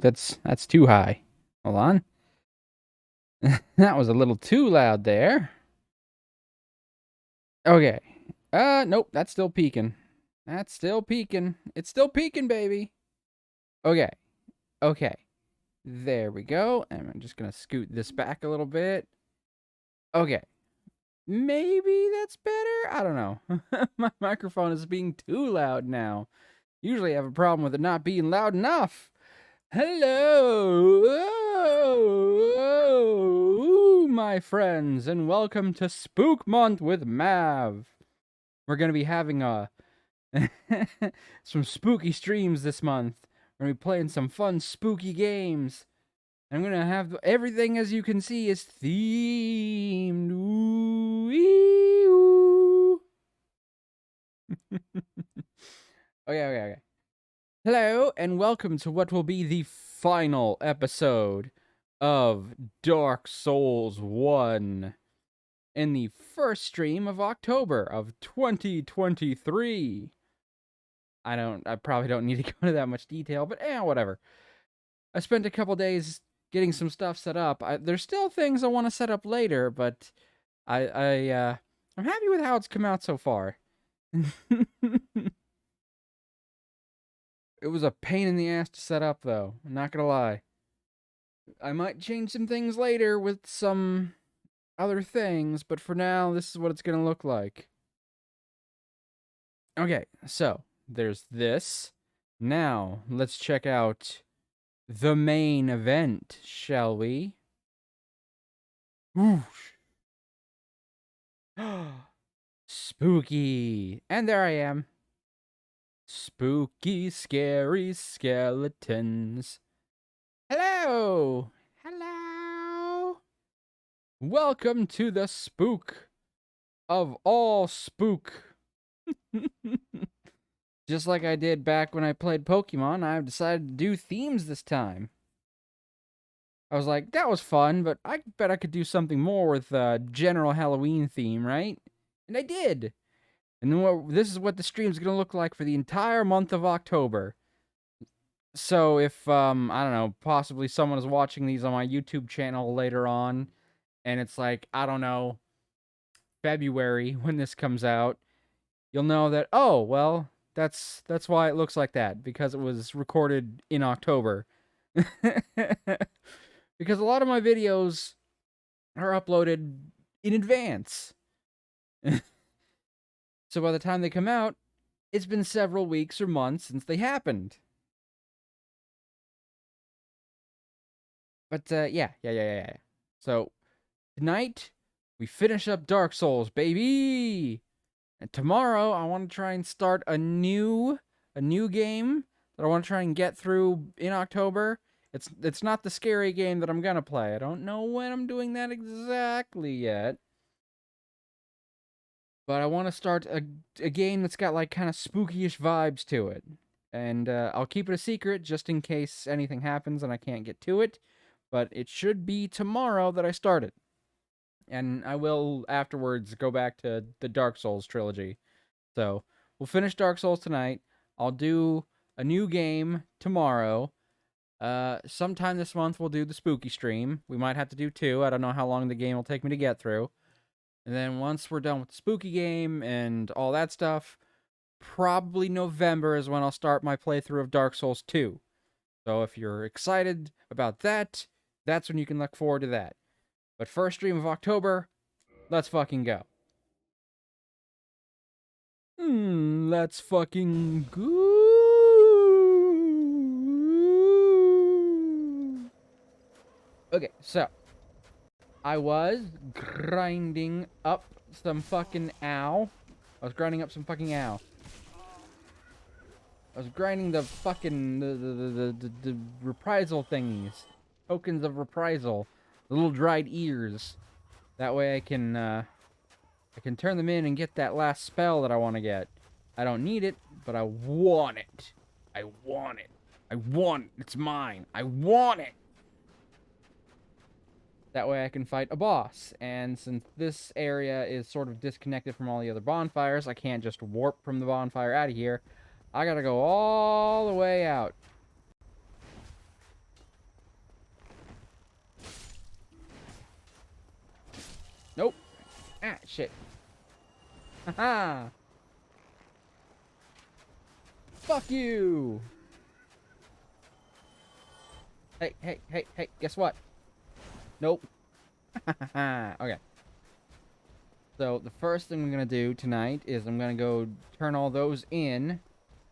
that's too high. Hold on. That was a little too loud there. Okay. Nope, that's still peaking. That's still peaking. It's still peaking, baby. Okay. Okay. There we go. And I'm just gonna scoot this back a little bit. Okay. Maybe that's better? I don't know. My microphone is being too loud now. Usually I have a problem with it not being loud enough. Hello, my friends, and welcome to Spook Month with Mav. We're going to be having some spooky streams this month. We're going to be playing some fun, spooky games. I'm going to have everything, as you can see, is themed. Ooh. Okay. Hello, and welcome to what will be the final episode of Dark Souls 1 in the first stream of October of 2023. I probably don't need to go into that much detail, but whatever. I spent a couple days getting some stuff set up. There's still things I want to set up later, but I'm happy with how it's come out so far. It was a pain in the ass to set up, though. I'm not gonna lie. I might change some things later with some other things, but for now, this is what it's gonna look like. Okay, so there's this. Now, let's check out the main event, shall we? Whoosh. Spooky. And there I am. Spooky, scary skeletons. Hello! Hello! Welcome to the spook of all spook. Just like I did back when I played Pokemon, I've decided to do themes this time. I was like, that was fun, but I bet I could do something more with a general Halloween theme, right? And I did. And then this is what the stream's gonna look like for the entire month of October. So if, I don't know, possibly someone is watching these on my YouTube channel later on, and it's like, I don't know, February when this comes out, you'll know that, oh, well, that's why it looks like that, because it was recorded in October. Because a lot of my videos are uploaded in advance. So by the time they come out, it's been several weeks or months since they happened. But yeah. So tonight we finish up Dark Souls, baby. And tomorrow I want to try and start a new game that I want to try and get through in October. It's not the scary game that I'm gonna play. I don't know when I'm doing that exactly yet. But I want to start a game that's got like kind of spooky-ish vibes to it. And I'll keep it a secret just in case anything happens and I can't get to it. But it should be tomorrow that I start it. And I will afterwards go back to the Dark Souls trilogy. So we'll finish Dark Souls tonight. I'll do a new game tomorrow. Sometime this month we'll do the spooky stream. We might have to do two. I don't know how long the game will take me to get through. And then once we're done with the spooky game and all that stuff, probably November is when I'll start my playthrough of Dark Souls 2. So if you're excited about that, that's when you can look forward to that. But first stream of October, let's fucking go. Let's fucking go. Okay, so I was grinding up some fucking ow. I was grinding the fucking the reprisal thingies, tokens of reprisal, the little dried ears. That way I can turn them in and get that last spell that I want to get. I don't need it, but I want it. I want it. I want it. It's mine. I want it. That way I can fight a boss. And since this area is sort of disconnected from all the other bonfires, I can't just warp from the bonfire out of here. I gotta go all the way out. Nope. Ah, shit. Haha. Fuck you. Hey, hey, hey, hey, guess what? Nope. Okay. So the first thing I'm gonna do tonight is I'm gonna go turn all those in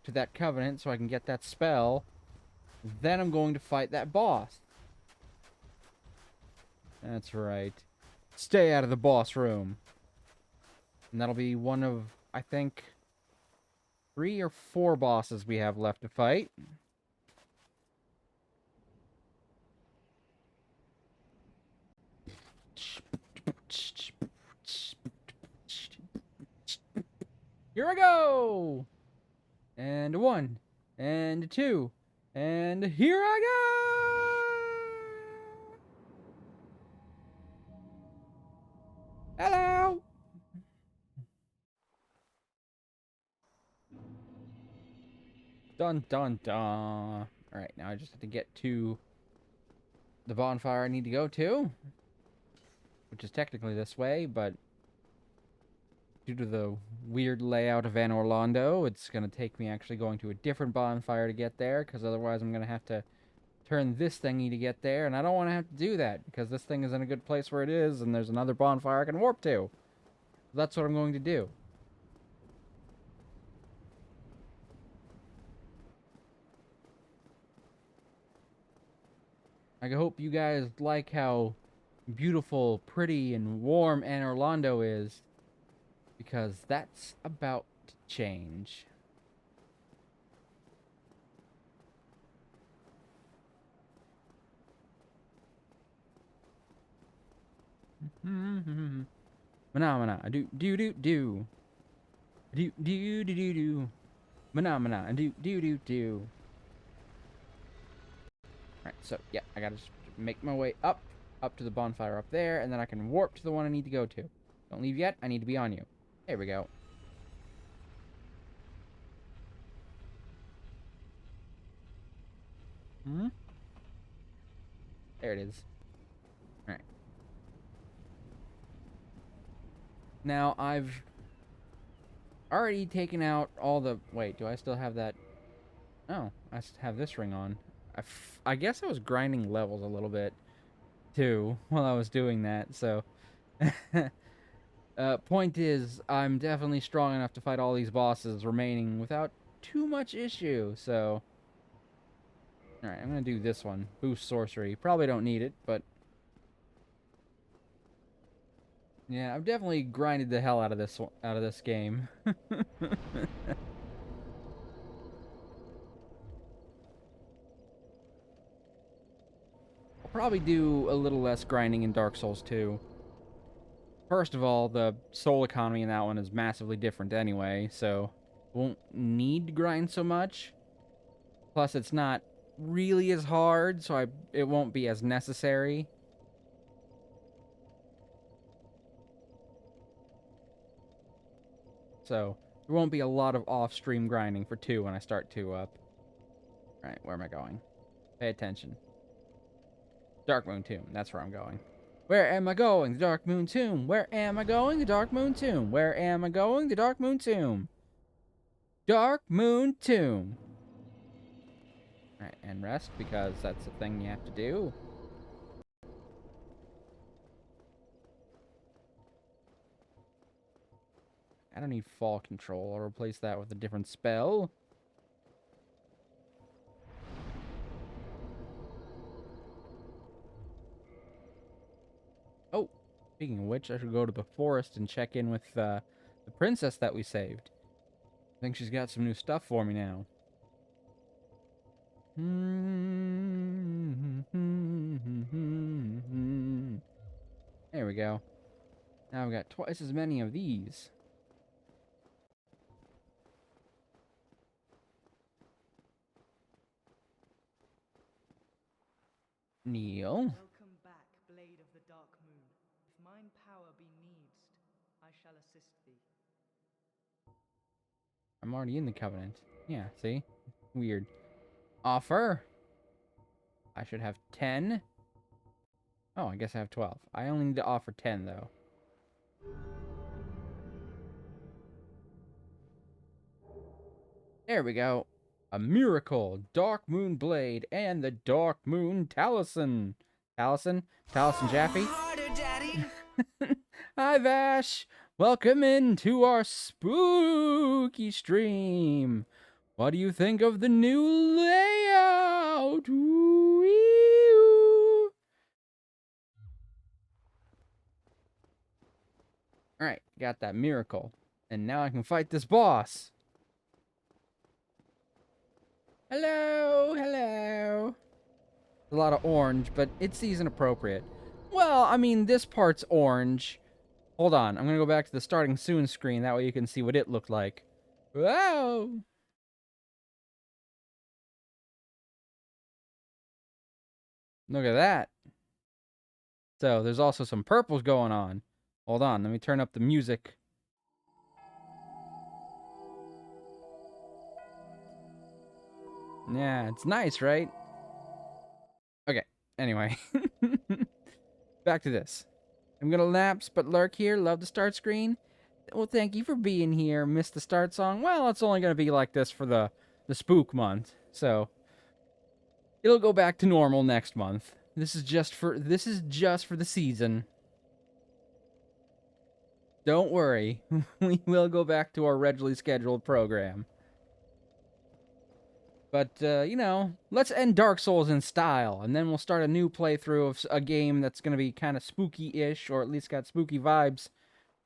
to that covenant so I can get that spell. Then I'm going to fight that boss. That's right. Stay out of the boss room. And that'll be one of, I think, 3 or 4 bosses we have left to fight. Here I go! And 1, and 2, and here I go! Hello! Dun dun dun. Alright, now I just have to get to the bonfire I need to go to. Which is technically this way, but due to the weird layout of Anne Orlando, it's going to take me actually going to a different bonfire to get there, because otherwise I'm going to have to turn this thingy to get there, and I don't want to have to do that, because this thing is in a good place where it is, and there's another bonfire I can warp to. That's what I'm going to do. I hope you guys like how beautiful, pretty, and warm Anne Orlando is, because that's about to change. Phenomena, do do do do. Do do do do do. Phenomena, do do do do. Alright, so yeah, I gotta just make my way up to the bonfire up there, and then I can warp to the one I need to go to. Don't leave yet, I need to be on you. There we go. Hmm? There it is. Alright. Now, I've already taken out all the... Wait, do I still have that? Oh, I have this ring on. I guess I was grinding levels a little bit, too, while I was doing that, so... Point is, I'm definitely strong enough to fight all these bosses remaining without too much issue, so... Alright, I'm gonna do this one. Boost sorcery. Probably don't need it, but... Yeah, I've definitely grinded the hell out of this game. I'll probably do a little less grinding in Dark Souls 2. First of all, the soul economy in that one is massively different anyway, so won't need to grind so much. Plus, it's not really as hard, so it won't be as necessary. So, there won't be a lot of off-stream grinding for 2 when I start 2 up. Alright, where am I going? Pay attention. Darkmoon Tomb, that's where I'm going. Where am I going? The Darkmoon Tomb. Where am I going? The Darkmoon Tomb. Where am I going? The Darkmoon Tomb. Darkmoon Tomb. Alright, and rest, because that's the thing you have to do. I don't need fall control. I'll replace that with a different spell. Oh, speaking of which, I should go to the forest and check in with the princess that we saved. I think she's got some new stuff for me now. There we go. Now I've got twice as many of these. Neil. Welcome back, Blade of the Dark Moon. If mine power be needst, I shall assist thee. I'm already in the covenant. Yeah, see? Weird. Offer. I should have 10. Oh, I guess I have 12. I only need to offer 10, though. There we go. A miracle, Dark Moon Blade, and the Dark Moon Taliesin. Taliesin? Taliesin Jaffe? Harder, Daddy. Hi, Vash. Welcome into our spooky stream. What do you think of the new layout? Wee-oo. All right, got that miracle. And now I can fight this boss. Hello, hello. A lot of orange, but it's season appropriate. Well, I mean, this part's orange. Hold on, I'm gonna go back to the starting soon screen. That way you can see what it looked like. Whoa! Look at that. So, there's also some purples going on. Hold on, let me turn up the music. Yeah, it's nice, right? Okay, anyway. Back to this. I'm gonna lapse, but lurk here. Love the start screen. Well, thank you for being here. Missed the start song. Well, it's only gonna be like this for the spook month, so it'll go back to normal next month. This is just for the season. Don't worry, we will go back to our regularly scheduled program. But, you know, let's end Dark Souls in style, and then we'll start a new playthrough of a game that's going to be kind of spooky-ish, or at least got spooky vibes,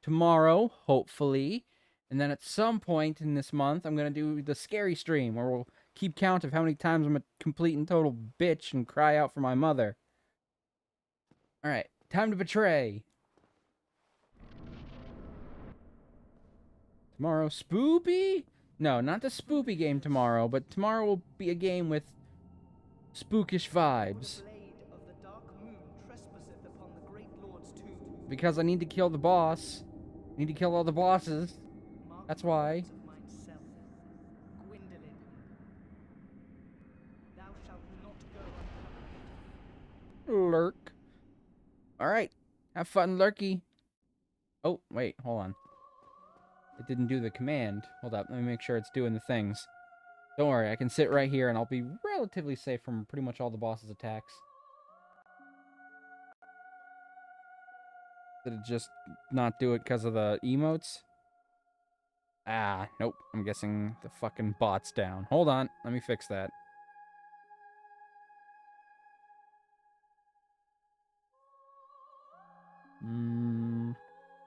tomorrow, hopefully. And then at some point in this month, I'm going to do the scary stream, where we'll keep count of how many times I'm a complete and total bitch and cry out for my mother. Alright, time to betray. Tomorrow, spoopy? No, not the spoopy game tomorrow, but tomorrow will be a game with spookish vibes. The blade of the dark moon trespasseth upon the great lord's tomb. Because I need to kill the boss. I need to kill all the bosses. Mark That's the why. words of myself. Gwyndolin, thou shalt not go unpunished. Lurk. Alright. Have fun, Lurky. Oh, wait, hold on. It didn't do the command. Hold up, let me make sure it's doing the things. Don't worry, I can sit right here and I'll be relatively safe from pretty much all the boss's attacks. Did it just not do it because of the emotes? Ah, nope. I'm guessing the fucking bot's down. Hold on, let me fix that.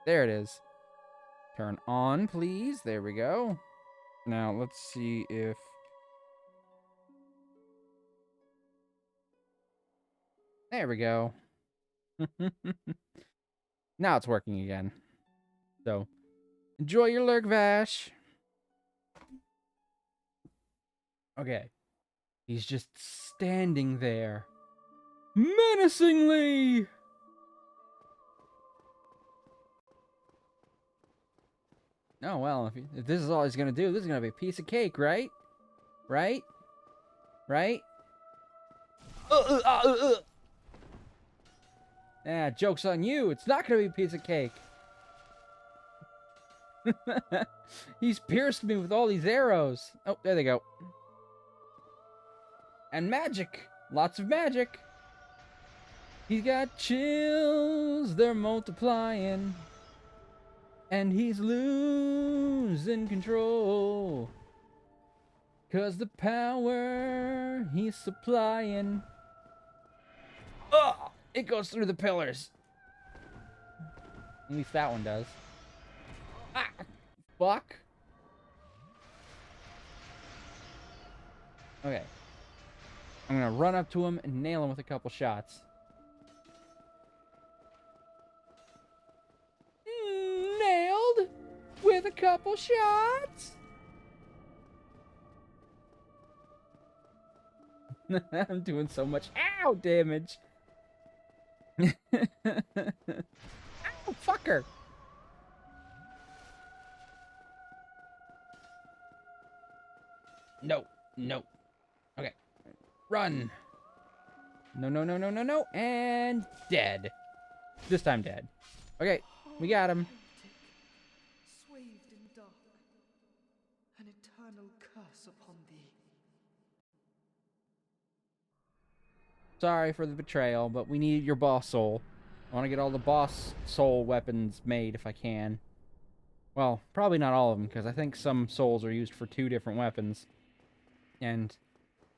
There it is. Turn on, please. There we go. Now, let's see if... There we go. Now it's working again. So, enjoy your lurk, Vash. Okay. He's just standing there. Menacingly! Oh, well, if this is all he's gonna do, this is gonna be a piece of cake, right? Right? Right? Ah, joke's on you. It's not gonna be a piece of cake. He's pierced me with all these arrows. Oh, there they go. And magic. Lots of magic. He's got chills. They're multiplying. And he's losing control. 'Cause the power he's supplying. Oh, it goes through the pillars. At least that one does. Ah, fuck. Okay. I'm gonna run up to him and nail him with a couple shots. Nailed with a couple shots. I'm doing so much ow damage. Ow, fucker. No, no. Okay. Run. No, no. And dead. This time dead. Okay, we got him. will curse upon thee. Sorry for the betrayal, but we need your boss soul. I want to get all the boss soul weapons made if I can. Well, probably not all of them, because I think some souls are used for 2 different weapons. And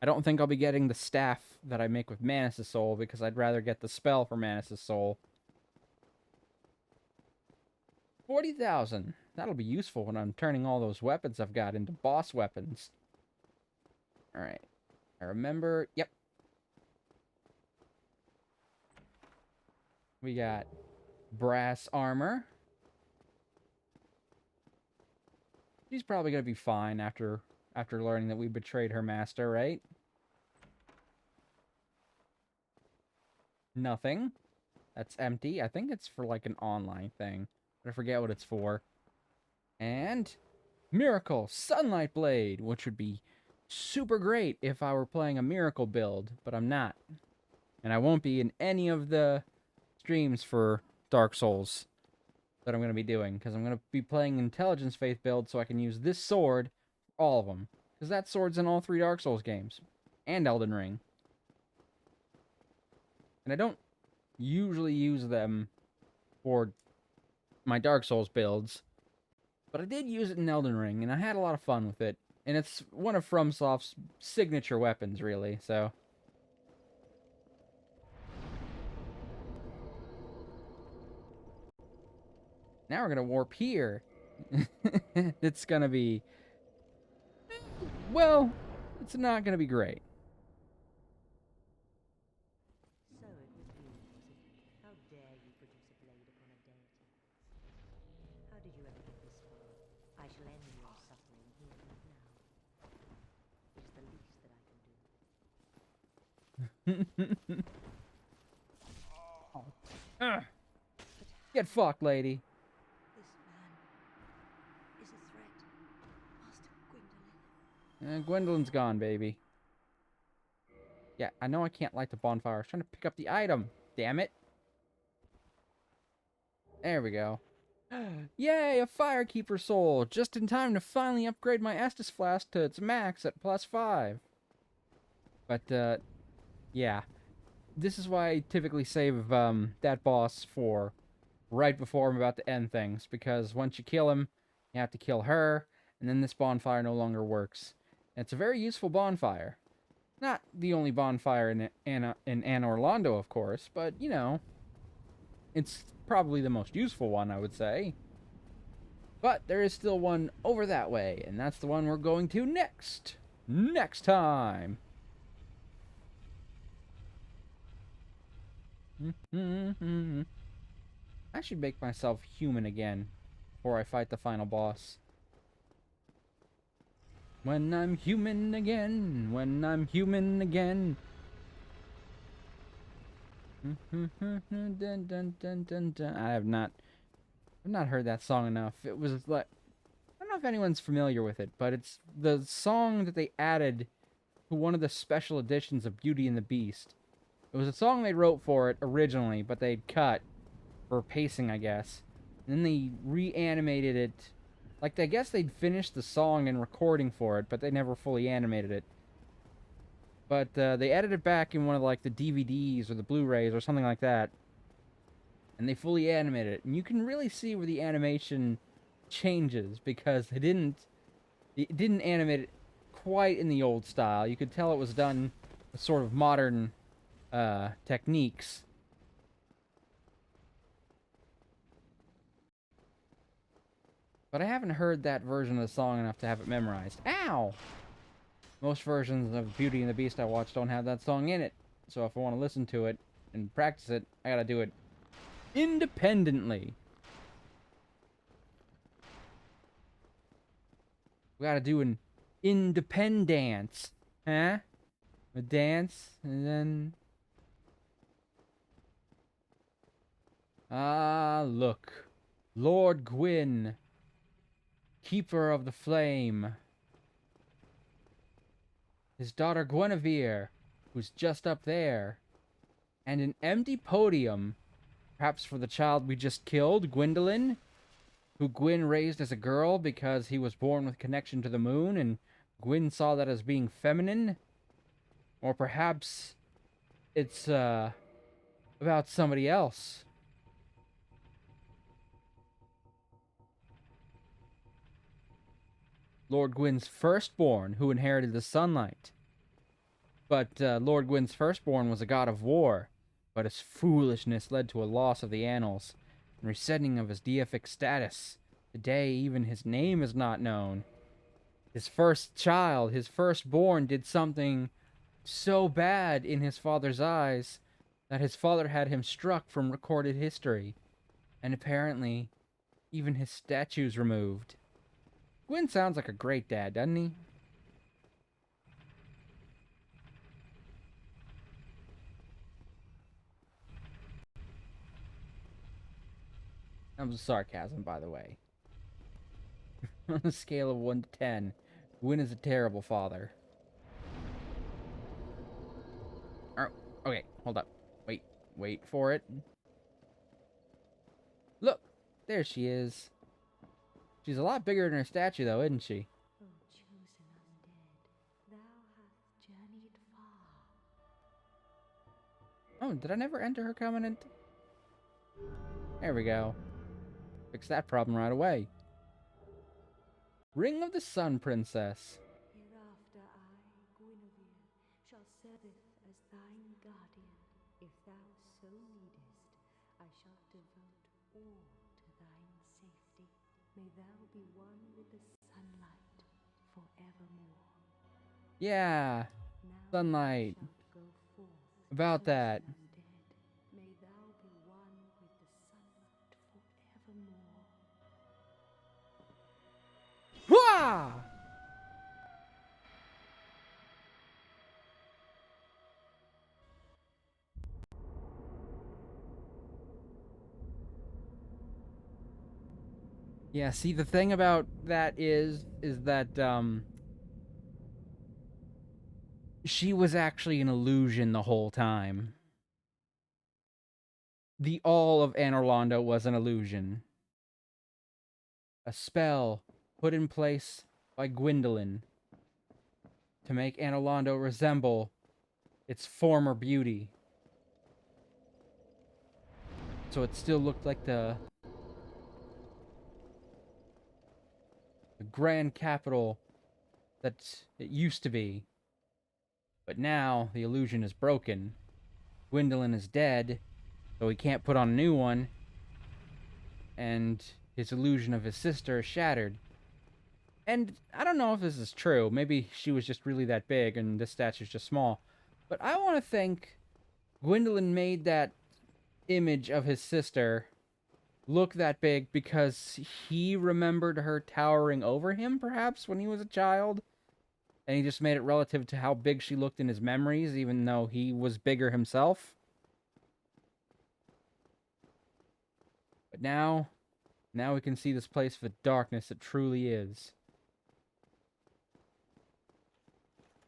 I don't think I'll be getting the staff that I make with Manus' soul, because I'd rather get the spell for Manus' soul. 40,000. That'll be useful when I'm turning all those weapons I've got into boss weapons. Alright. I remember... Yep. We got brass armor. She's probably gonna be fine after learning that we betrayed her master, right? Nothing. That's empty. I think it's for like an online thing. But I forget what it's for. And Miracle Sunlight Blade, which would be super great if I were playing a Miracle build, but I'm not. And I won't be in any of the streams for Dark Souls that I'm going to be doing, because I'm going to be playing Intelligence Faith build so I can use this sword for all of them. Because that sword's in all 3 Dark Souls games. And Elden Ring. And I don't usually use them for my Dark Souls builds, but I did use it in Elden Ring, and I had a lot of fun with it. And it's one of FromSoft's signature weapons, really, so... Now we're gonna warp here. It's gonna be... Well, it's not gonna be great. So it was you, was it? How dare you produce a blade upon a deity? How did you ever get this far? I shall end your suffering here and now. It is the least that I can do. Ugh. Get fucked, lady. This man is a threat. Master Gwendolyn. Gwendolyn's gone, baby. Yeah, I know I can't light the bonfire. I was trying to pick up the item. Damn it. There we go. Yay, a Firekeeper soul. Just in time to finally upgrade my Estus Flask to its max at +5. But, yeah. This is why I typically save, that boss for right before I'm about to end things. Because once you kill him, you have to kill her, and then this bonfire no longer works. And it's a very useful bonfire. Not the only bonfire in Anne Orlando, of course, but, you know, it's probably the most useful one, I would say. But there is still one over that way, and that's the one we're going to next. Next time. I should make myself human again before I fight the final boss. When I'm human again, when I'm human again. Dun, dun, dun, dun, dun. I've not heard that song enough. It was like, I don't know if anyone's familiar with it, but it's the song that they added to one of the special editions of Beauty and the Beast. It was a song they wrote for it originally, but they'd cut for pacing, I guess. And then they reanimated it. Like, I guess they'd finished the song and recording for it, but they never fully animated it. But they edited it back in one of, like, the DVDs or the Blu-rays or something like that. And they fully animated it. And you can really see where the animation changes, because it didn't animate it quite in the old style. You could tell it was done with sort of modern techniques. But I haven't heard that version of the song enough to have it memorized. Ow! Most versions of Beauty and the Beast I watch don't have that song in it. So if I want to listen to it and practice it, I gotta do it independently. We gotta do an independence. Huh? A dance, and then... Ah, look. Lord Gwyn. Keeper of the Flame. His daughter Guinevere, who's just up there. And an empty podium, perhaps for the child we just killed, Gwendolyn, who Gwyn raised as a girl because he was born with connection to the moon, and Gwyn saw that as being feminine? Or perhaps it's, about somebody else. Lord Gwyn's firstborn, who inherited the sunlight. But Lord Gwyn's firstborn was a god of war, but his foolishness led to a loss of the annals, and resetting of his deific status. Today, even his name is not known. His first child, his firstborn, did something so bad in his father's eyes that his father had him struck from recorded history, and apparently, even his statues removed. Gwyn sounds like a great dad, doesn't he? That was sarcasm, by the way. On a scale of 1 to 10, Gwyn is a terrible father. Okay, hold up. Wait for it. Look, there she is. She's a lot bigger than her statue, though, isn't she? O chosen undead, thou hast journeyed far. Oh, did I never enter her covenant? There we go. Fix that problem right away. Ring of the Sun Princess. Hereafter I, Guinevere, shall serveth as thine guardian. If thou so needest, I shall devote all to thine safety. May thou be one with the sunlight forevermore. Yeah, Now sunlight. thou shalt go forth, About chosen that. undead. May thou be one with the sunlight forevermore. Wah! Yeah, see, the thing about that is that, she was actually an illusion the whole time. The all of Anor Londo was an illusion. A spell put in place by Gwendolyn to make Anor Londo resemble its former beauty. So it still looked like the grand capital that it used to be. But now the illusion is broken. Gwendolyn is dead, so he can't put on a new one. And his illusion of his sister is shattered. And I don't know if this is true. Maybe she was just really that big and this statue's just small. But I want to think Gwendolyn made that image of his sister look that big because he remembered her towering over him, perhaps, when he was a child. And he just made it relative to how big she looked in his memories, even though he was bigger himself. But now we can see this place for the darkness it truly is.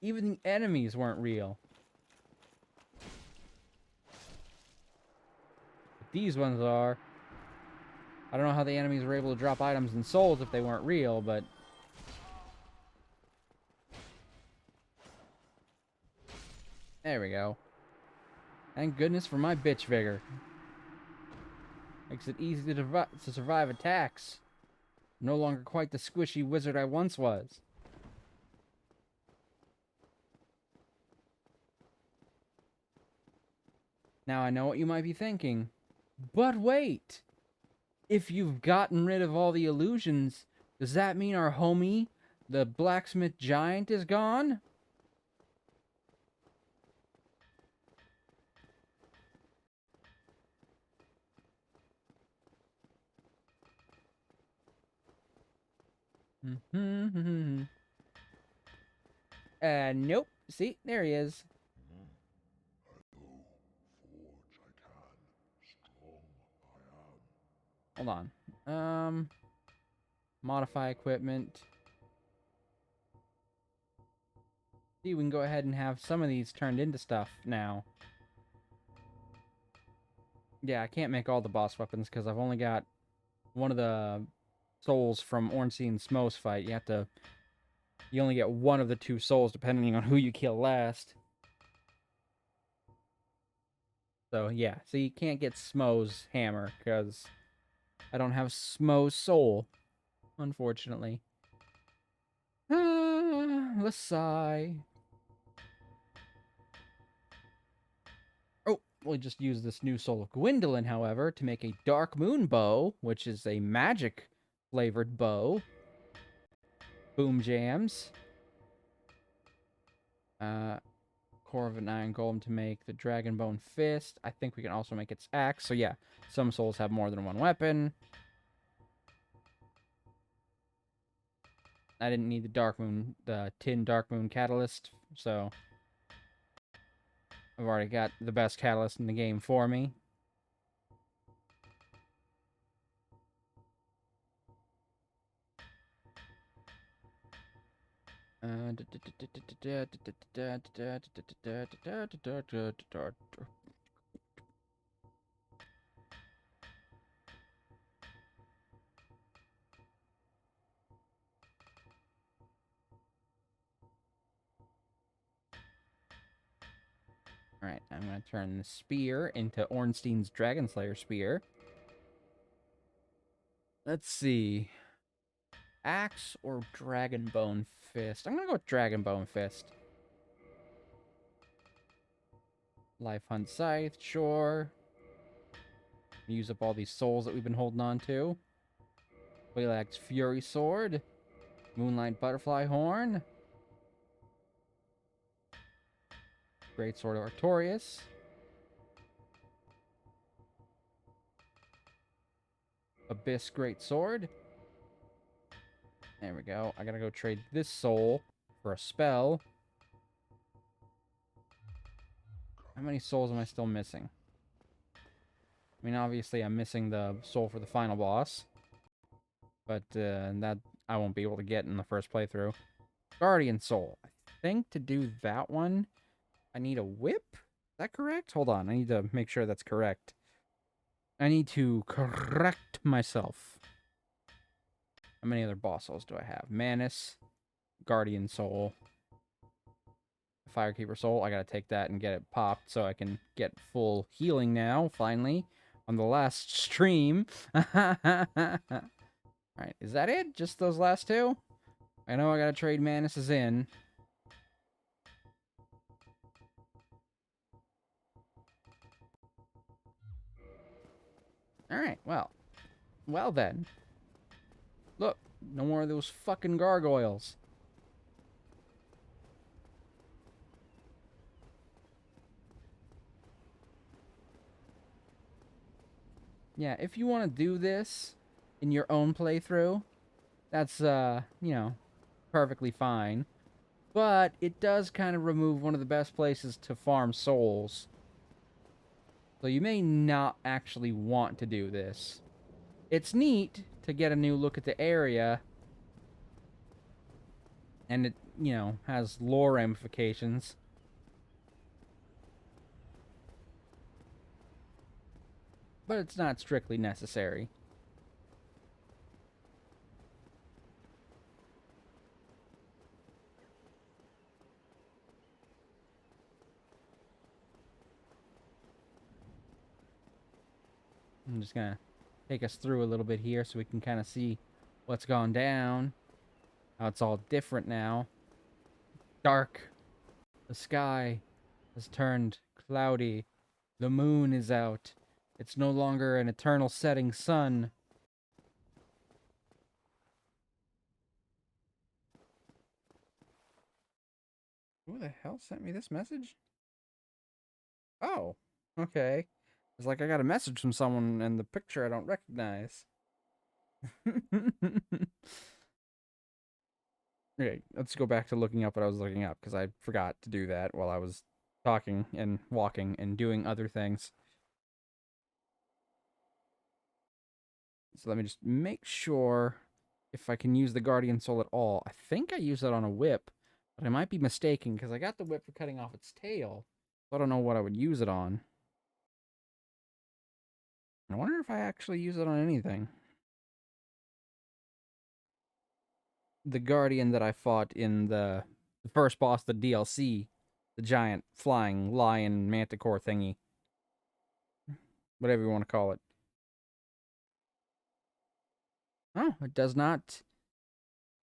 Even the enemies weren't real. But these ones are. I don't know how the enemies were able to drop items and souls if they weren't real, but... There we go. Thank goodness for my bitch vigor. Makes it easy to survive attacks. No longer quite the squishy wizard I once was. Now I know what you might be thinking. But wait! If you've gotten rid of all the illusions, does that mean our homie, the blacksmith giant, is gone? Nope. See, there he is. Hold on. Modify equipment. See, we can go ahead and have some of these turned into stuff now. Yeah, I can't make all the boss weapons because I've only got one of the souls from Ornstein and Smo's fight. You have to You only get one of the two souls depending on who you kill last. So, yeah. So you can't get Smo's hammer, because I don't have Smo's soul, unfortunately. The sigh. Oh, we'll just use this new soul of Gwendolyn, however, to make a Dark Moon bow, which is a magic-flavored bow. Boom jams. Core of an Iron Golem to make the Dragonbone Fist. I think we can also make its axe. So yeah, some souls have more than one weapon. I didn't need the Tin Dark Moon Catalyst, so I've already got the best catalyst in the game for me. Alright, I'm going to turn the spear into Ornstein's Dragon Slayer spear. Let's see. Axe or Dragonbone Fist? I'm going to go with Dragonbone Fist. Life Hunt Scythe, sure. Use up all these souls that we've been holding on to. Waylag's Fury Sword. Moonlight Butterfly Horn. Great Sword of Artorias. Abyss Great Sword. There we go. I gotta go trade this soul for a spell. How many souls am I still missing? I mean, obviously I'm missing the soul for the final boss. But that I won't be able to get in the first playthrough. Guardian Soul. I think to do that one, I need a whip? Is that correct? Hold on, I need to make sure that's correct. I need to correct myself. How many other boss souls do I have? Manus, Guardian Soul, Firekeeper Soul. I gotta take that and get it popped so I can get full healing now, finally, on the last stream. Alright, is that it? Just those last two? I know I gotta trade Manus's in. Alright, well. Well then. Look, no more of those fucking gargoyles. Yeah, if you want to do this in your own playthrough, that's, you know, perfectly fine. But it does kind of remove one of the best places to farm souls. So you may not actually want to do this. It's neat to get a new look at the area. And it, you know, has lore ramifications. But it's not strictly necessary. I'm just gonna take us through a little bit here so we can kind of see what's gone down. How it's all different now. Dark. The sky has turned cloudy. The moon is out. It's no longer an eternal setting sun. Who the hell sent me this message? Oh, okay. It's like I got a message from someone and the picture I don't recognize. Okay, let's go back to looking up what I was looking up, because I forgot to do that while I was talking and walking and doing other things. So let me just make sure if I can use the Guardian Soul at all. I think I use it on a whip, but I might be mistaken, because I got the whip for cutting off its tail. So I don't know what I would use it on. I wonder if I actually use it on anything. the Guardian that I fought in the first boss of the DLC, the giant flying lion manticore thingy, whatever you want to call it. Oh, it does not.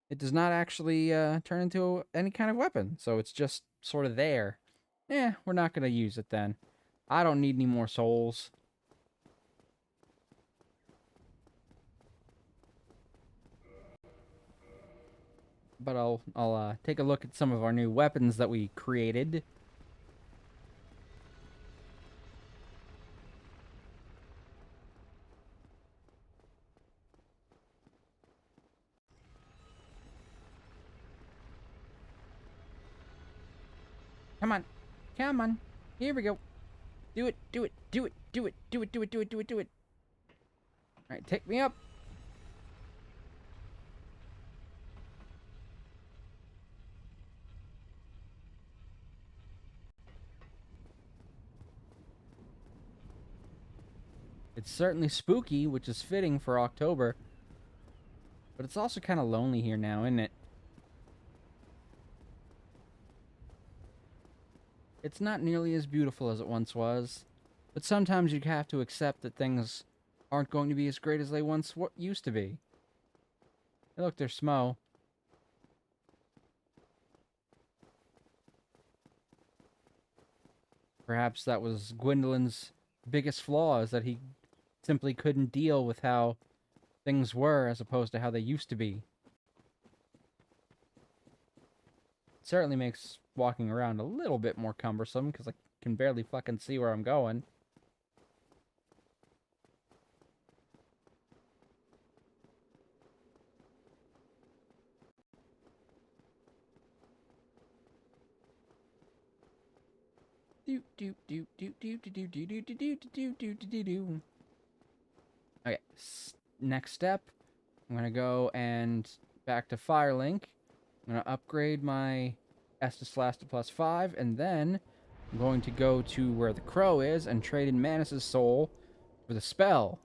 It does not actually turn into any kind of weapon, so it's just sort of there. We're not gonna use it then. I don't need any more souls. But I'll take a look at some of our new weapons that we created. Come on. Come on. Here we go. Do it, do it, do it, do it, do it, do it, do it, do it, do it. Alright, take me up. It's certainly spooky, which is fitting for October. But it's also kind of lonely here now, isn't it? It's not nearly as beautiful as it once was. But sometimes you have to accept that things aren't going to be as great as they once used to be. Hey, look, there's Smo. Perhaps that was Gwendolyn's biggest flaw, is that he simply couldn't deal with how things were as opposed to how they used to be. It certainly makes walking around a little bit more cumbersome because I can barely fucking see where I'm going. Do do do do do do do do do do do do do do. Okay, next step, I'm gonna go and back to Firelink. I'm gonna upgrade my Estus Flask to +5, and then I'm going to go to where the crow is and trade in Manus' soul for the spell.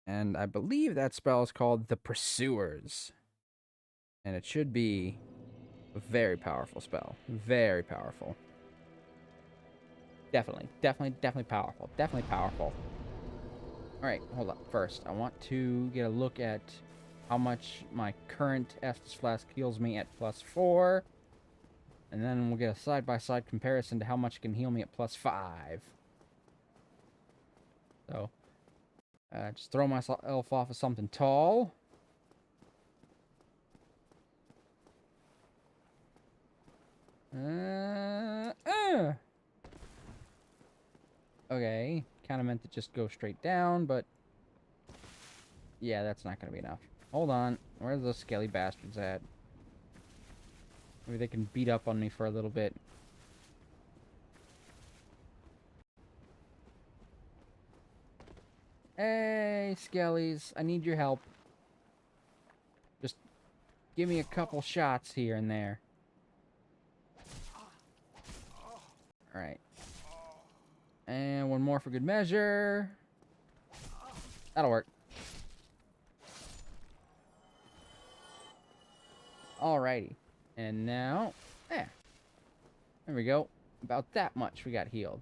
And I believe that spell is called the Pursuers. And it should be a very powerful spell. Very powerful. Definitely, definitely, definitely powerful. Definitely powerful. Alright, hold up. First, I want to get a look at how much my current Estus Flask heals me at +4. And then we'll get a side-by-side comparison to how much it can heal me at +5. So, just throw myself off of something tall. Okay, kind of meant to just go straight down, but yeah, that's not going to be enough. Hold on, where's those skelly bastards at? Maybe they can beat up on me for a little bit. Hey, skellies, I need your help. Just give me a couple shots here and there. Alright. And one more for good measure. That'll work. Alrighty. And now, there we go. About that much we got healed.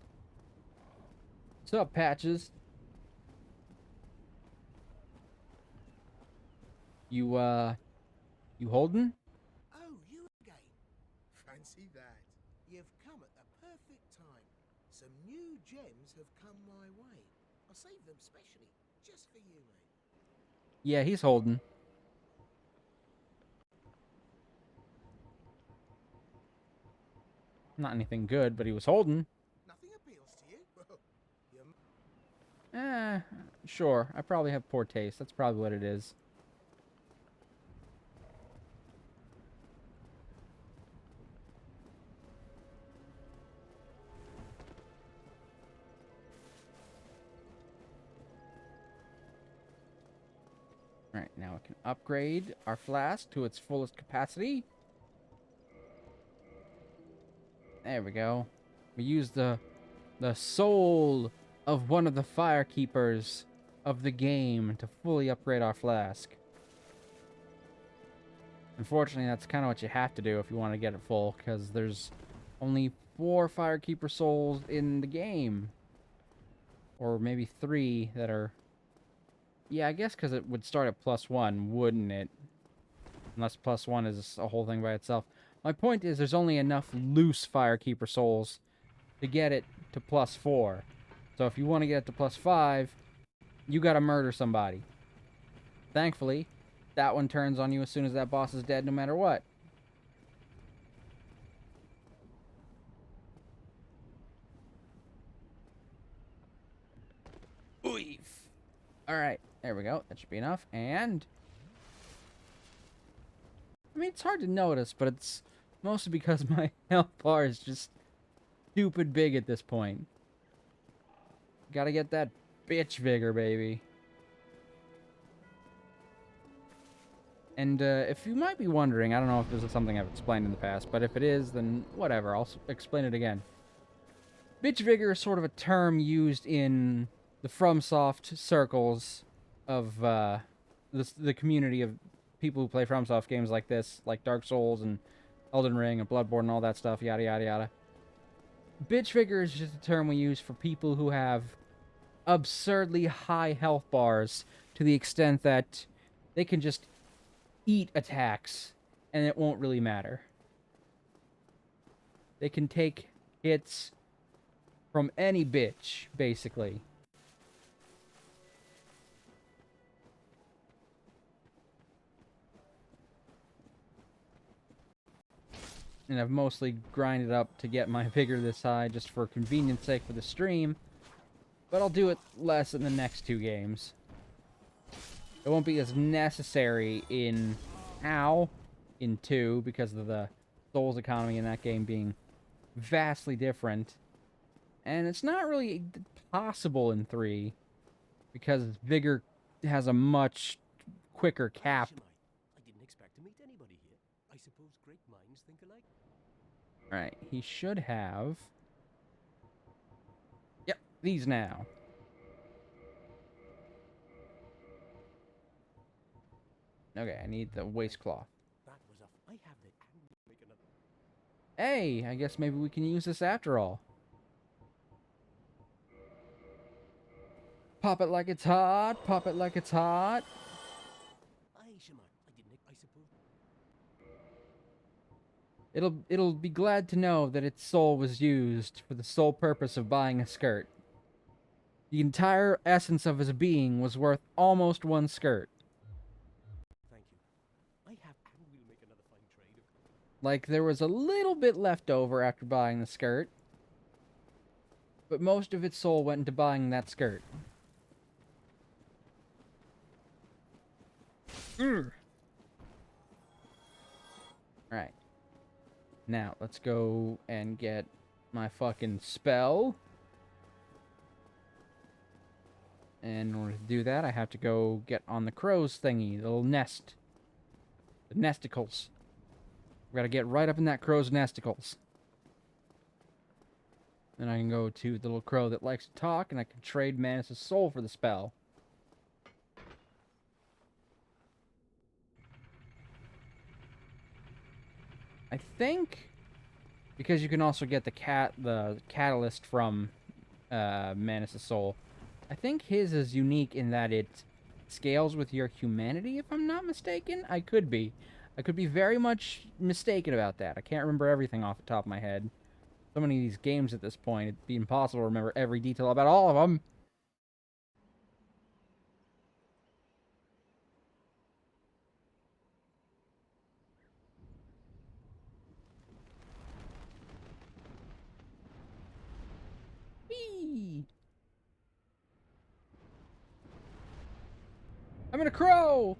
What's up, Patches? You holding? Oh, you again. Fancy that. You've come at the perfect time. Some new gems have come my way. I saved them specially, just for you, mate. Yeah, he's holding. Not anything good, but he was holding. Nothing appeals to you? Well, Sure. I probably have poor taste. That's probably what it is. Alright, now we can upgrade our flask to its fullest capacity. There we go. We used the soul of one of the firekeepers of the game to fully upgrade our flask. Unfortunately, that's kind of what you have to do if you want to get it full, because there's only 4 firekeeper souls in the game. Or maybe 3 that are... Yeah, I guess because it would start at +1, wouldn't it? Unless +1 is a whole thing by itself. My point is there's only enough loose firekeeper souls to get it to +4. So if you want to get it to +5, you gotta murder somebody. Thankfully, that one turns on you as soon as that boss is dead, no matter what. Oof. Alright, there we go. That should be enough. And... I mean, it's hard to notice, but it's mostly because my health bar is just stupid big at this point. Gotta get that bitch vigor, baby. And if you might be wondering, I don't know if this is something I've explained in the past, but if it is, then whatever, I'll explain it again. Bitch vigor is sort of a term used in the FromSoft circles of the community of people who play FromSoft games like this, like Dark Souls and Elden Ring and Bloodborne and all that stuff, yada yada yada. Bitch vigor is just a term we use for people who have absurdly high health bars to the extent that they can just eat attacks and it won't really matter. They can take hits from any bitch, basically. And I've mostly grinded up to get my vigor this high just for convenience sake for the stream. But I'll do it less in the next 2 games. It won't be as necessary in in 2 because of the souls economy in that game being vastly different. And it's not really possible in 3 because vigor has a much quicker cap. I didn't expect to meet anybody here. I suppose great minds think alike. Alright, he should have... Yep, these now. Okay, I need the waistcloth. That was a... I have the... Make another... Hey, I guess maybe we can use this after all. Pop it like it's hot, pop it like it's hot. Aye, Shema. I didn't... I suppose... It'll be glad to know that its soul was used for the sole purpose of buying a skirt. The entire essence of his being was worth almost 1 skirt. Thank you. I have... And we'll make another fine trade of... Like, there was a little bit left over after buying the skirt, but most of its soul went into buying that skirt. Alright. Now, let's go and get my fucking spell. And in order to do that, I have to go get on the crow's thingy, the little nest. The nesticles. We gotta get right up in that crow's nesticles. Then I can go to the little crow that likes to talk, and I can trade Manus' soul for the spell. I think, because you can also get the catalyst from Manus' soul, I think his is unique in that it scales with your humanity, if I'm not mistaken. I could be. I could be very much mistaken about that. I can't remember everything off the top of my head. So many of these games at this point, it'd be impossible to remember every detail about all of them. Whee! I'm in a crow!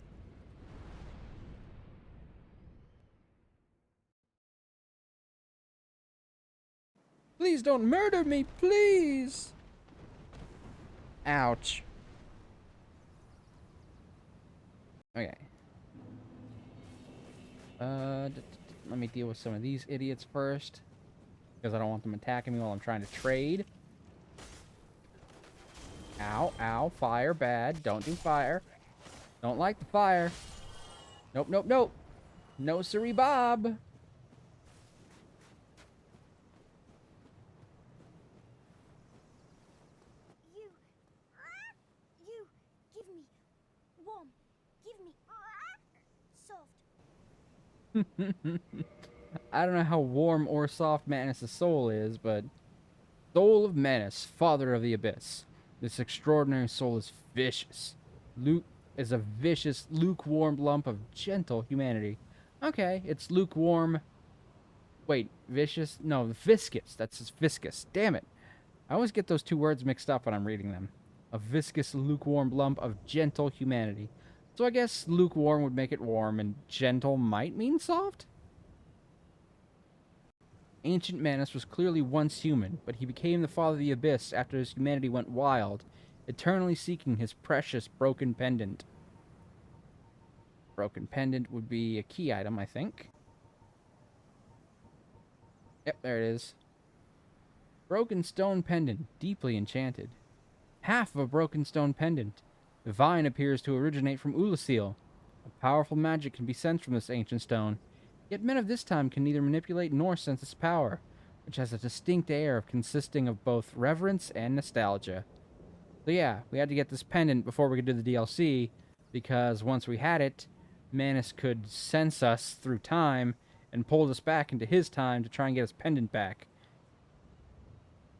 Please don't murder me, please! Ouch. Okay. Let me deal with some of these idiots first. because I don't want them attacking me while I'm trying to trade. Ow, ow, fire, bad. Don't do fire. Don't like the fire. Nope, nope, nope. No siree, Bob. You give me warm, give me soft. I don't know how warm or soft Manus' soul is, but soul of Manus, father of the abyss. This extraordinary soul is vicious. Luke is a vicious, lukewarm lump of gentle humanity. Okay, it's lukewarm. Wait, vicious? No, viscous. That's just viscous. Damn it. I always get those two words mixed up when I'm reading them. A viscous, lukewarm lump of gentle humanity. So I guess lukewarm would make it warm, and gentle might mean soft? Ancient Manus was clearly once human, but he became the father of the abyss after his humanity went wild, eternally seeking his precious broken pendant. Broken pendant would be a key item, I think. Yep, there it is. Broken stone pendant, deeply enchanted. Half of a broken stone pendant. The vine appears to originate from Ulasil. A powerful magic can be sensed from this ancient stone. Yet men of this time can neither manipulate nor sense its power, which has a distinct air of consisting of both reverence and nostalgia. So yeah, we had to get this pendant before we could do the DLC, because once we had it, Manus could sense us through time and pulled us back into his time to try and get his pendant back.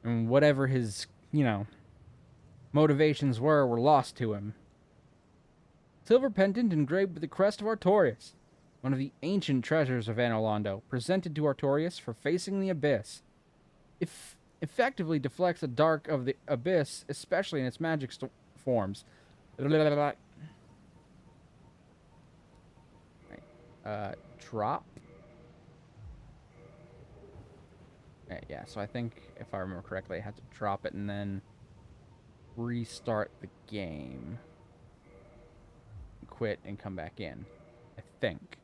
And whatever his, motivations were lost to him. Silver pendant engraved with the crest of Artorias, one of the ancient treasures of Anor Londo, presented to Artorias for facing the abyss. It effectively deflects the dark of the abyss, especially in its magic forms. Drop. Yeah, so I think, if I remember correctly, I had to drop it and then restart the game. Quit and come back in, I think.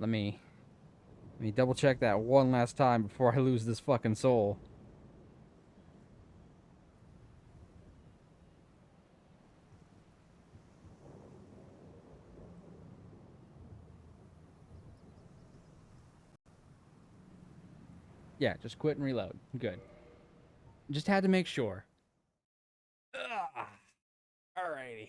Let me double check that one last time before I lose this fucking soul. Yeah, just quit and reload. Good. Just had to make sure. Ugh. Alrighty.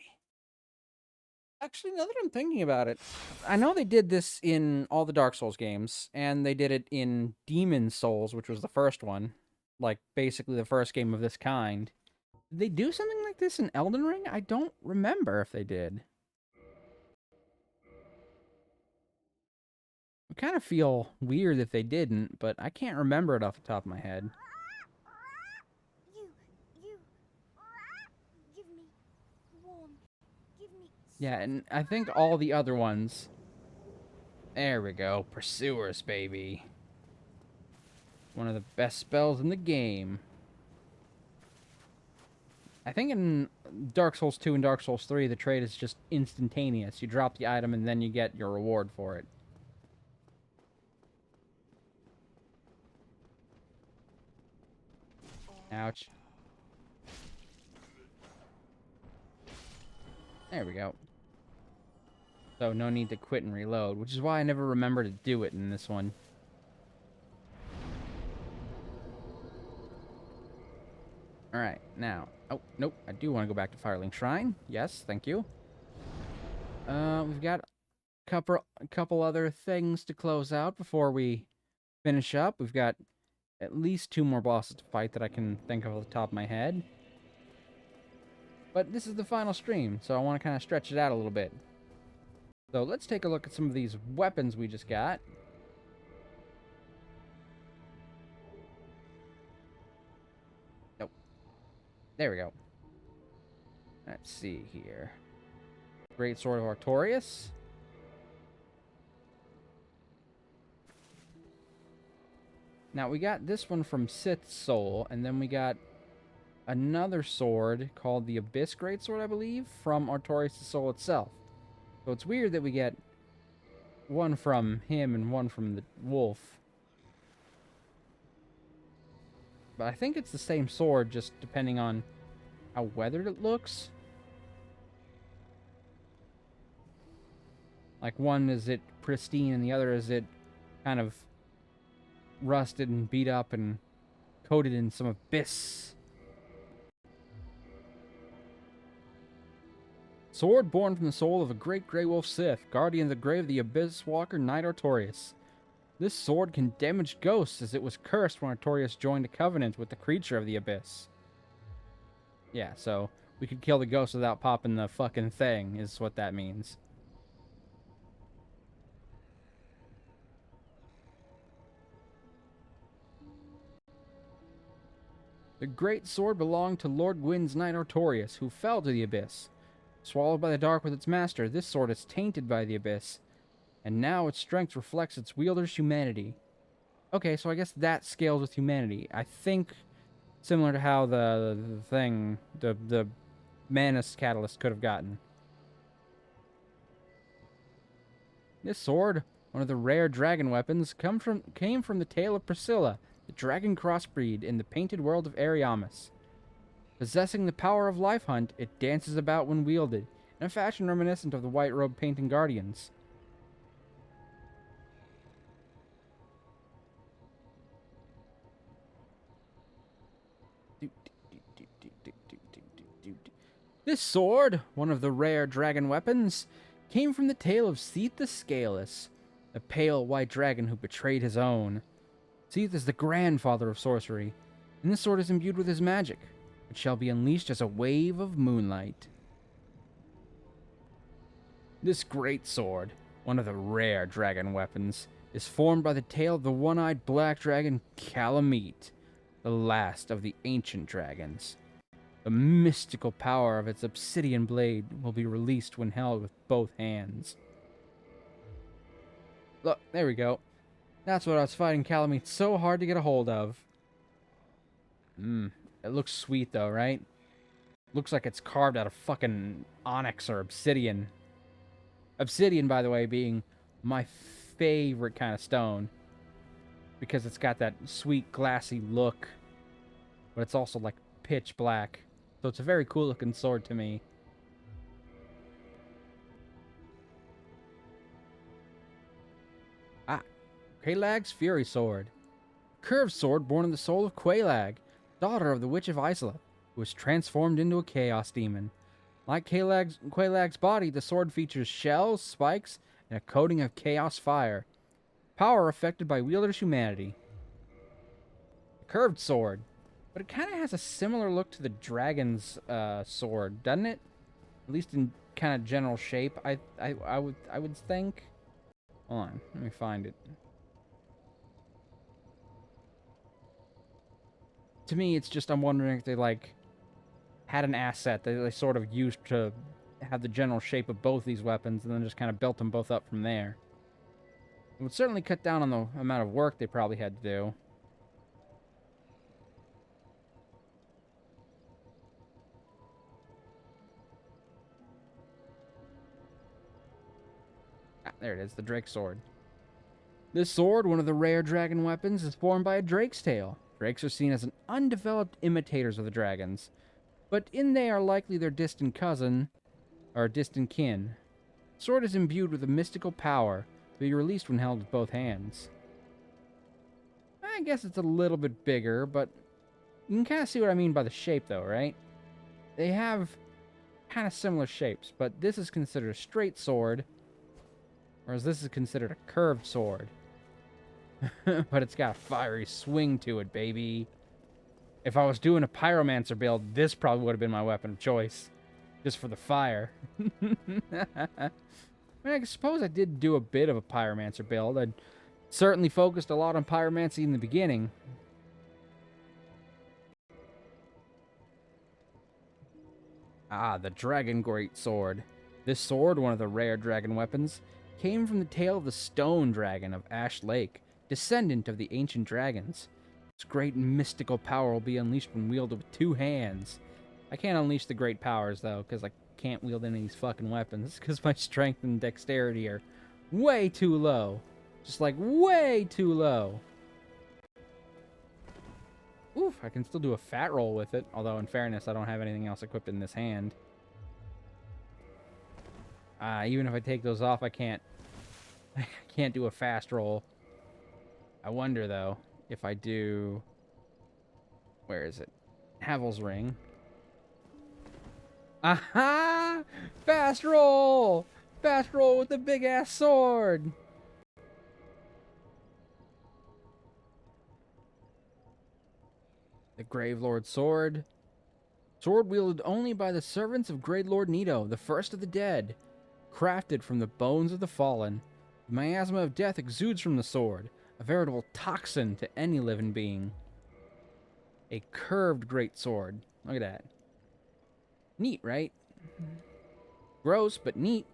Actually, now that I'm thinking about it, I know they did this in all the Dark Souls games, and they did it in Demon Souls, which was the first one. Like, basically the first game of this kind. Did they do something like this in Elden Ring? I don't remember if they did. I kind of feel weird if they didn't, but I can't remember it off the top of my head. You give me warm, give me Yeah, and I think all the other ones... There we go. Pursuers, baby. One of the best spells in the game. I think in Dark Souls 2 and Dark Souls 3, the trade is just instantaneous. You drop the item and then you get your reward for it. Ouch. There we go. So no need to quit and reload, which is why I never remember to do it in this one. Alright, now. Oh, nope. I do want to go back to Firelink Shrine. Yes, thank you. We've got a couple other things to close out before we finish up. We've got at least 2 more bosses to fight that I can think of off the top of my head. But this is the final stream, so I want to kind of stretch it out a little bit. So let's take a look at some of these weapons we just got. Nope. There we go. Let's see here. Great Sword of Artorias. Now, we got this one from Sith's Soul, and then we got another sword called the Abyss Greatsword, I believe, from Artorias' soul itself. So it's weird that we get one from him and one from the wolf. But I think it's the same sword, just depending on how weathered it looks. Like, one is it pristine, and the other is it kind of rusted and beat up and coated in some abyss. Sword born from the soul of a great Grey Wolf Sith, guardian of the grave of the Abyss Walker Knight Artorias. This sword can damage ghosts, as it was cursed when Artorias joined a covenant with the creature of the Abyss. Yeah, so we could kill the ghost without popping the fucking thing, is what that means. The great sword belonged to Lord Gwyn's Knight Artorias, who fell to the Abyss. Swallowed by the dark with its master, this sword is tainted by the Abyss, and now its strength reflects its wielder's humanity. Okay, so I guess that scales with humanity. I think similar to how the Manus Catalyst could have gotten. This sword, one of the rare dragon weapons, came from the tale of Priscilla, the dragon crossbreed in the painted world of Ariamis. Possessing the power of Life Hunt, it dances about when wielded, in a fashion reminiscent of the white robe painting guardians. This sword, one of the rare dragon weapons, came from the tale of Seath the Scaleless, a pale white dragon who betrayed his own. Seath is the grandfather of sorcery, and this sword is imbued with his magic, which shall be unleashed as a wave of moonlight. This great sword, one of the rare dragon weapons, is formed by the tail of the one-eyed black dragon Kalameet, the last of the ancient dragons. The mystical power of its obsidian blade will be released when held with both hands. Look, there we go. That's what I was fighting Kalameet so hard to get a hold of. It looks sweet though, right? Looks like it's carved out of fucking onyx or obsidian. Obsidian, by the way, being my favorite kind of stone. Because it's got that sweet, glassy look. But it's also like pitch black. So it's a very cool looking sword to me. Ah, Quelaag's Fury Sword. Curved sword born of the soul of Quelaag, daughter of the Witch of Isola, who was transformed into a chaos demon. Like Quelaag's body, the sword features shells, spikes, and a coating of chaos fire. Power affected by wielder's humanity. A curved sword. But it kind of has a similar look to the dragon's sword, doesn't it? At least in kind of general shape, I would think. Hold on, let me find it. To me, it's just I'm wondering if they like had an asset that they sort of used to have the general shape of both these weapons, and then just kind of built them both up from there. It would certainly cut down on the amount of work they probably had to do. There it is, the Drake Sword. This sword, one of the rare dragon weapons, is formed by a drake's tail. Drakes are seen as undeveloped imitators of the dragons, but in they are likely their distant cousin, or distant kin. The sword is imbued with a mystical power, to be released when held with both hands. I guess it's a little bit bigger, but you can kind of see what I mean by the shape though, right? They have kind of similar shapes, but this is considered a straight sword, whereas this is considered a curved sword. But it's got a fiery swing to it, baby. If I was doing a pyromancer build, this probably would have been my weapon of choice. Just for the fire. I mean, I suppose I did do a bit of a pyromancer build. I'd certainly focused a lot on pyromancy in the beginning. Ah, the Dragon Great Sword. This sword, one of the rare dragon weapons, came from the tail of the Stone Dragon of Ash Lake, descendant of the ancient dragons. Its great mystical power will be unleashed when wielded with two hands. I can't unleash the great powers, though, because I can't wield any of these fucking weapons, because my strength and dexterity are way too low. Just, like, way too low. Oof, I can still do a fat roll with it. Although, in fairness, I don't have anything else equipped in this hand. Even if I take those off, I can't... I can't do a fast roll. I wonder, though, if I do... Where is it? Havel's Ring. Aha! Fast roll! Fast roll with the big-ass sword! The Gravelord Sword. Sword wielded only by the servants of Great Lord Nito, the first of the dead. Crafted from the bones of the fallen. The miasma of death exudes from the sword, a veritable toxin to any living being. A curved great sword. Look at that. Neat, right? Gross, but neat.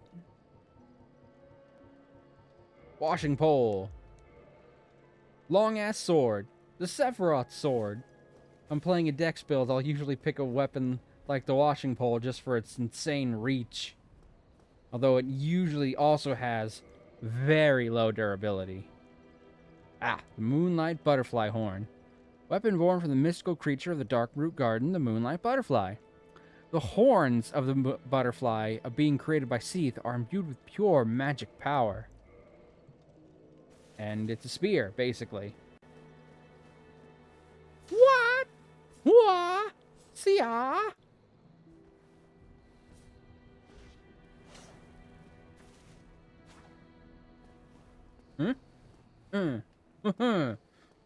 Washing pole. Long-ass sword. The Sephiroth sword. If I'm playing a dex build, I'll usually pick a weapon like the washing pole just for its insane reach. Although it usually also has very low durability. The Moonlight Butterfly Horn. Weapon born from the mystical creature of the Darkroot Garden, the Moonlight Butterfly. The horns of the butterfly, being created by Seath, are imbued with pure magic power. And it's a spear, basically. What? What? See ya?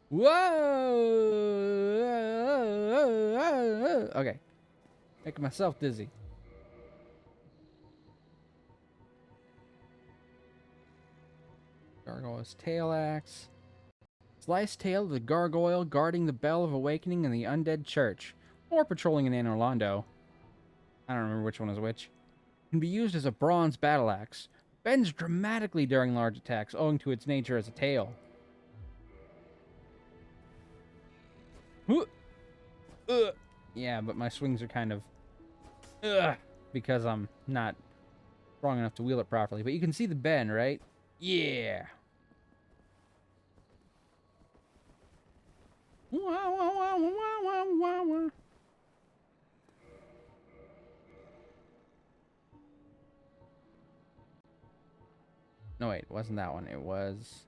Whoa! Okay. Making myself dizzy. Gargoyle's tail axe. Sliced tail of the gargoyle guarding the Bell of Awakening in the Undead Church, or patrolling in Anor Londo. I don't remember which one is which. Can be used as a bronze battle axe. Bends dramatically during large attacks, owing to its nature as a tail. Yeah, but my swings are kind of... because I'm not strong enough to wield it properly. But you can see the bend, right? Yeah! No, wait, it wasn't that one. It was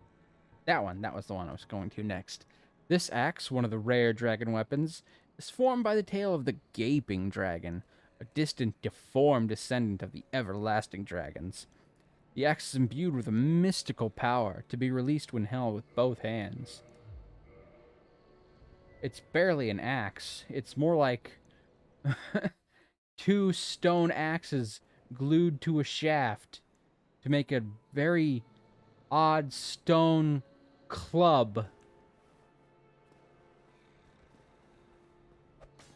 that one. That was the one I was going to next. This axe, one of the rare dragon weapons, is formed by the tail of the Gaping Dragon, a distant, deformed descendant of the everlasting dragons. The axe is imbued with a mystical power to be released when held with both hands. It's barely an axe. It's more like two stone axes glued to a shaft to make a very odd stone club.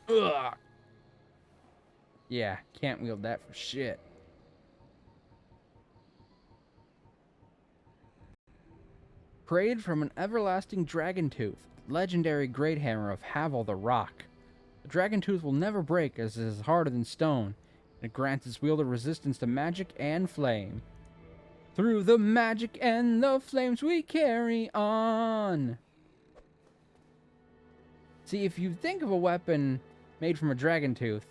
Ugh. Yeah, can't wield that for shit. Created from an everlasting dragon tooth, legendary great hammer of Havel the Rock. The dragon tooth will never break as it is harder than stone, and it grants its wielder resistance to magic and flame. Through the magic and the flames we carry on. See, if you think of a weapon made from a dragon tooth,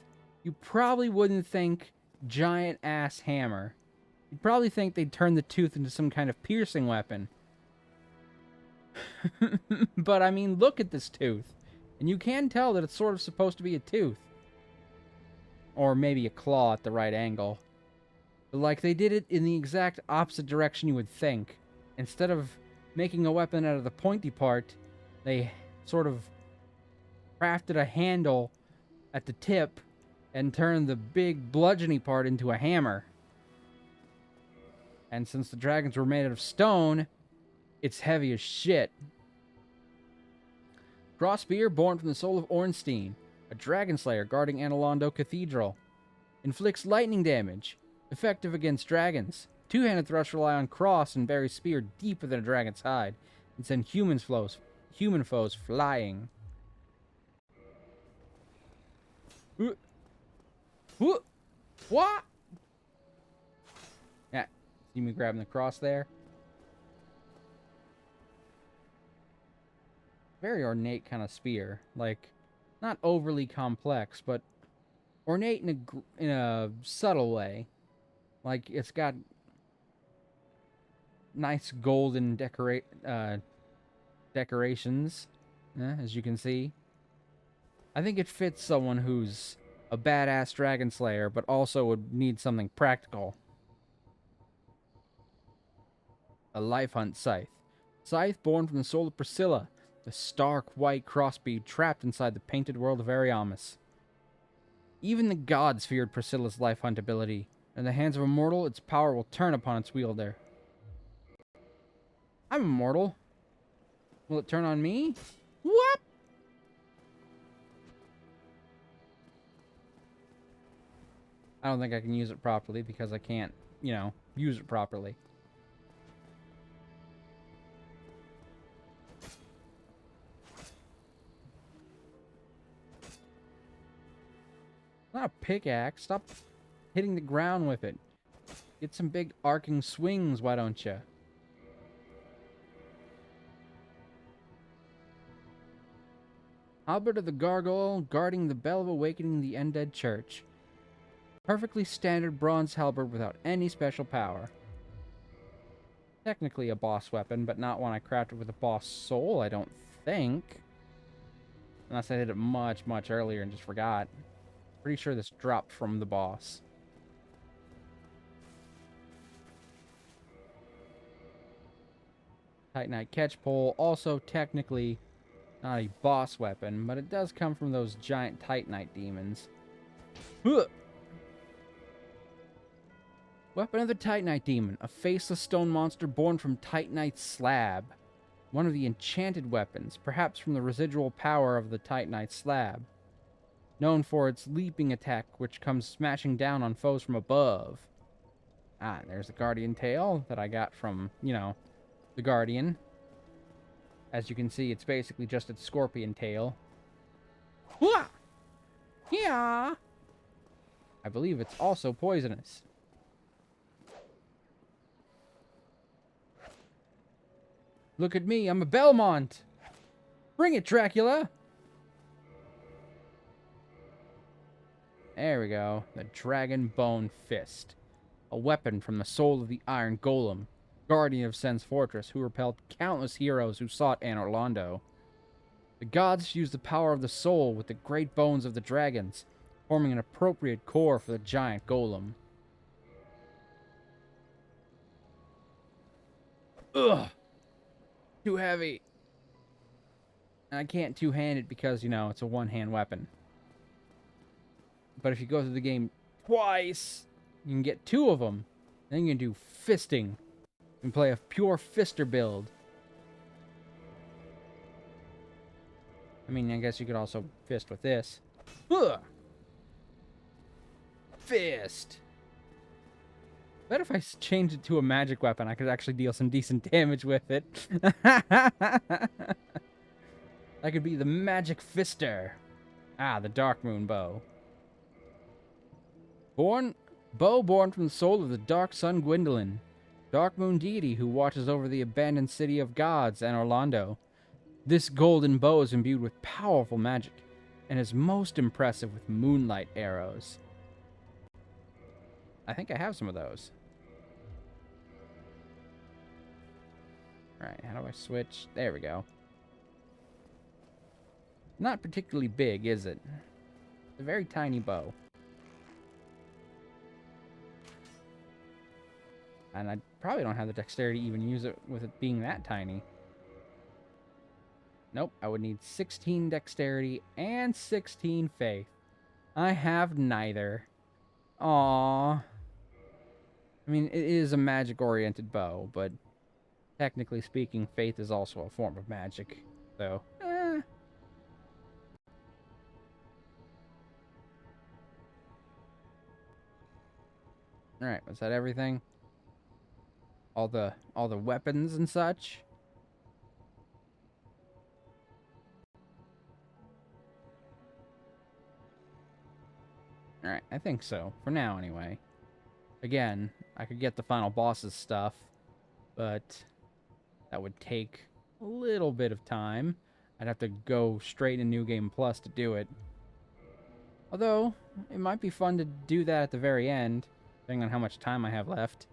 you probably wouldn't think giant ass hammer. You'd probably think they'd turn the tooth into some kind of piercing weapon. But I mean, look at this tooth. And you can tell that it's sort of supposed to be a tooth. Or maybe a claw at the right angle. But like, they did it in the exact opposite direction you would think. Instead of making a weapon out of the pointy part, they sort of crafted a handle at the tip and turned the big bludgeony part into a hammer. And since the dragons were made out of stone, it's heavy as shit. Crossbeard, born from the soul of Ornstein, a dragon slayer guarding Anor Londo Cathedral. Inflicts lightning damage, effective against dragons. Two-handed thrusts rely on cross and bury spear deep within a dragon's hide, and send human foes flying. What? Yeah, see me grabbing the cross there? very ornate kind of spear. Like, not overly complex, but ornate in a subtle way. Like, it's got nice golden decorations, as you can see. I think it fits someone who's a badass dragon slayer, but also would need something practical. A life hunt scythe. Scythe born from the soul of Priscilla, the stark white crossbeam trapped inside the painted world of Ariamis. Even the gods feared Priscilla's life hunt ability. In the hands of a mortal, its power will turn upon its wielder. I'm immortal. Will it turn on me? What? I don't think I can use it properly because I can't, use it properly. Not a pickaxe. Stop hitting the ground with it. Get some big arcing swings, why don't you? Albert of the Gargoyle guarding the Bell of Awakening the Undead Church. Perfectly standard bronze halberd without any special power. Technically a boss weapon, but not one I crafted with a boss soul, I don't think. Unless I did it much, much earlier and just forgot. Pretty sure this dropped from the boss. Titanite catchpole, also technically not a boss weapon, but it does come from those giant Titanite demons. Huh! Weapon of the Titanite Demon, a faceless stone monster born from Titanite slab. One of the enchanted weapons, perhaps from the residual power of the Titanite slab. Known for its leaping attack, which comes smashing down on foes from above. Ah, there's the Guardian tail that I got from, the Guardian. As you can see, it's basically just a scorpion tail. Wah! Yeah! I believe it's also poisonous. Look at me, I'm a Belmont! Bring it, Dracula! There we go. The Dragon Bone Fist. A weapon from the soul of the Iron Golem, guardian of Sen's fortress, who repelled countless heroes who sought Anor Londo. The gods fused the power of the soul with the great bones of the dragons, forming an appropriate core for the giant golem. Ugh! Too heavy. And I can't two-hand it because, it's a one-hand weapon. But if you go through the game twice, you can get 2 of them. Then you can do fisting. You can play a pure fister build. I mean, I guess you could also fist with this. Ugh! Fist! Bet if I changed it to a magic weapon, I could actually deal some decent damage with it. That could be the Magic Fister. Ah, the Darkmoon Bow. Bow born from the soul of the Dark Sun Gwendolyn, Darkmoon deity who watches over the abandoned city of gods and Anor Londo. This golden bow is imbued with powerful magic, and is most impressive with moonlight arrows. I think I have some of those. Alright, how do I switch? There we go. Not particularly big, is it? It's a very tiny bow. And I probably don't have the dexterity to even use it with it being that tiny. Nope, I would need 16 dexterity and 16 faith. I have neither. Aww. I mean, it is a magic-oriented bow, but technically speaking, faith is also a form of magic. So, Alright, was that everything? All the weapons and such? Alright, I think so. For now, anyway. Again, I could get the final boss's stuff, but that would take a little bit of time. I'd have to go straight in New Game Plus to do it. Although, it might be fun to do that at the very end, depending on how much time I have left,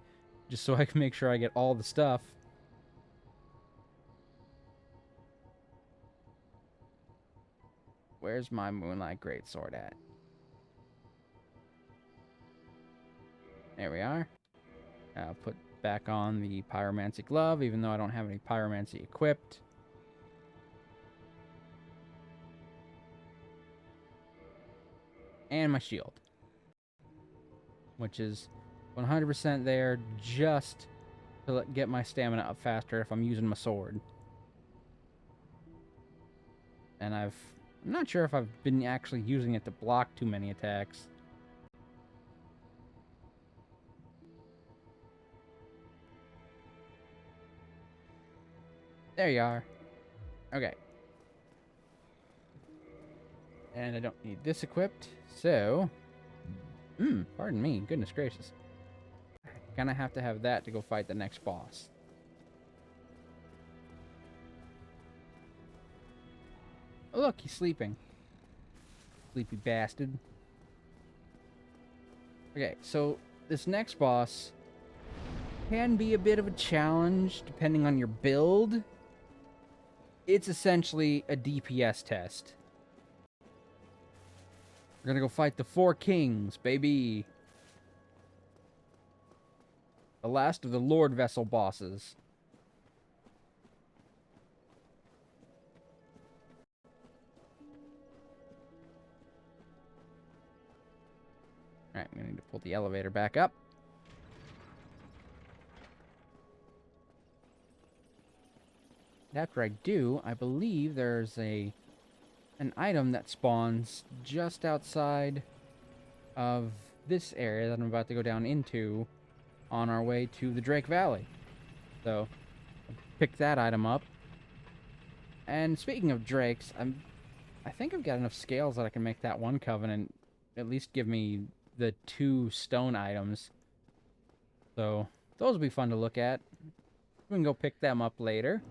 just so I can make sure I get all the stuff. Where's my Moonlight Greatsword at? There we are. I'll put back on the Pyromancy Glove, even though I don't have any Pyromancy equipped. And my shield, which is 100% there just to get my stamina up faster if I'm using my sword. And I'm not sure if I've been actually using it to block too many attacks. There you are. Okay. And I don't need this equipped, so... pardon me, goodness gracious. Gonna have to have that to go fight the next boss. Oh, look, he's sleeping. Sleepy bastard. Okay, so this next boss can be a bit of a challenge depending on your build. It's essentially a DPS test. We're gonna go fight the Four Kings, baby. The last of the Lord Vessel bosses. Alright, I'm gonna need to pull the elevator back up. After I do, I believe there's an item that spawns just outside of this area that I'm about to go down into on our way to the Drake Valley. So, pick that item up. And speaking of drakes, I think I've got enough scales that I can make that one covenant at least give me the 2 stone items. So, those will be fun to look at. We can go pick them up later.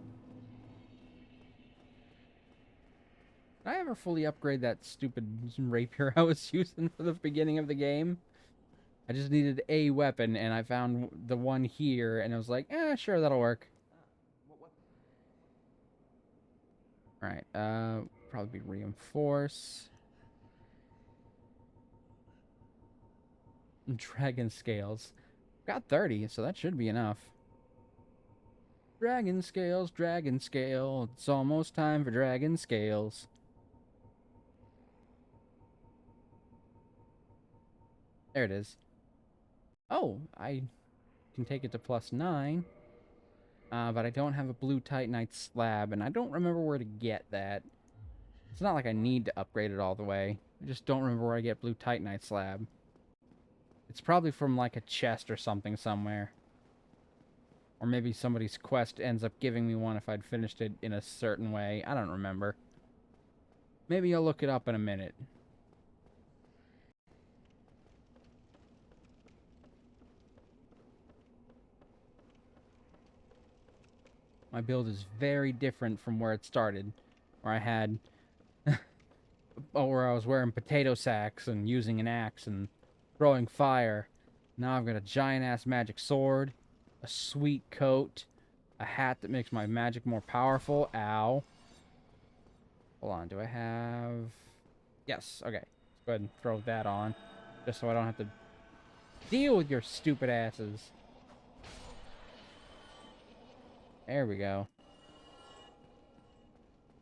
Did I ever fully upgrade that stupid rapier I was using for the beginning of the game? I just needed a weapon, and I found the one here, and I was like, sure, that'll work. Alright, probably be reinforce. Dragon scales. Got 30, so that should be enough. Dragon scales, dragon scale. It's almost time for dragon scales. There it is. Oh, I can take it to +9. But I don't have a blue Titanite slab, and I don't remember where to get that. It's not like I need to upgrade it all the way. I just don't remember where I get blue Titanite slab. It's probably from like a chest or something somewhere. Or maybe somebody's quest ends up giving me one if I'd finished it in a certain way. I don't remember. Maybe I'll look it up in a minute. My build is very different from where it started. Where I had... where I was wearing potato sacks and using an axe and throwing fire. Now I've got a giant-ass magic sword, a sweet coat, a hat that makes my magic more powerful. Ow. Hold on, do I have... Yes, okay. Let's go ahead and throw that on, just so I don't have to deal with your stupid asses. There we go.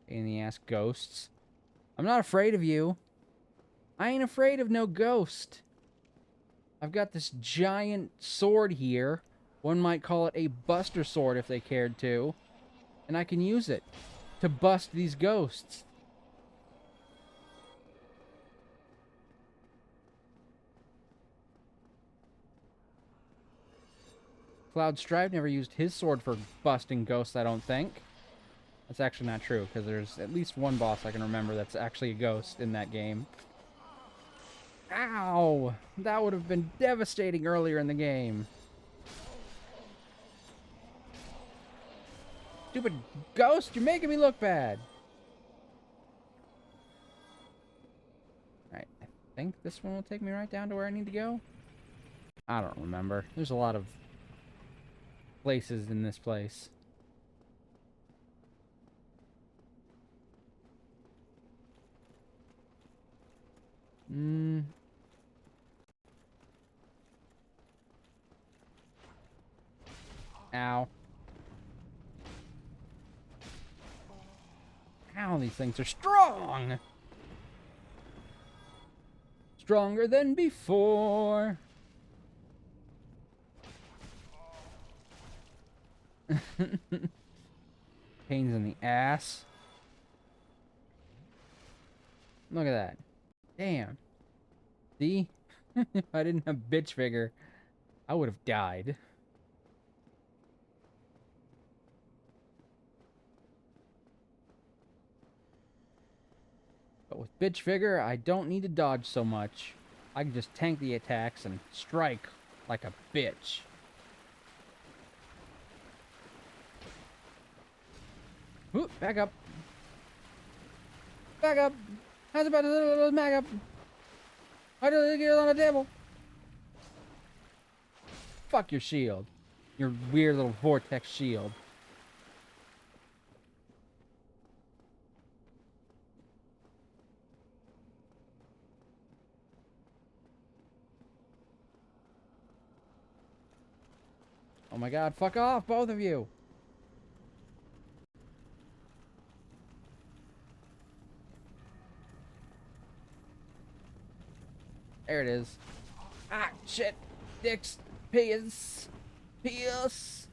In the ass ghosts. I'm not afraid of you. I ain't afraid of no ghost. I've got this giant sword here. One might call it a buster sword if they cared to. And I can use it to bust these ghosts. Cloud Stripe never used his sword for busting ghosts, I don't think. That's actually not true, because there's at least one boss I can remember that's actually a ghost in that game. Ow! That would have been devastating earlier in the game. Stupid ghost, you're making me look bad. think this one will take me right down to where I need to go. I don't remember. There's a lot of places in this place. Ow. Ow, these things are strong! Stronger than before. Pains in the ass. Look at that. Damn. See? If I didn't have bitch vigor, I would have died. But with bitch vigor, I don't need to dodge so much. I can just tank the attacks and strike like a bitch. Ooh, back up. Back up. How's about to back up? Why did I get on the table? Fuck your shield. Your weird little vortex shield. Oh my god, fuck off, both of you! There it is. Ah, shit! Dicks! Pierce! Pierce!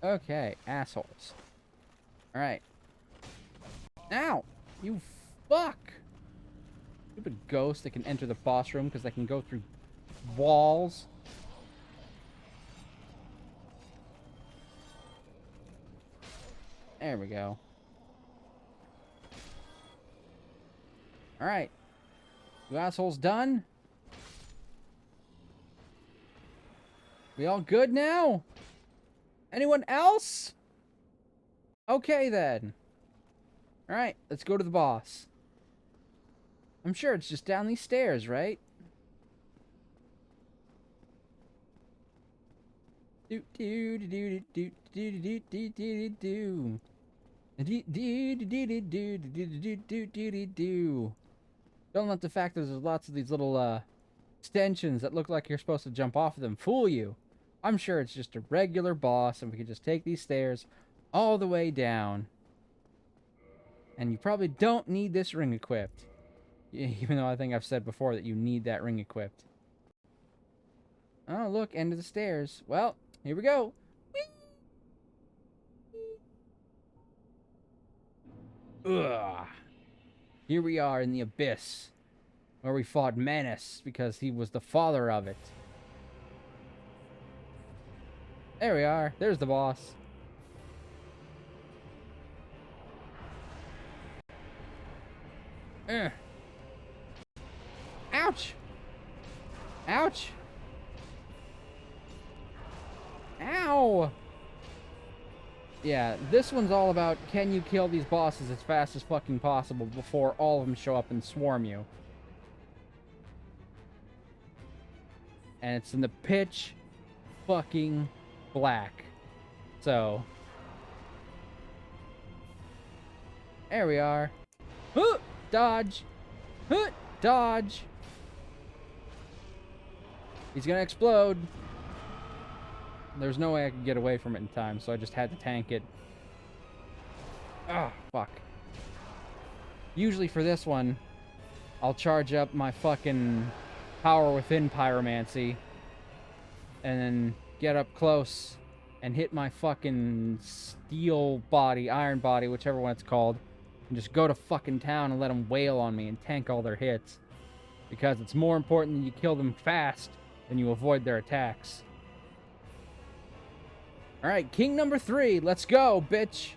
Okay, assholes. Alright. Ow! You fuck! Stupid ghosts that can enter the boss room because they can go through walls. There we go. Alright. You assholes done? We all good now? Anyone else? Okay then. Alright, let's go to the boss. I'm sure it's just down these stairs, right? Do do do do do do do do do do. Don't let the fact that there's lots of these little extensions that look like you're supposed to jump off of them fool you. I'm sure it's just a regular boss and we can just take these stairs all the way down. And you probably don't need this ring equipped. Even though I think I've said before that you need that ring equipped. Oh, look, end of the stairs. Well, here we go. Ugh. Here we are in the abyss, where we fought Menace because he was the father of it. There we are. There's the boss. Ouch! Ouch! Ow! Yeah, this one's all about can you kill these bosses as fast as fucking possible before all of them show up and swarm you. And it's in the pitch fucking black. So. There we are. Huh! Dodge! Huh! Dodge! He's gonna explode. There's no way I could get away from it in time, so I just had to tank it. Ah, fuck. Usually for this one, I'll charge up my fucking power within pyromancy and then get up close and hit my fucking steel body, iron body, whichever one it's called, and just go to fucking town and let them wail on me and tank all their hits. Because it's more important that you kill them fast than you avoid their attacks. Alright, king number 3. Let's go, bitch.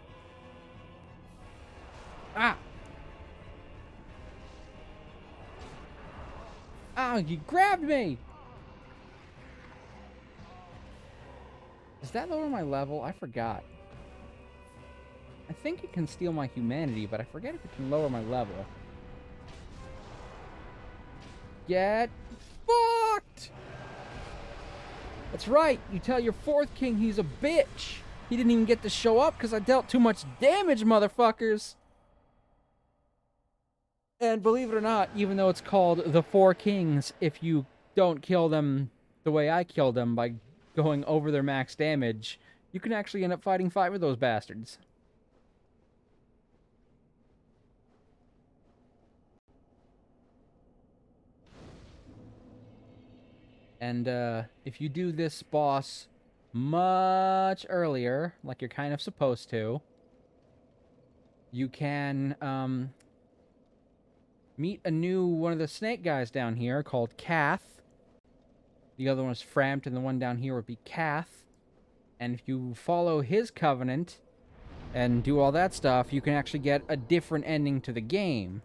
Ah. Oh, you grabbed me. Does that lower my level? I forgot. I think it can steal my humanity, but I forget if it can lower my level. Get fucked! That's right, you tell your fourth king he's a bitch. He didn't even get to show up because I dealt too much damage, motherfuckers. And believe it or not, even though it's called the Four Kings, if you don't kill them the way I killed them by going over their max damage, you can actually end up fighting 5 of those bastards. And if you do this boss much earlier, like you're kind of supposed to, you can meet a new one of the snake guys down here called Kath. The other one is Frampt, and the one down here would be Kath. And if you follow his covenant and do all that stuff, you can actually get a different ending to the game.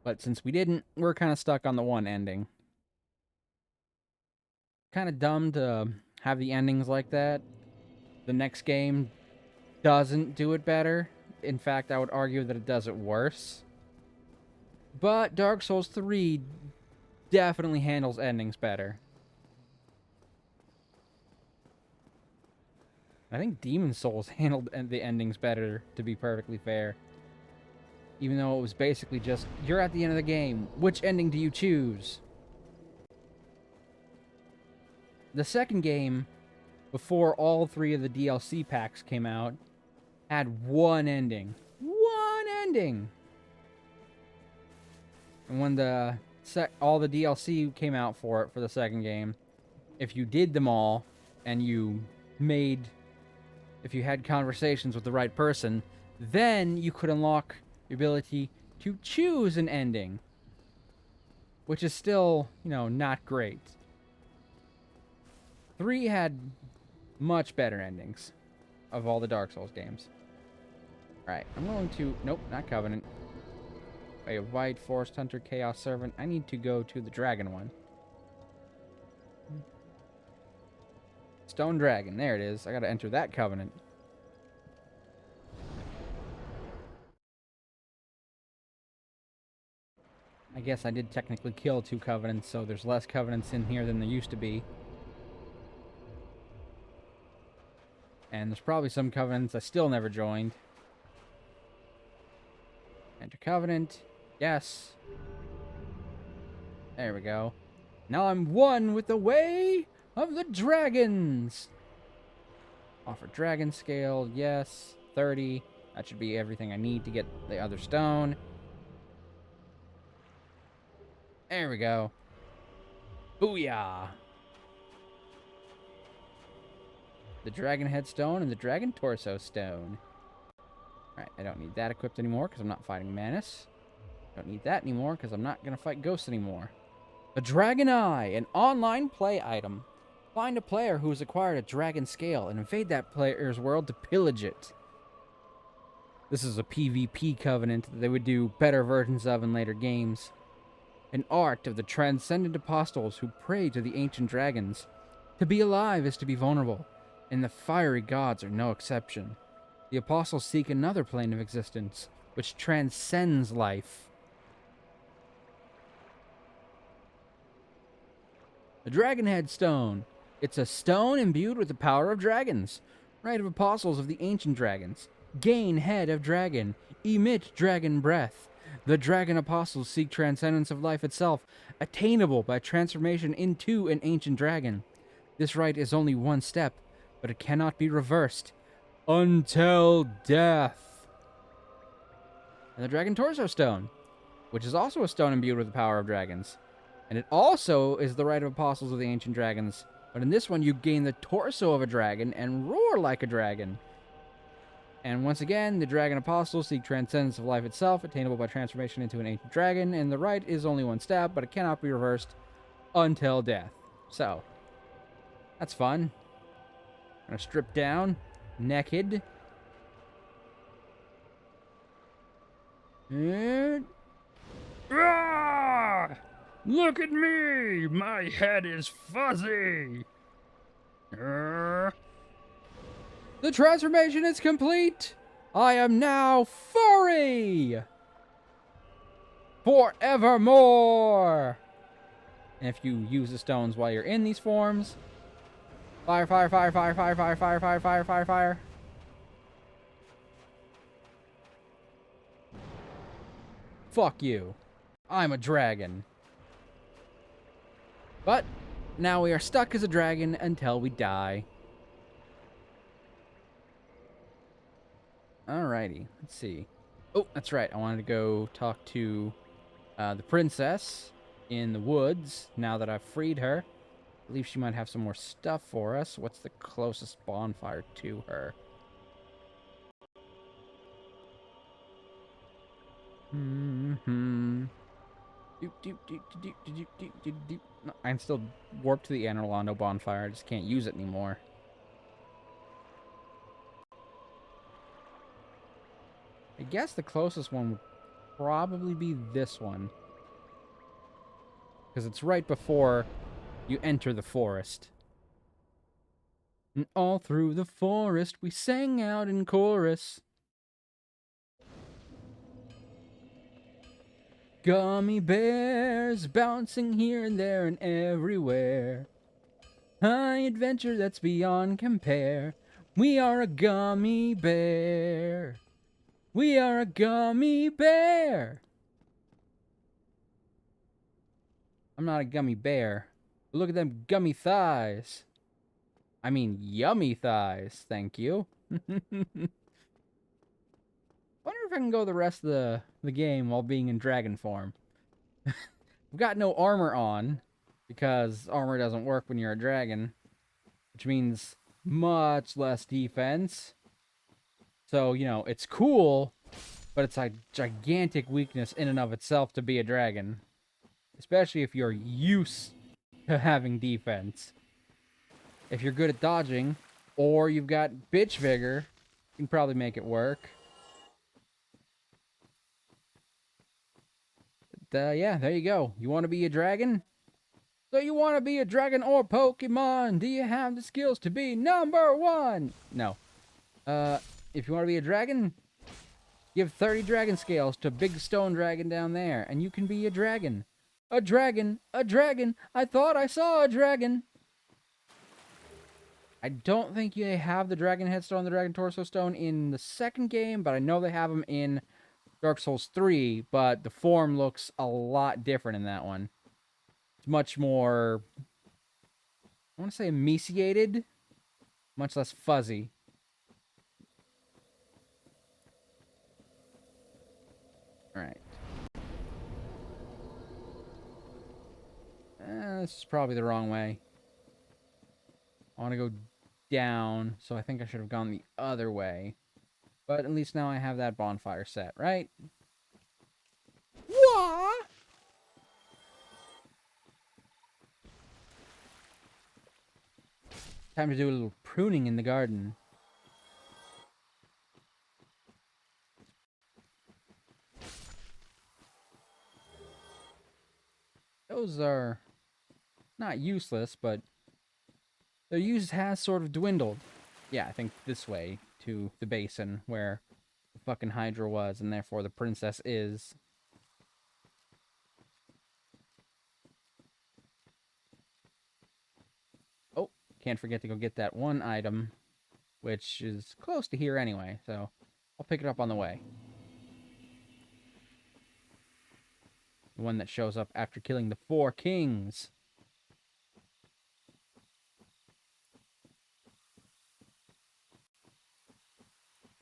But since we didn't, we're kind of stuck on the one ending. Kind of dumb to have the endings like that. The next game doesn't do it better. In fact, I would argue that it does it worse. But Dark Souls 3 definitely handles endings better. I think Demon Souls handled the endings better, to be perfectly fair. Even though it was basically just, you're at the end of the game. Which ending do you choose? The second game, before all 3 of the DLC packs came out, had one ending. One ending! And when all the DLC came out for it for the second game, if you did them all, and if you had conversations with the right person, then you could unlock the ability to choose an ending. Which is still, not great. 3 had much better endings of all the Dark Souls games. Alright, I'm going to... Nope, not Covenant. Way of White, Forest Hunter, Chaos Servant. I need to go to the Dragon one. Stone Dragon, there it is. I gotta enter that Covenant. I guess I did technically kill 2 Covenants, so there's less Covenants in here than there used to be. And there's probably some Covenants I still never joined. Enter Covenant. Yes. There we go. Now I'm one with the way of the dragons. Offer dragon scale. Yes. 30. That should be everything I need to get the other stone. There we go. Booyah. The Dragon Head Stone and the Dragon Torso Stone. Alright, I don't need that equipped anymore because I'm not fighting Manus. Don't need that anymore because I'm not going to fight Ghosts anymore. The Dragon Eye, an online play item. Find a player who has acquired a dragon scale and invade that player's world to pillage it. This is a PvP covenant that they would do better versions of in later games. An art of the transcendent apostles who pray to the ancient dragons. To be alive is to be vulnerable, and the fiery gods are no exception. The apostles seek another plane of existence, which transcends life. The Dragon Head Stone. It's a stone imbued with the power of dragons. Rite of apostles of the ancient dragons. Gain head of dragon. Emit dragon breath. The dragon apostles seek transcendence of life itself, attainable by transformation into an ancient dragon. This rite is only one step, but it cannot be reversed. Until death. And the Dragon Torso Stone, which is also a stone imbued with the power of dragons. And it also is the Rite of Apostles of the Ancient Dragons. But in this one, you gain the torso of a dragon and roar like a dragon. And once again, the Dragon Apostles seek transcendence of life itself, attainable by transformation into an ancient dragon. And the rite is only one step, but it cannot be reversed until death. So, that's fun. I'm gonna strip down, naked. And... Look at me! My head is fuzzy! The transformation is complete! I am now furry! Forevermore! And if you use the stones while you're in these forms, fire, fire, fire, fire, fire, fire, fire, fire, fire, fire, fire. Fuck you. I'm a dragon. But now we are stuck as a dragon until we die. Alrighty, let's see. Oh, that's right. I wanted to go talk to the princess in the woods now that I've freed her. I believe she might have some more stuff for us. What's the closest bonfire to her? Mm-hmm. No, I'm still warped to the Anorlando bonfire. I just can't use it anymore. I guess the closest one would probably be this one. Because it's right before you enter the forest. And all through the forest we sang out in chorus. Gummy bears bouncing here and there and everywhere. High adventure that's beyond compare. We are a gummy bear. We are a gummy bear. I'm not a gummy bear. But look at them gummy thighs. I mean, yummy thighs, thank you. Wonder if I can go the rest of the game while being in dragon form. I've got no armor on, because armor doesn't work when you're a dragon, which means much less defense. So, you know, it's cool, but it's a gigantic weakness in and of itself to be a dragon. Especially if you're used to having defense. If you're good at dodging, or you've got bitch vigor, you can probably make it work. But, yeah, there you go. You want to be a dragon? So you want to be a dragon or Pokemon? Do you have the skills to be #1? No. If you want to be a dragon, give 30 dragon scales to Big Stone Dragon down there, and you can be a dragon. A dragon! A dragon! I thought I saw a dragon! I don't think they have the Dragon Headstone, the Dragon Torso Stone in the second game, but I know they have them in Dark Souls 3, but the form looks a lot different in that one. It's much more, I want to say emaciated, much less fuzzy. Alright. This is probably the wrong way. I want to go down, so I think I should have gone the other way. But at least now I have that bonfire set, right? Wah! Time to do a little pruning in the garden. Those are not useless, but their use has sort of dwindled. Yeah, I think this way to the basin where the fucking Hydra was, and therefore the princess is. Oh, can't forget to go get that one item, which is close to here anyway, so I'll pick it up on the way. The one that shows up after killing the 4 kings.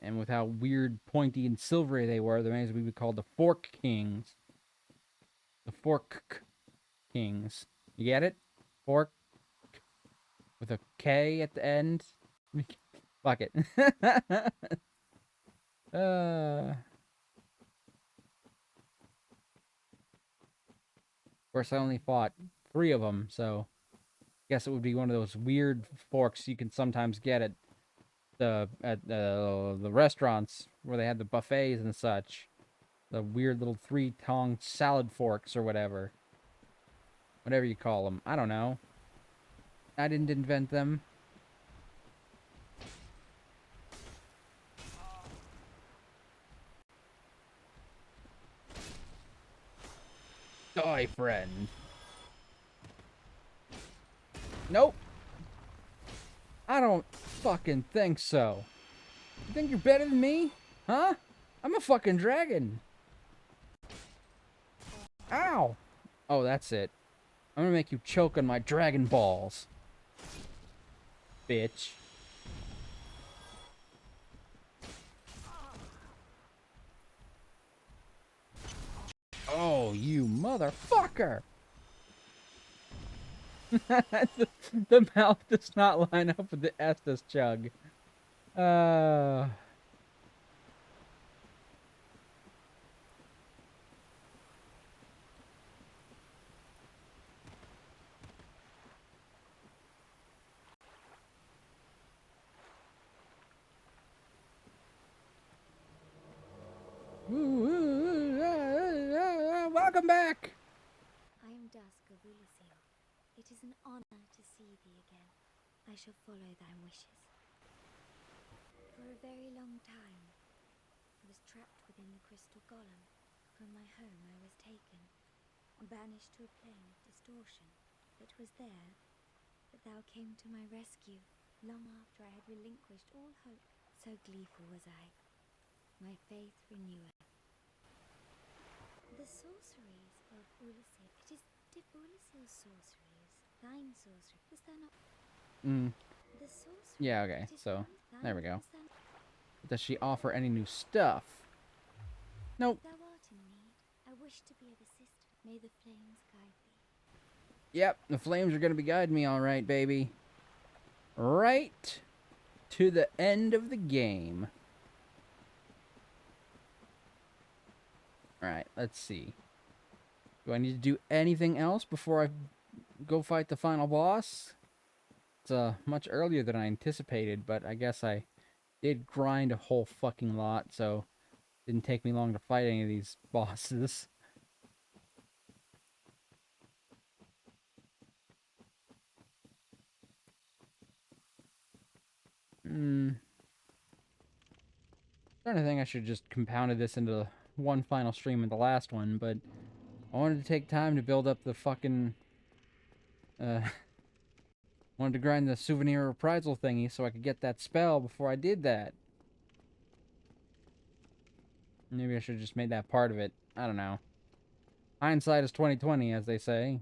And with how weird, pointy, and silvery they were, they may as well be called the Fork Kings. The Fork Kings. You get it? Fork. With a K at the end. Fuck it. Of course, I only fought 3 of them, so I guess it would be one of those weird forks you can sometimes get at the restaurants where they had the buffets and such. The weird little 3-tonged salad forks or whatever. Whatever you call them. I don't know. I didn't invent them. Die, friend. Nope. I don't fucking think so. You think you're better than me? Huh? I'm a fucking dragon. Ow! Oh, that's it. I'm gonna make you choke on my dragon balls. Bitch. Oh, you motherfucker! The mouth does not line up with the Estus chug. Welcome back! I am Dusk of Ulisil. It is an honor to see thee again. I shall follow thy wishes. For a very long time, I was trapped within the crystal golem. From my home I was taken, banished to a plane of distortion. It was there that thou came to my rescue, long after I had relinquished all hope. So gleeful was I. My faith renewed. The sorceries of Ulisil. It is Dip Ulisil's sorceries. Thine sorcery. Is there not? The sorcery. Yeah, okay, It is so, thine, there we go. is there not? Does she offer any new stuff? Nope. Thou art in need. I wish to be of assistance. May the flames guide thee. Yep, the flames are gonna be guiding me alright, baby. Right to the end of the game. Alright, let's see. Do I need to do anything else before I go fight the final boss? It's much earlier than I anticipated, but I guess I did grind a whole fucking lot, so it didn't take me long to fight any of these bosses. Trying to think I should just compounded this into one final stream of the last one, but I wanted to take time to build up the fucking wanted to grind the souvenir reprisal thingy so I could get that spell before I did that. Maybe I should have just made that part of it. I don't know. Hindsight is 20/20, as they say.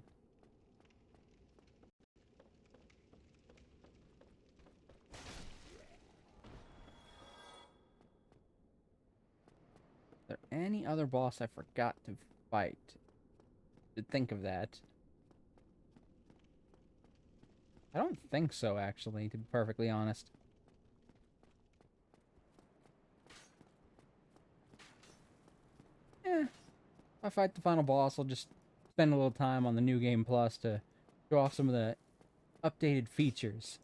Is there any other boss I forgot to fight? To think of that. I don't think so, actually, to be perfectly honest. If I fight the final boss, I'll just spend a little time on the New Game Plus to show off some of the updated features.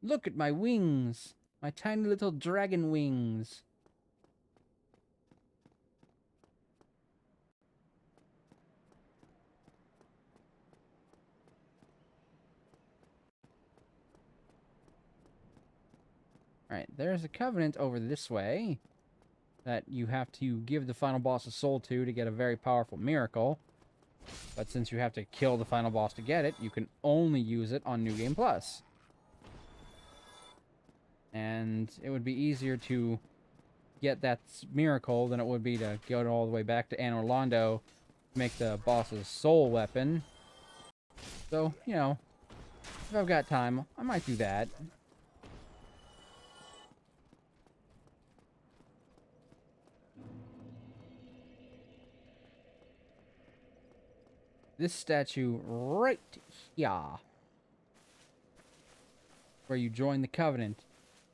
Look at my wings! My tiny little dragon wings! Alright, there's a covenant over this way that you have to give the final boss a soul to get a very powerful miracle. But since you have to kill the final boss to get it, you can only use it on New Game Plus. And it would be easier to get that miracle than it would be to go all the way back to Anor Londo to make the boss's soul weapon. So, you know, if I've got time, I might do that. This statue right here, where you join the Covenant.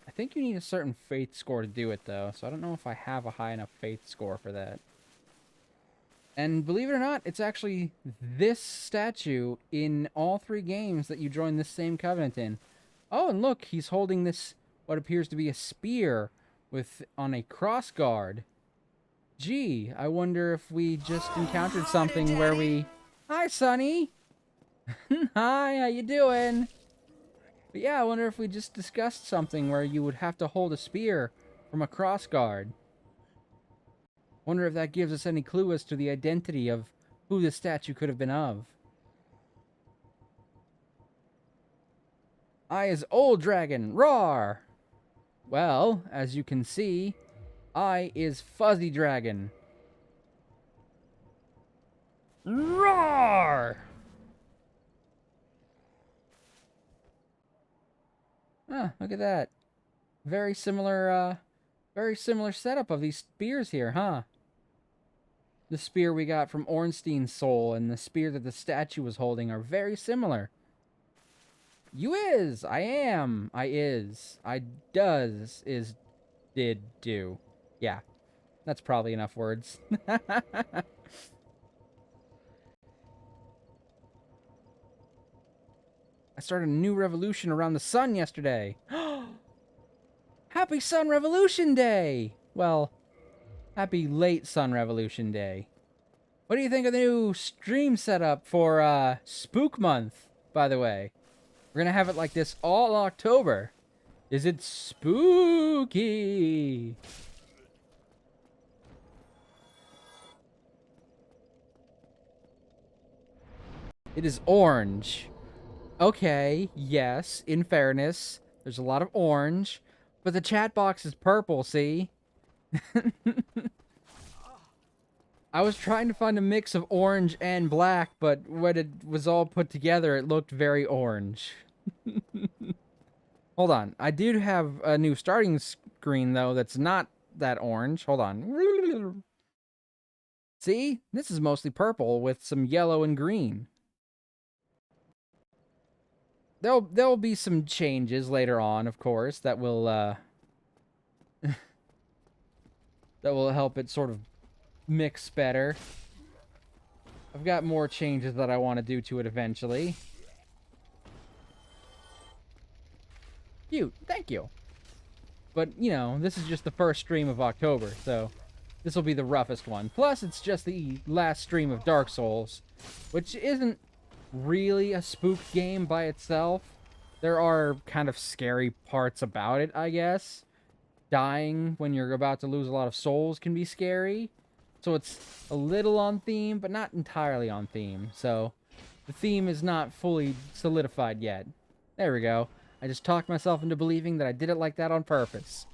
I think you need a certain faith score to do it, though, so I don't know if I have a high enough faith score for that. And believe it or not, it's actually this statue in all 3 games that you join this same Covenant in. Oh, and look, he's holding this, what appears to be a spear, on a cross guard. Gee, I wonder if we just encountered something where we... Hi, Sonny! Hi, how you doing? But yeah, I wonder if we just discussed something where you would have to hold a spear from a cross guard. Wonder if that gives us any clue as to the identity of who the statue could have been of. I is Old Dragon, roar! Well, as you can see, I is Fuzzy Dragon. Roar! Ah, look at that. Very similar setup of these spears here, huh? The spear we got from Ornstein's soul and the spear that the statue was holding are very similar. You is, I am, I is, I does, is, did, do. Yeah, that's probably enough words. I started a new revolution around the sun yesterday. Happy Sun Revolution Day! Well, happy late Sun Revolution Day. What do you think of the new stream setup for Spook Month, by the way? We're gonna have it like this all October. Is it spooky? It is orange. Okay, yes, in fairness, there's a lot of orange, but the chat box is purple, see? I was trying to find a mix of orange and black, but when it was all put together, it looked very orange. Hold on. I do have a new starting screen, though, that's not that orange. Hold on. See? This is mostly purple with some yellow and green. There'll be some changes later on, of course, that will that will help it sort of mix better. I've got more changes that I want to do to it eventually. Cute, thank you. But, you know, this is just the first stream of October, so this will be the roughest one. Plus, it's just the last stream of Dark Souls, which isn't really a spook game by itself. There are kind of scary parts about it, I guess. Dying when you're about to lose a lot of souls can be scary. So it's a little on theme, but not entirely on theme. So the theme is not fully solidified yet. There we go. I just talked myself into believing that I did it like that on purpose.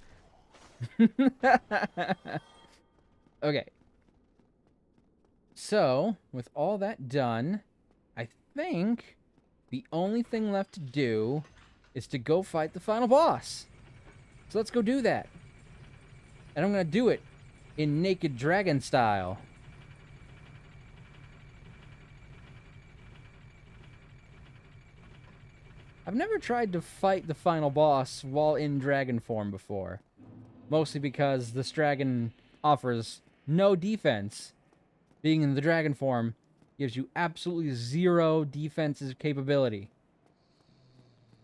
Okay. So, with all that done, I think the only thing left to do is to go fight the final boss. So let's go do that. And I'm going to do it in Naked Dragon style. I've never tried to fight the final boss while in dragon form before. Mostly because this dragon offers no defense. Being in the dragon form gives you absolutely zero defensive capability.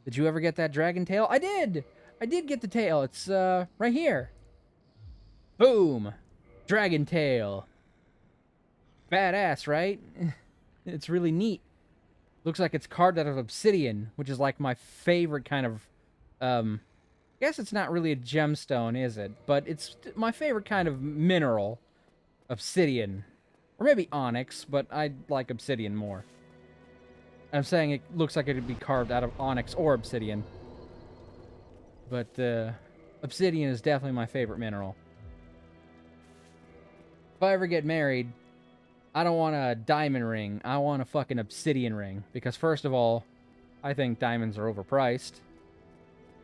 Did you ever get that dragon tail? I did! I did get the tail. It's, right here. Boom! Dragon tail. Badass, right? It's really neat. Looks like it's carved out of obsidian, which is like my favorite kind of, I guess it's not really a gemstone, is it? But it's my favorite kind of mineral. Obsidian. Or maybe onyx, but I like obsidian more. I'm saying it looks like it would be carved out of onyx or obsidian. But, obsidian is definitely my favorite mineral. If I ever get married, I don't want a diamond ring. I want a fucking obsidian ring. Because first of all, I think diamonds are overpriced.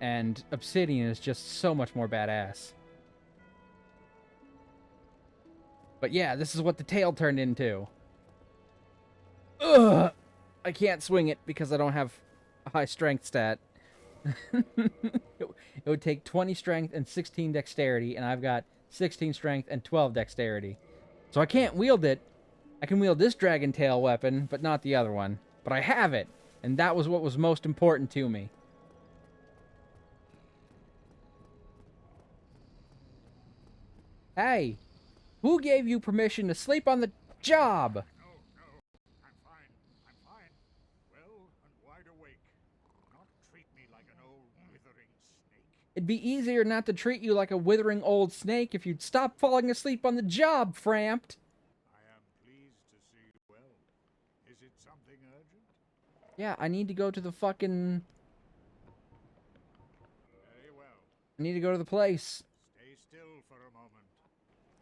And obsidian is just so much more badass. But yeah, this is what the tail turned into. Ugh! I can't swing it because I don't have a high strength stat. It would take 20 strength and 16 dexterity, and I've got 16 strength and 12 dexterity. So I can't wield it. I can wield this dragon tail weapon, but not the other one. But I have it, and that was what was most important to me. Hey, who gave you permission to sleep on the job? No, I'm fine. I'm fine. Well and wide awake. Not treat me like an old withering snake. It'd be easier not to treat you like a withering old snake if you'd stop falling asleep on the job, Frampt. I am pleased to see you well. Is it something urgent? Yeah, I need to go to the fucking... Very well. I need to go to the place. Stay still for a moment.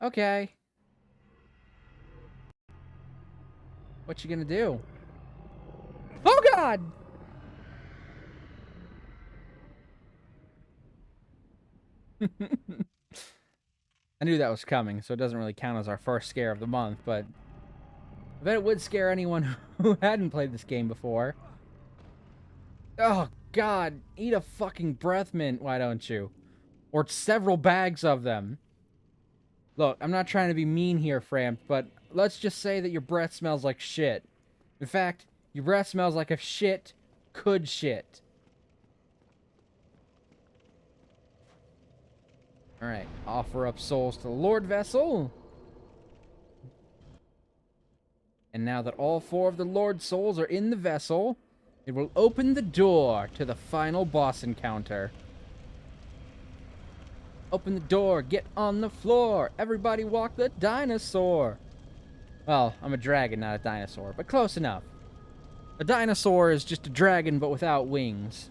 Okay. What you gonna do? Oh God! I knew that was coming, so it doesn't really count as our first scare of the month, but I bet it would scare anyone who hadn't played this game before. Oh God, eat a fucking breath mint, why don't you? Or several bags of them. Look, I'm not trying to be mean here, Frampt, but let's just say that your breath smells like shit. In fact, your breath smells like a shit could shit. Alright, offer up souls to the Lord Vessel. And now that all 4 of the Lord's souls are in the vessel, it will open the door to the final boss encounter. Open the door, get on the floor, everybody walk the dinosaur. Well, I'm a dragon, not a dinosaur, but close enough. A dinosaur is just a dragon, but without wings.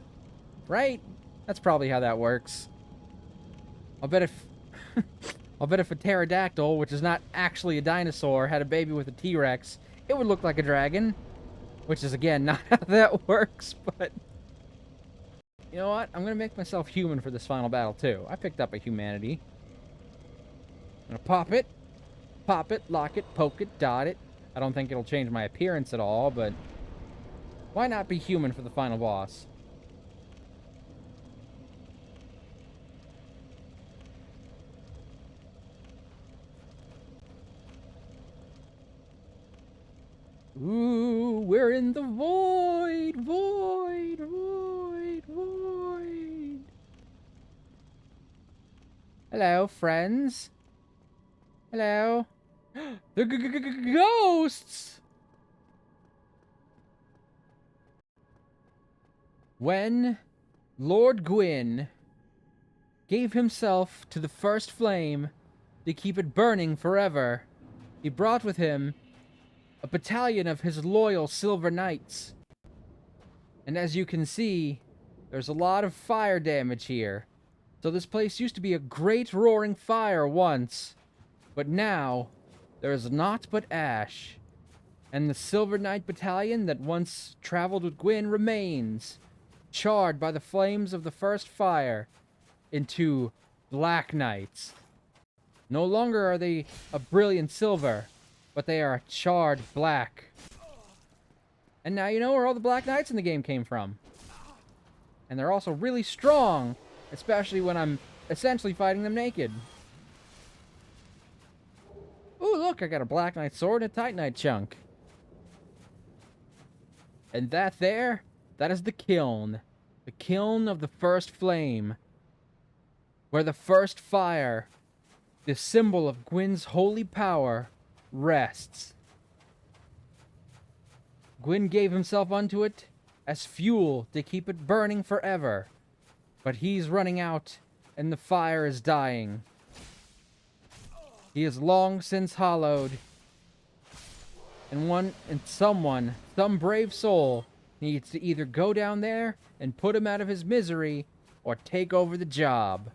Right? That's probably how that works. I'll bet if... I'll bet if a pterodactyl, which is not actually a dinosaur, had a baby with a T-Rex, it would look like a dragon. Which is, again, not how that works, but... You know what? I'm gonna make myself human for this final battle, too. I picked up a humanity. I'm gonna pop it, lock it, poke it, dot it. I don't think it'll change my appearance at all, but... Why not be human for the final boss? Ooh, we're in the void, void, void, void. Hello, friends. Hello. The ghosts! When Lord Gwyn gave himself to the first flame to keep it burning forever, he brought with him a battalion of his loyal Silver Knights. And as you can see, there's a lot of fire damage here. So this place used to be a great roaring fire once, but now there is naught but ash. And the Silver Knight battalion that once traveled with Gwyn remains, charred by the flames of the first fire, into Black Knights. No longer are they a brilliant silver, but they are a charred black. And now you know where all the Black Knights in the game came from. And they're also really strong, especially when I'm essentially fighting them naked. Ooh, look, I got a Black Knight sword and a Titanite chunk. And that is the kiln. The kiln of the first flame. Where the first fire, the symbol of Gwyn's holy power, rests. Gwyn gave himself unto it as fuel to keep it burning forever. But he's running out, and the fire is dying. He is long since hollowed. And some brave soul, needs to either go down there and put him out of his misery, or take over the job.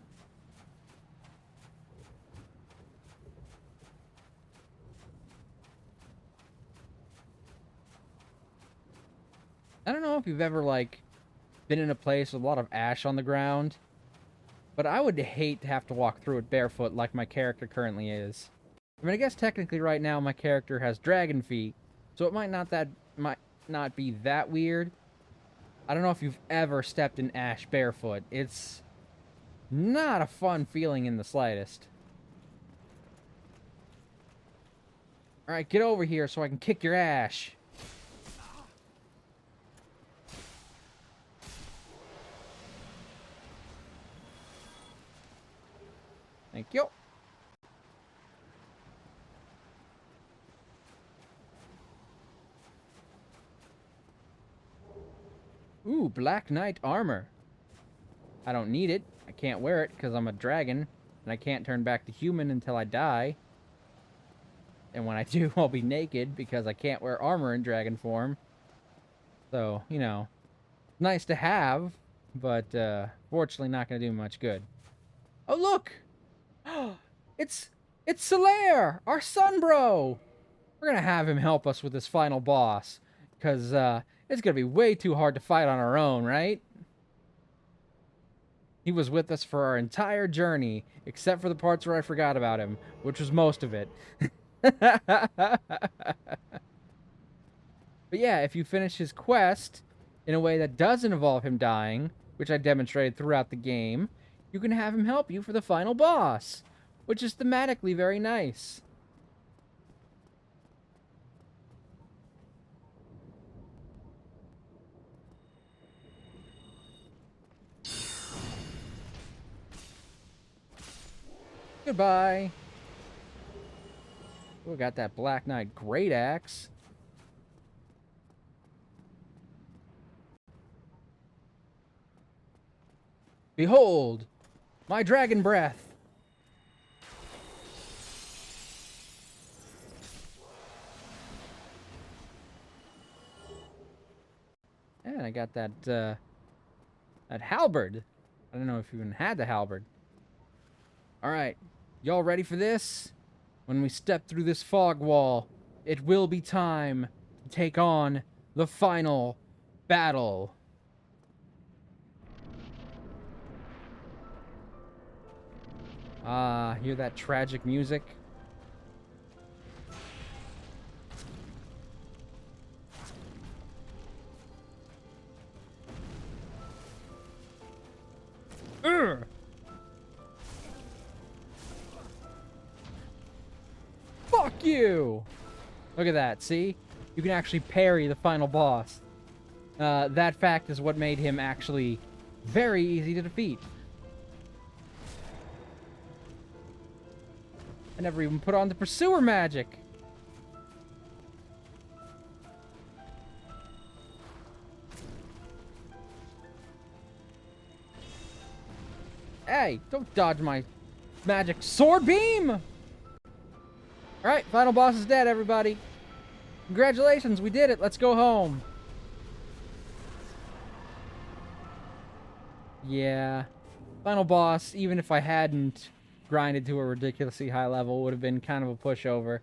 I don't know if you've ever, like, been in a place with a lot of ash on the ground, but I would hate to have to walk through it barefoot like my character currently is. I mean, I guess technically right now my character has dragon feet, so it might not be that weird. I don't know if you've ever stepped in ash barefoot. It's not a fun feeling in the slightest. Alright, get over here so I can kick your ash. Thank you. Black Knight armor. I don't need it. I can't wear it because I'm a dragon, and I can't turn back to human until I die. And when I do, I'll be naked because I can't wear armor in dragon form. So, you know, nice to have, but fortunately not going to do much good. Oh, look! It's Solaire, our sun bro! We're going to have him help us with this final boss, because it's going to be way too hard to fight on our own, right? He was with us for our entire journey, except for the parts where I forgot about him, which was most of it. But yeah, if you finish his quest in a way that doesn't involve him dying, which I demonstrated throughout the game, you can have him help you for the final boss, which is thematically very nice. Goodbye. We got that Black Knight Great Axe. Behold, my dragon breath. And I got that that halberd. I don't know if you even had the halberd. All right, y'all ready for this? When we step through this fog wall, it will be time to take on the final battle. Hear that tragic music? Urgh! Fuck you! Look at that, see? You can actually parry the final boss. That fact is what made him actually very easy to defeat. I never even put on the pursuer magic. Hey, don't dodge my magic sword beam! Alright, final boss is dead, everybody. Congratulations, we did it. Let's go home. Yeah. Final boss, even if I hadn't grinded to a ridiculously high level, would have been kind of a pushover.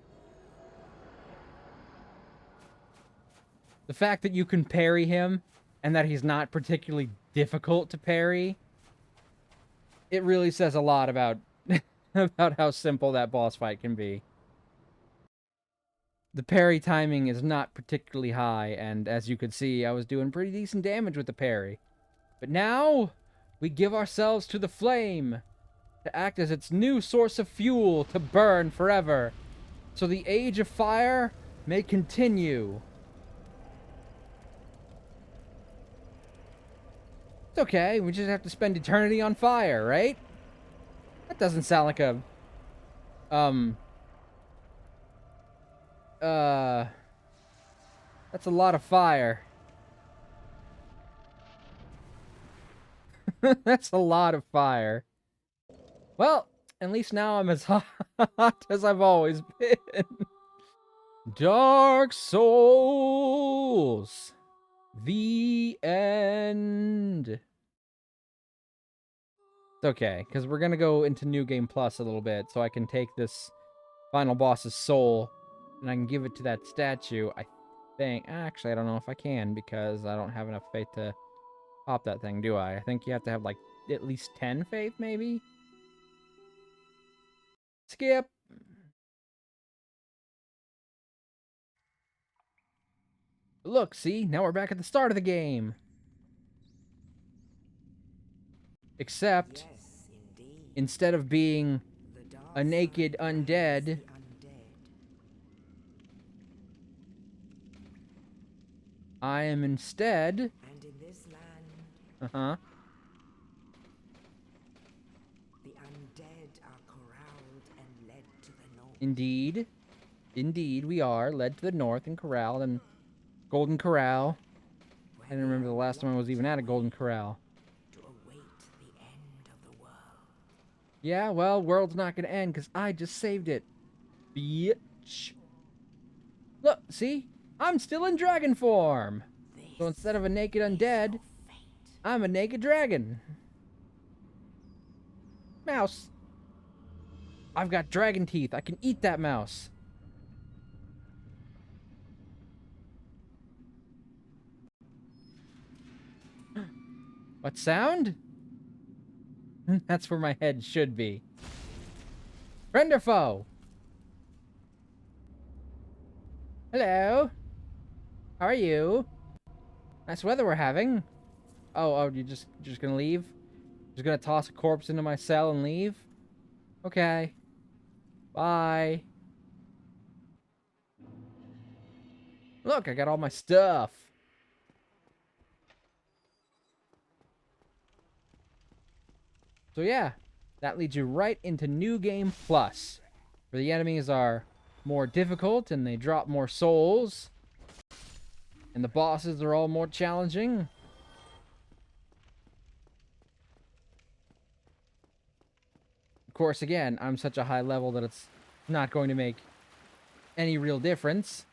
The fact that you can parry him, and that he's not particularly difficult to parry, it really says a lot about, about how simple that boss fight can be. The parry timing is not particularly high, and as you could see, I was doing pretty decent damage with the parry. But now, we give ourselves to the flame, to act as its new source of fuel to burn forever, so the age of fire may continue. It's okay, we just have to spend eternity on fire, right? That doesn't sound like a, that's a lot of fire. That's a lot of fire. Well, at least now I'm as hot as I've always been. Dark Souls. The end. It's okay, because we're going to go into New Game Plus a little bit, so I can take this final boss's soul, and I can give it to that statue. I think... Actually, I don't know if I can, because I don't have enough faith to pop that thing, do I? I think you have to have, like, at least 10 faith, maybe? Skip! Look, see? Now we're back at the start of the game. Except, instead of being a naked undead, I am instead... And in this land, Uh-huh. the undead are corralled and led to the north. Indeed. Indeed, we are led to the north and corralled in Golden Corral. I didn't remember the last time I was even at a Golden Corral. To await the end of the world. Yeah, well, world's not gonna end because I just saved it. Bitch. Look, see? I'm still in dragon form. So instead of a naked undead, I'm a naked dragon. Mouse. I've got dragon teeth. I can eat that mouse. What sound? That's where my head should be. Friend or foe? Hello. How are you? Nice weather we're having. Oh, you're just gonna leave? Just gonna toss a corpse into my cell and leave? Okay. Bye. Look, I got all my stuff. So yeah, that leads you right into New Game Plus, where the enemies are more difficult and they drop more souls, and the bosses are all more challenging. Of course, again, I'm such a high level that it's not going to make any real difference.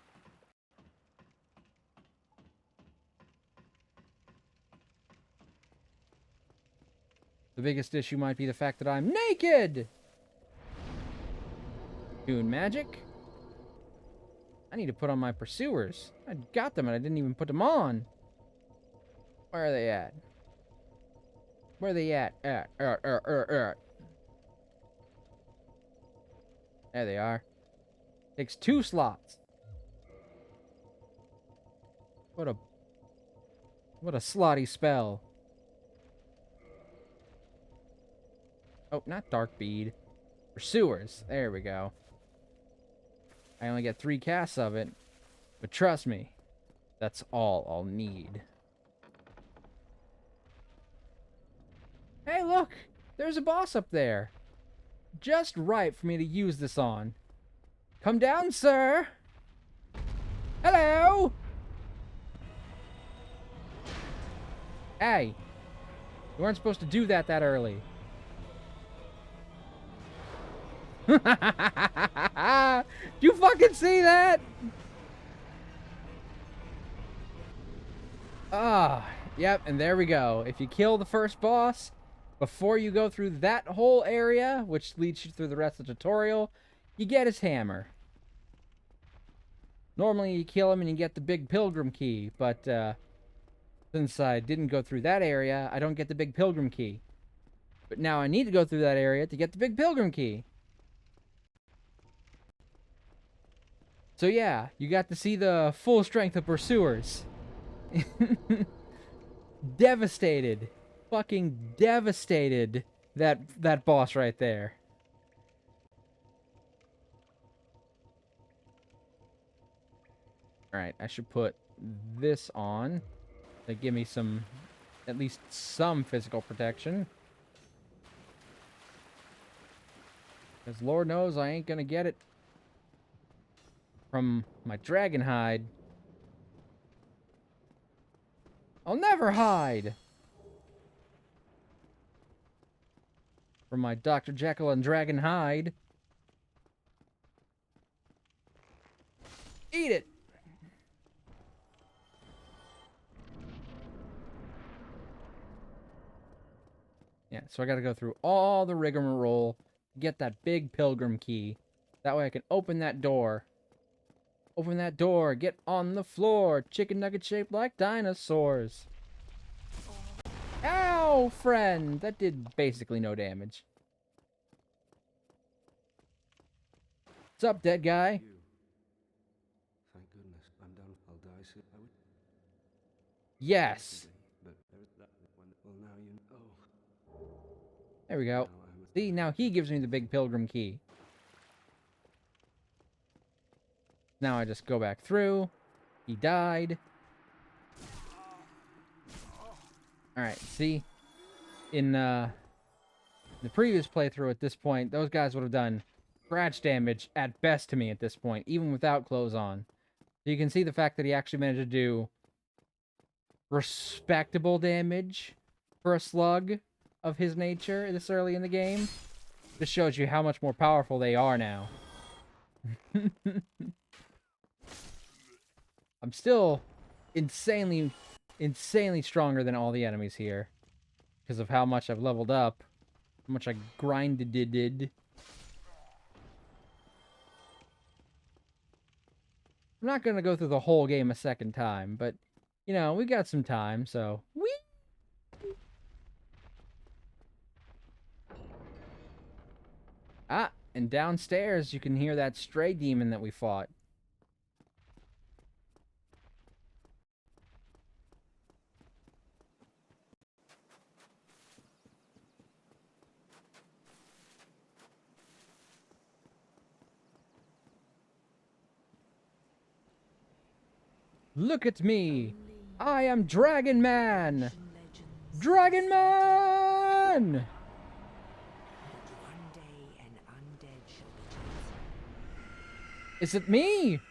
The biggest issue might be the fact that I'm naked! Doing magic? I need to put on my pursuers. I got them and I didn't even put them on. Where are they at? Where are they at? There they are. Takes 2 slots. What a slotty spell. Oh, not Dark Bead. Pursuers. There we go. I only get 3 casts of it. But trust me, that's all I'll need. Hey, look! There's a boss up there. Just right for me to use this on. Come down, sir! Hello! Hey! You weren't supposed to do that early. Do you fucking see that? Yep, and there we go. If you kill the first boss before you go through that whole area, which leads you through the rest of the tutorial, you get his hammer. Normally you kill him and you get the big pilgrim key, but since I didn't go through that area, I don't get the big pilgrim key. But now I need to go through that area to get the big pilgrim key. So yeah, you got to see the full strength of pursuers. Devastated. Fucking devastated. That boss right there. Alright, I should put this on to give me some, at least some physical protection. Because Lord knows I ain't gonna get it from my dragon hide. I'll never hide from my Dr. Jekyll and Dragon hide. Eat it! Yeah, so I gotta go through all the rigmarole to get that big pilgrim key. That way I can open that door. Open that door, get on the floor. Chicken nugget shaped like dinosaurs. Ow, friend! That did basically no damage. What's up, dead guy? You. Thank goodness. I'm done. I'll die soon. I would. Yes. But there's that one. Well, now you know. There we go. Now I'm See, now he gives me the big pilgrim key. Now I just go back through. He died. Alright, see? In the previous playthrough at this point, those guys would have done scratch damage at best to me at this point, even without clothes on. So you can see the fact that he actually managed to do respectable damage for a slug of his nature this early in the game. This shows you how much more powerful they are now. I'm still insanely stronger than all the enemies here because of how much I've leveled up, how much I grinded. I'm not gonna go through the whole game a second time, but you know, we got some time, so Ah, and downstairs you can hear that stray demon that we fought. Look at me! I am Dragon Man! Dragon Man! One day an undead shall be chosen. Is it me?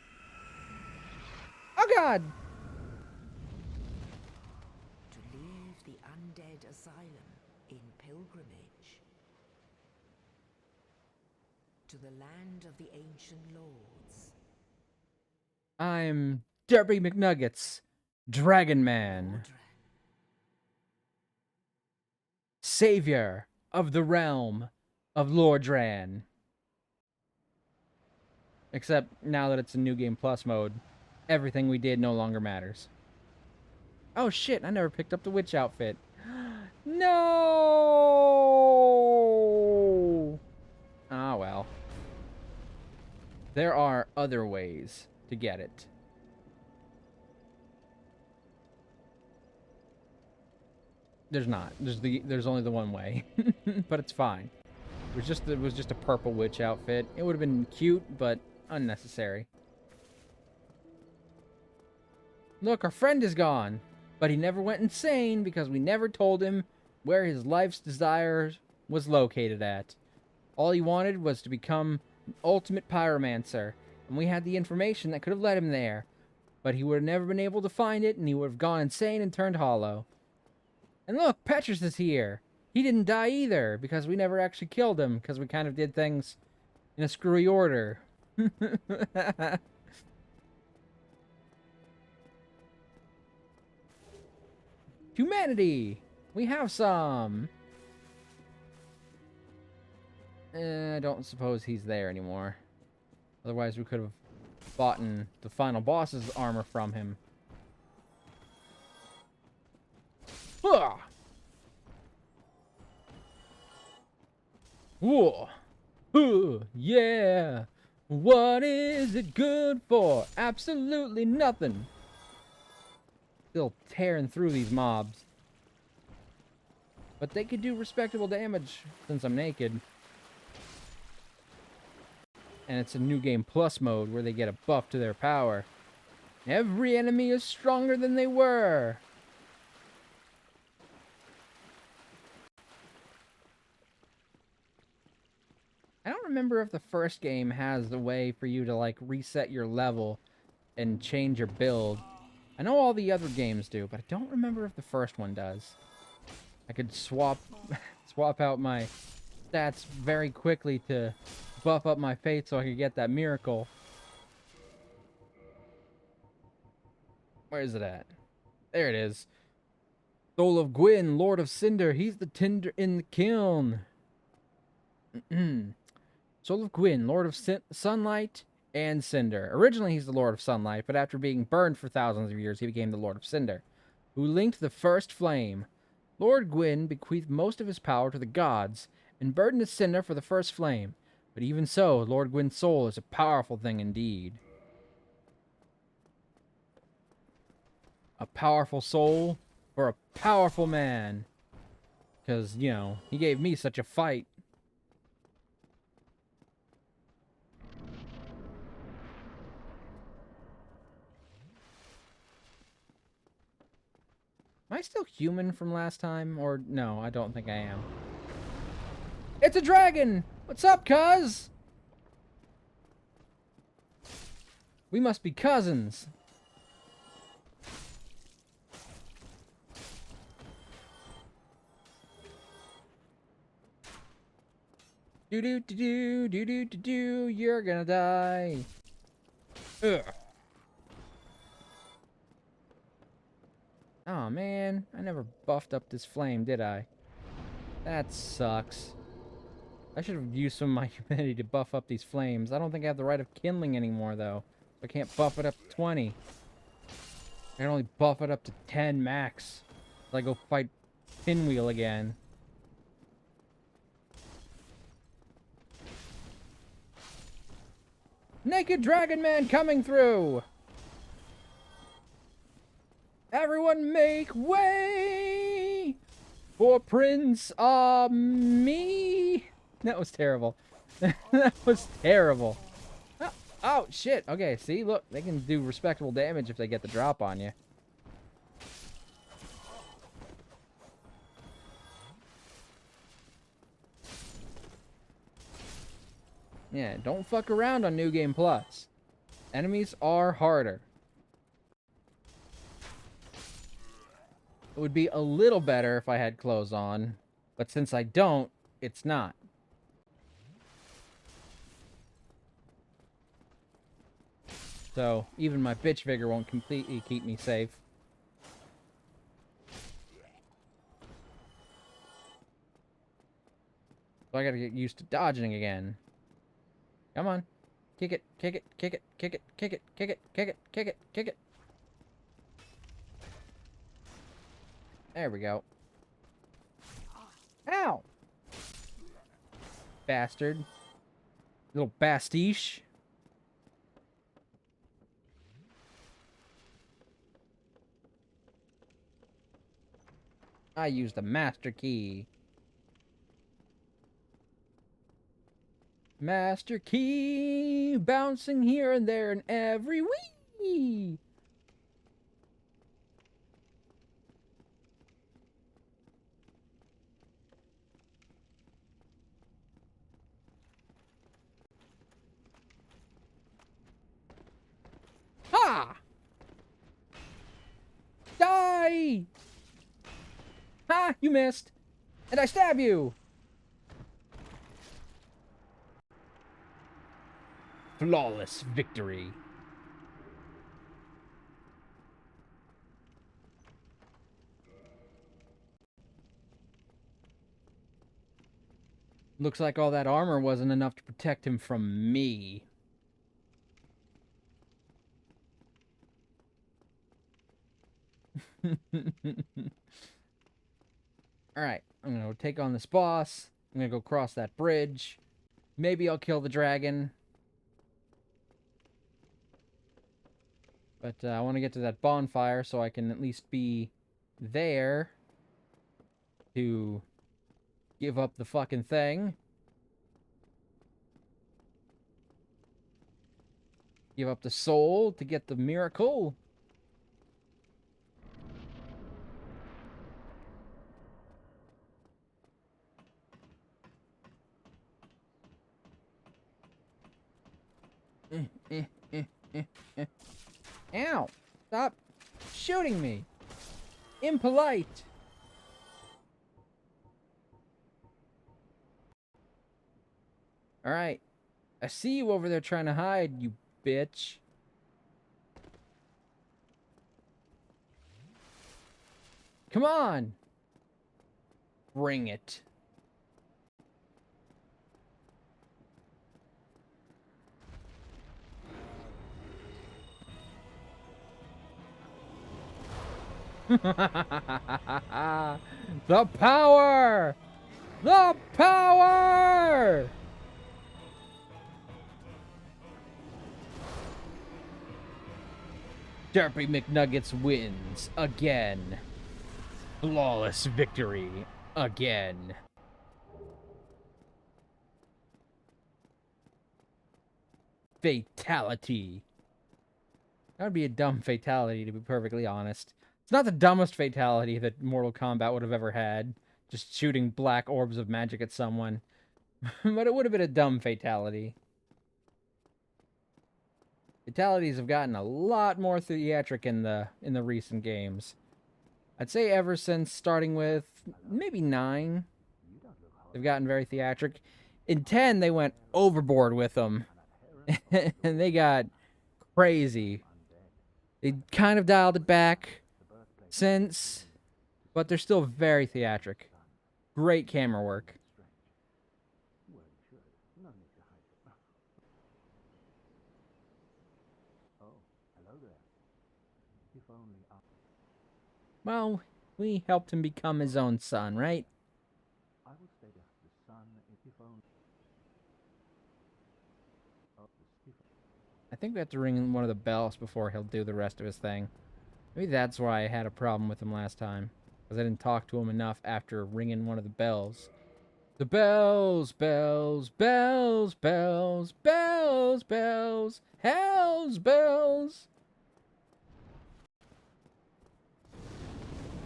Oh god! To leave the undead asylum in pilgrimage to the land of the ancient lords. I'm Derby McNuggets, Dragon Man, savior of the realm of Lordran. Except now that it's a New Game Plus mode, everything we did no longer matters. Oh shit, I never picked up the witch outfit. No! Ah well. There are other ways to get it. There's not. There's only the one way. But it's fine. It was just a purple witch outfit. It would have been cute, but unnecessary. Look, our friend is gone. But he never went insane because we never told him where his life's desire was located at. All he wanted was to become an ultimate pyromancer, and we had the information that could have led him there. But he would have never been able to find it, and he would have gone insane and turned hollow. And look, Petrus is here. He didn't die either, because we never actually killed him, because we kind of did things in a screwy order. Humanity! We have some! I don't suppose he's there anymore. Otherwise, we could have bought the final boss's armor from him. Ah! Whoa! Yeah! What is it good for? Absolutely nothing! Still tearing through these mobs. But they could do respectable damage since I'm naked. And it's a New Game Plus mode where they get a buff to their power. Every enemy is stronger than they were! I don't remember if the first game has the way for you to, like, reset your level and change your build. I know all the other games do, but I don't remember if the first one does. I could swap out my stats very quickly to buff up my fate so I could get that miracle. Where is it at? There it is. Soul of Gwyn, Lord of Cinder. He's the tinder in the kiln. Soul of Gwyn, Lord of Sunlight and Cinder. Originally, he's the Lord of Sunlight, but after being burned for thousands of years, he became the Lord of Cinder, who linked the first flame. Lord Gwyn bequeathed most of his power to the gods, and burdened his Cinder for the first flame. But even so, Lord Gwyn's soul is a powerful thing indeed. A powerful soul for a powerful man. Because, you know, he gave me such a fight. Am I still human from last time? Or no, I don't think I am. It's a dragon! What's up, cuz? We must be cousins. Do do do do do do do do. You're gonna die. Ugh. Oh man, I never buffed up this flame, did I? That sucks. I should have used some of my humanity to buff up these flames. I don't think I have the right of kindling anymore, though. I can't buff it up to 20. I can only buff it up to 10 max. Till I go fight Pinwheel again. Naked Dragon Man coming through! Everyone make way for Prince Me! That was terrible. That was terrible. Oh, oh, shit. Okay, see? Look, they can do respectable damage if they get the drop on you. Yeah, don't fuck around on New Game Plus. Enemies are harder. It would be a little better if I had clothes on, but since I don't, it's not. So, even my bitch vigor won't completely keep me safe. So I gotta get used to dodging again. Come on. Kick it, kick it, kick it, kick it, kick it, kick it, kick it, kick it, kick it. There we go. Ow! Bastard. Little bastiche. I used the master key. Master key, bouncing here and there and every wee. Ha! Die! Ha! You missed! And I stab you! Flawless victory. Looks like all that armor wasn't enough to protect him from me. Alright, I'm gonna take on this boss. I'm gonna go cross that bridge. Maybe I'll kill the dragon. But I want to get to that bonfire so I can at least be there to give up the fucking thing. Give up the soul to get the miracle. Ow! Stop shooting me! Impolite! Alright. I see you over there trying to hide, you bitch. Come on! Bring it. The power! The power! Derpy McNuggets wins again. Flawless victory again. Fatality. That would be a dumb fatality, to be perfectly honest. It's not the dumbest fatality that Mortal Kombat would have ever had. Just shooting black orbs of magic at someone. But it would have been a dumb fatality. Fatalities have gotten a lot more theatric in the recent games. I'd say ever since starting with maybe 9, they've gotten very theatric. In 10, they went overboard with them. And they got crazy. They kind of dialed it back since, but they're still very theatric. Great camera work. Well, we helped him become his own son, right? I think we have to ring one of the bells before he'll do the rest of his thing. Maybe that's why I had a problem with him last time. Because I didn't talk to him enough after ringing one of the bells. The bells, bells, bells, bells, bells, bells, hell's bells.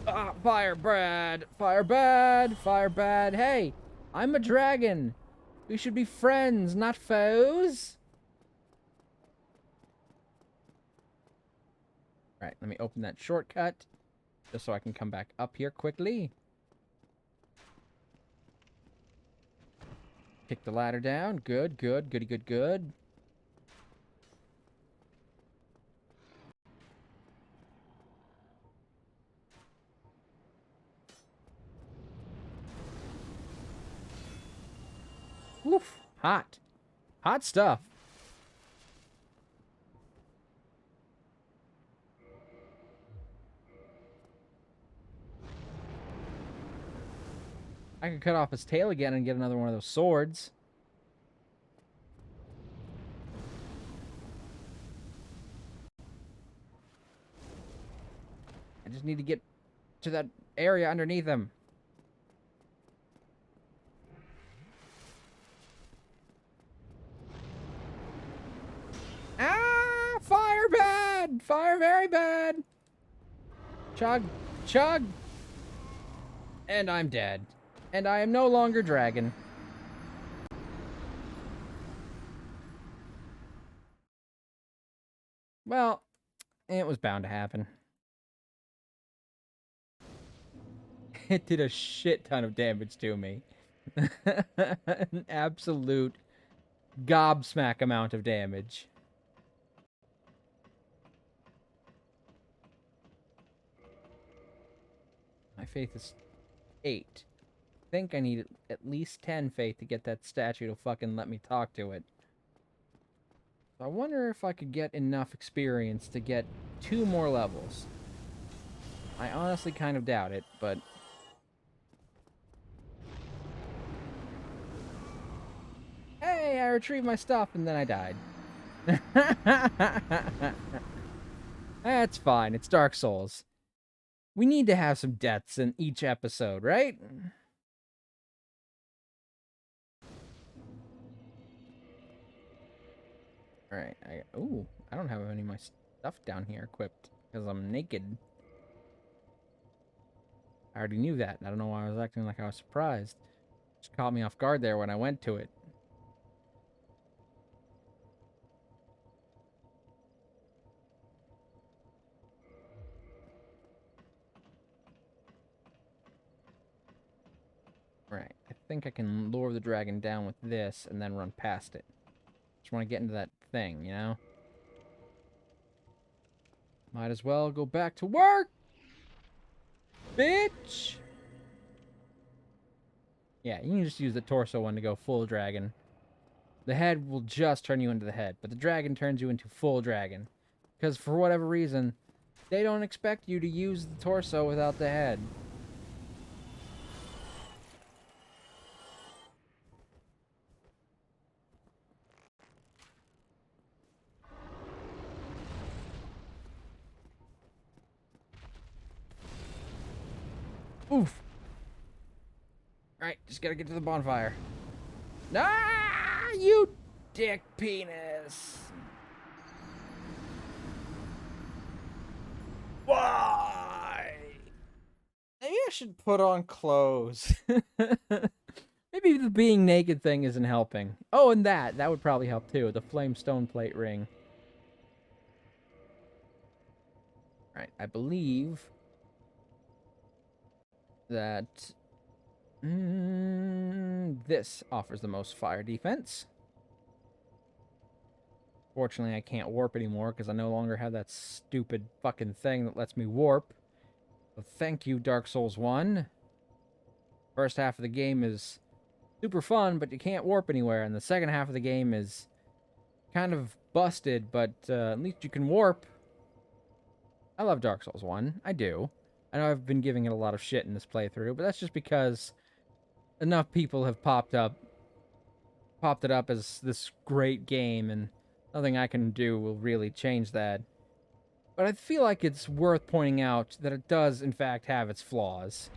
Ah, fire bad, fire bad, fire bad. Hey, I'm a dragon. We should be friends, not foes. Alright, let me open that shortcut. Just so I can come back up here quickly. Kick the ladder down. Good, good, goody, good, good. Woof. Hot. Hot stuff. I could cut off his tail again and get another one of those swords. I just need to get to that area underneath him. Ah! Fire bad! Fire very bad! Chug! Chug! And I'm dead. And I am no longer dragon. Well, it was bound to happen. It did a shit ton of damage to me. An absolute gobsmack amount of damage. My faith is 8. I think I need at least 10 faith to get that statue to fucking let me talk to it. So I wonder if I could get enough experience to get 2 more levels. I honestly kind of doubt it, but... Hey, I retrieved my stuff and then I died. That's fine, it's Dark Souls. We need to have some deaths in each episode, right? Alright, ooh, I don't have any of my stuff down here equipped because I'm naked. I already knew that. I don't know why I was acting like I was surprised. Just caught me off guard there when I went to it. Right, I think I can lure the dragon down with this and then run past it. Just want to get into that thing, you know? Might as well go back to work! Bitch! Yeah, you can just use the torso one to go full dragon. The head will just turn you into the head, but the dragon turns you into full dragon. Because for whatever reason, they don't expect you to use the torso without the head. Oof. Alright, just gotta get to the bonfire. Ah, you dick penis. Why? Maybe I should put on clothes. Maybe the being naked thing isn't helping. Oh, and that would probably help too. The flame stone plate ring. Right, I believe that This offers the most fire defense. Fortunately, I can't warp anymore because I no longer have that stupid fucking thing that lets me warp. So thank you, Dark Souls 1. First half of the game is super fun, but you can't warp anywhere. And the second half of the game is kind of busted, but at least you can warp. I love Dark Souls 1. I do. I know I've been giving it a lot of shit in this playthrough, but that's just because enough people have popped it up as this great game, and nothing I can do will really change that. But I feel like it's worth pointing out that it does, in fact, have its flaws.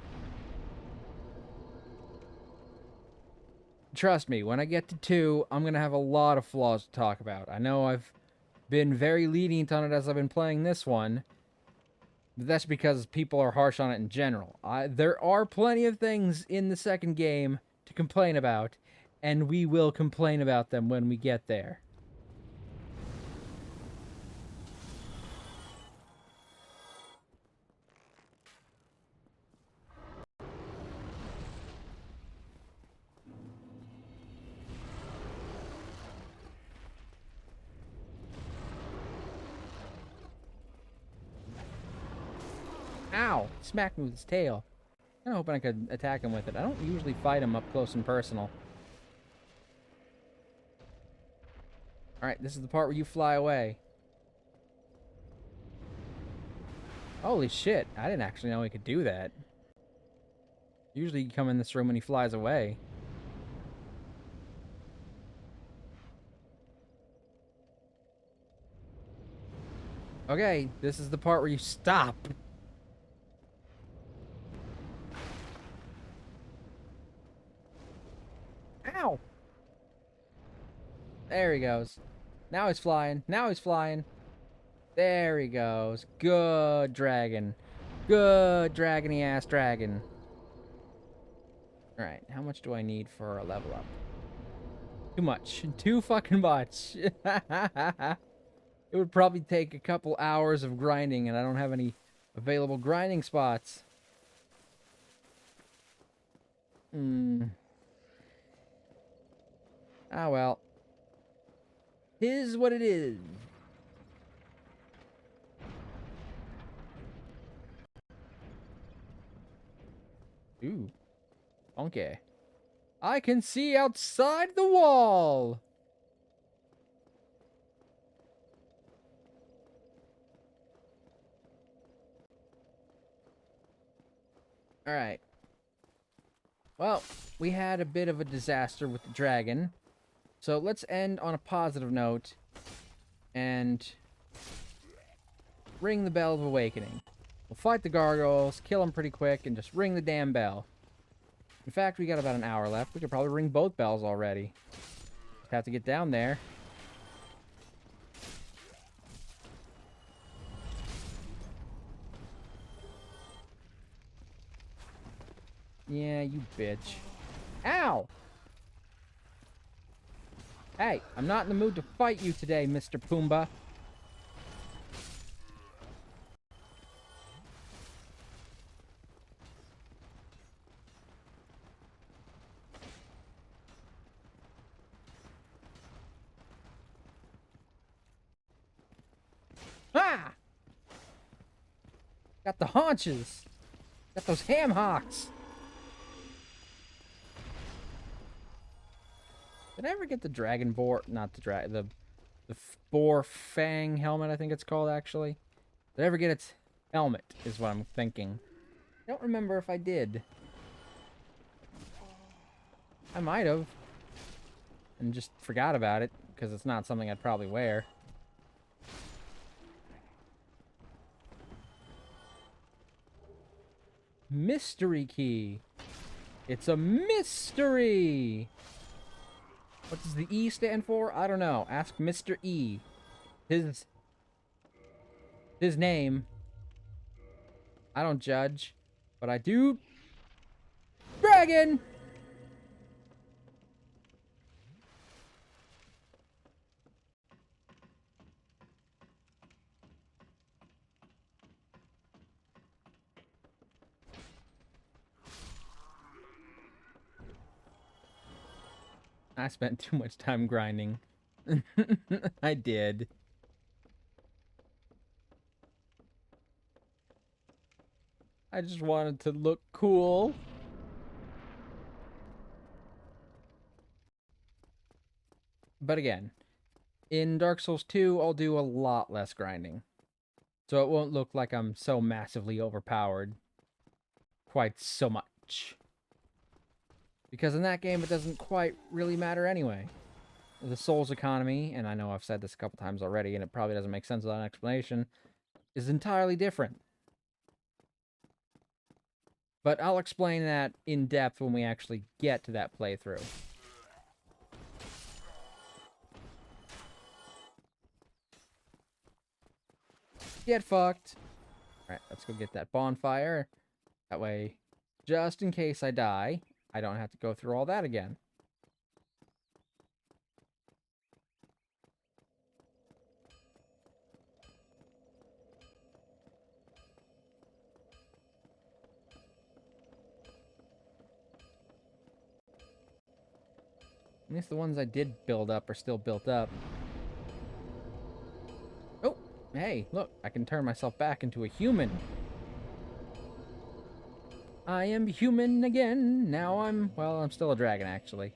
Trust me, when I get to 2, I'm going to have a lot of flaws to talk about. I know I've been very lenient on it as I've been playing this one, but that's because people are harsh on it in general. There are plenty of things in the second game to complain about, and we will complain about them when we get there. Ow! Smacked me with his tail. I'm hoping I could attack him with it. I don't usually fight him up close and personal. Alright, this is the part where you fly away. Holy shit, I didn't actually know he could do that. Usually you come in this room when he flies away. Okay, this is the part where you stop. Ow! There he goes. Now he's flying. Now he's flying. There he goes. Good dragon. Good dragony ass dragon. Alright, how much do I need for a level up? Too much. Too fucking much. It would probably take a couple hours of grinding, and I don't have any available grinding spots. Ah, well. Tis what it is. Ooh. Okay. I can see outside the wall! Alright. Well, we had a bit of a disaster with the dragon. So let's end on a positive note and ring the Bell of Awakening. We'll fight the gargoyles, kill them pretty quick, and just ring the damn bell. In fact, we got about an hour left. We could probably ring both bells already. Just have to get down there. Yeah, you bitch. Ow! Hey, I'm not in the mood to fight you today, Mr. Pumbaa. Ah! Got the haunches. Got those ham hocks. Did I ever get the dragon boar? Not the the boar fang helmet, I think it's called, actually. Did I ever get its helmet, is what I'm thinking. I don't remember if I did. I might have. And just forgot about it, because it's not something I'd probably wear. Mystery key. It's a mystery! What does the E stand for? I don't know. Ask Mr. E. His name. I don't judge, but I do. Dragon! I spent too much time grinding. I did. I just wanted to look cool. But again, in Dark Souls 2, I'll do a lot less grinding. So it won't look like I'm so massively overpowered. Quite so much. Because in that game, it doesn't quite really matter anyway. The Souls economy, and I know I've said this a couple times already, and it probably doesn't make sense without an explanation, is entirely different. But I'll explain that in depth when we actually get to that playthrough. Get fucked. Alright, let's go get that bonfire. That way, just in case I die, I don't have to go through all that again. At least the ones I did build up are still built up. Oh, hey, look, I can turn myself back into a human. I am human again. Now I'm still a dragon, actually.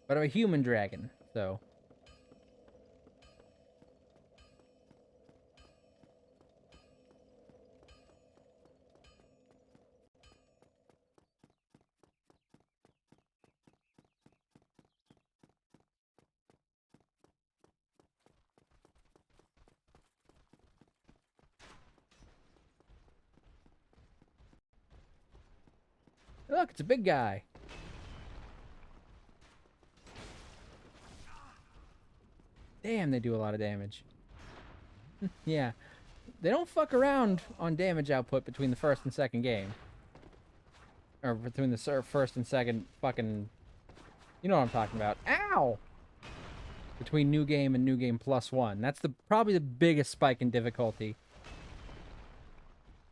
But I'm a human dragon, so. Look, it's a big guy. Damn, they do a lot of damage. Yeah. They don't fuck around on damage output between the first and second game. Or between the first and second fucking... You know what I'm talking about. Ow! Between New Game and New Game Plus 1. That's probably the biggest spike in difficulty.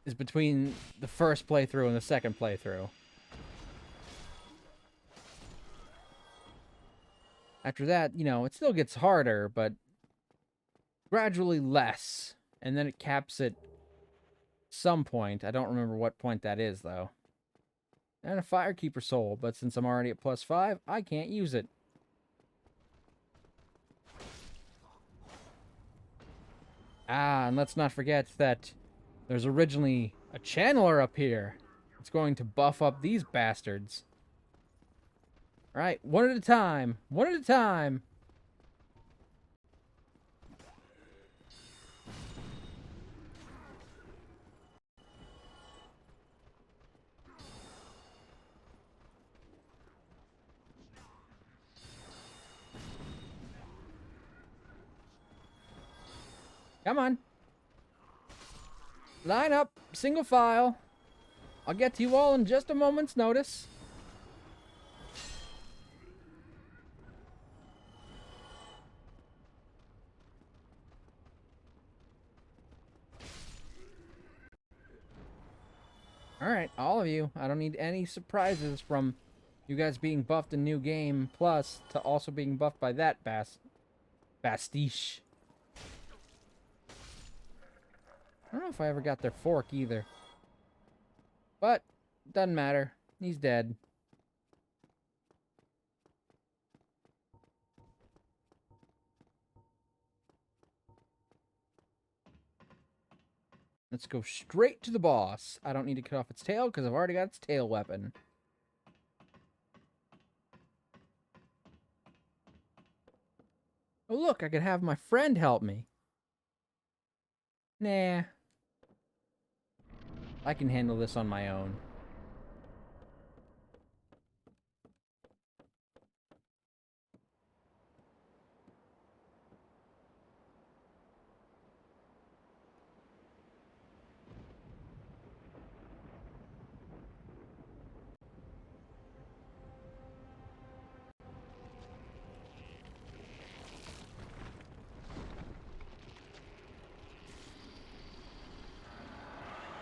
Is between the first playthrough and the second playthrough. After that, you know, it still gets harder, but gradually less. And then it caps at some point. I don't remember what point that is, though. And a Firekeeper soul, but since I'm already at +5, I can't use it. Ah, and let's not forget that there's originally a channeler up here. It's going to buff up these bastards. Alright, one at a time. One at a time. Come on. Line up, single file. I'll get to you all in just a moment's notice. Alright, all of you. I don't need any surprises from you guys being buffed in New Game Plus to also being buffed by that Bastiche. I don't know if I ever got their fork either. But, doesn't matter. He's dead. Let's go straight to the boss. I don't need to cut off its tail because I've already got its tail weapon. Oh look, I could have my friend help me. Nah. I can handle this on my own.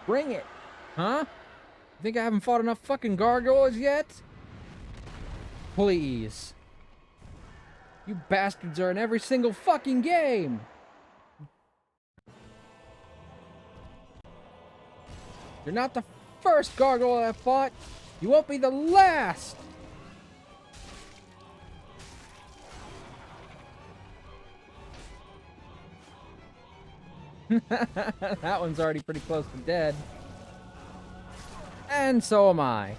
Bring it! Huh? Think I haven't fought enough fucking gargoyles yet? Please. You bastards are in every single fucking game! You're not the first gargoyle I fought! You won't be the last! That one's already pretty close to dead. And so am I.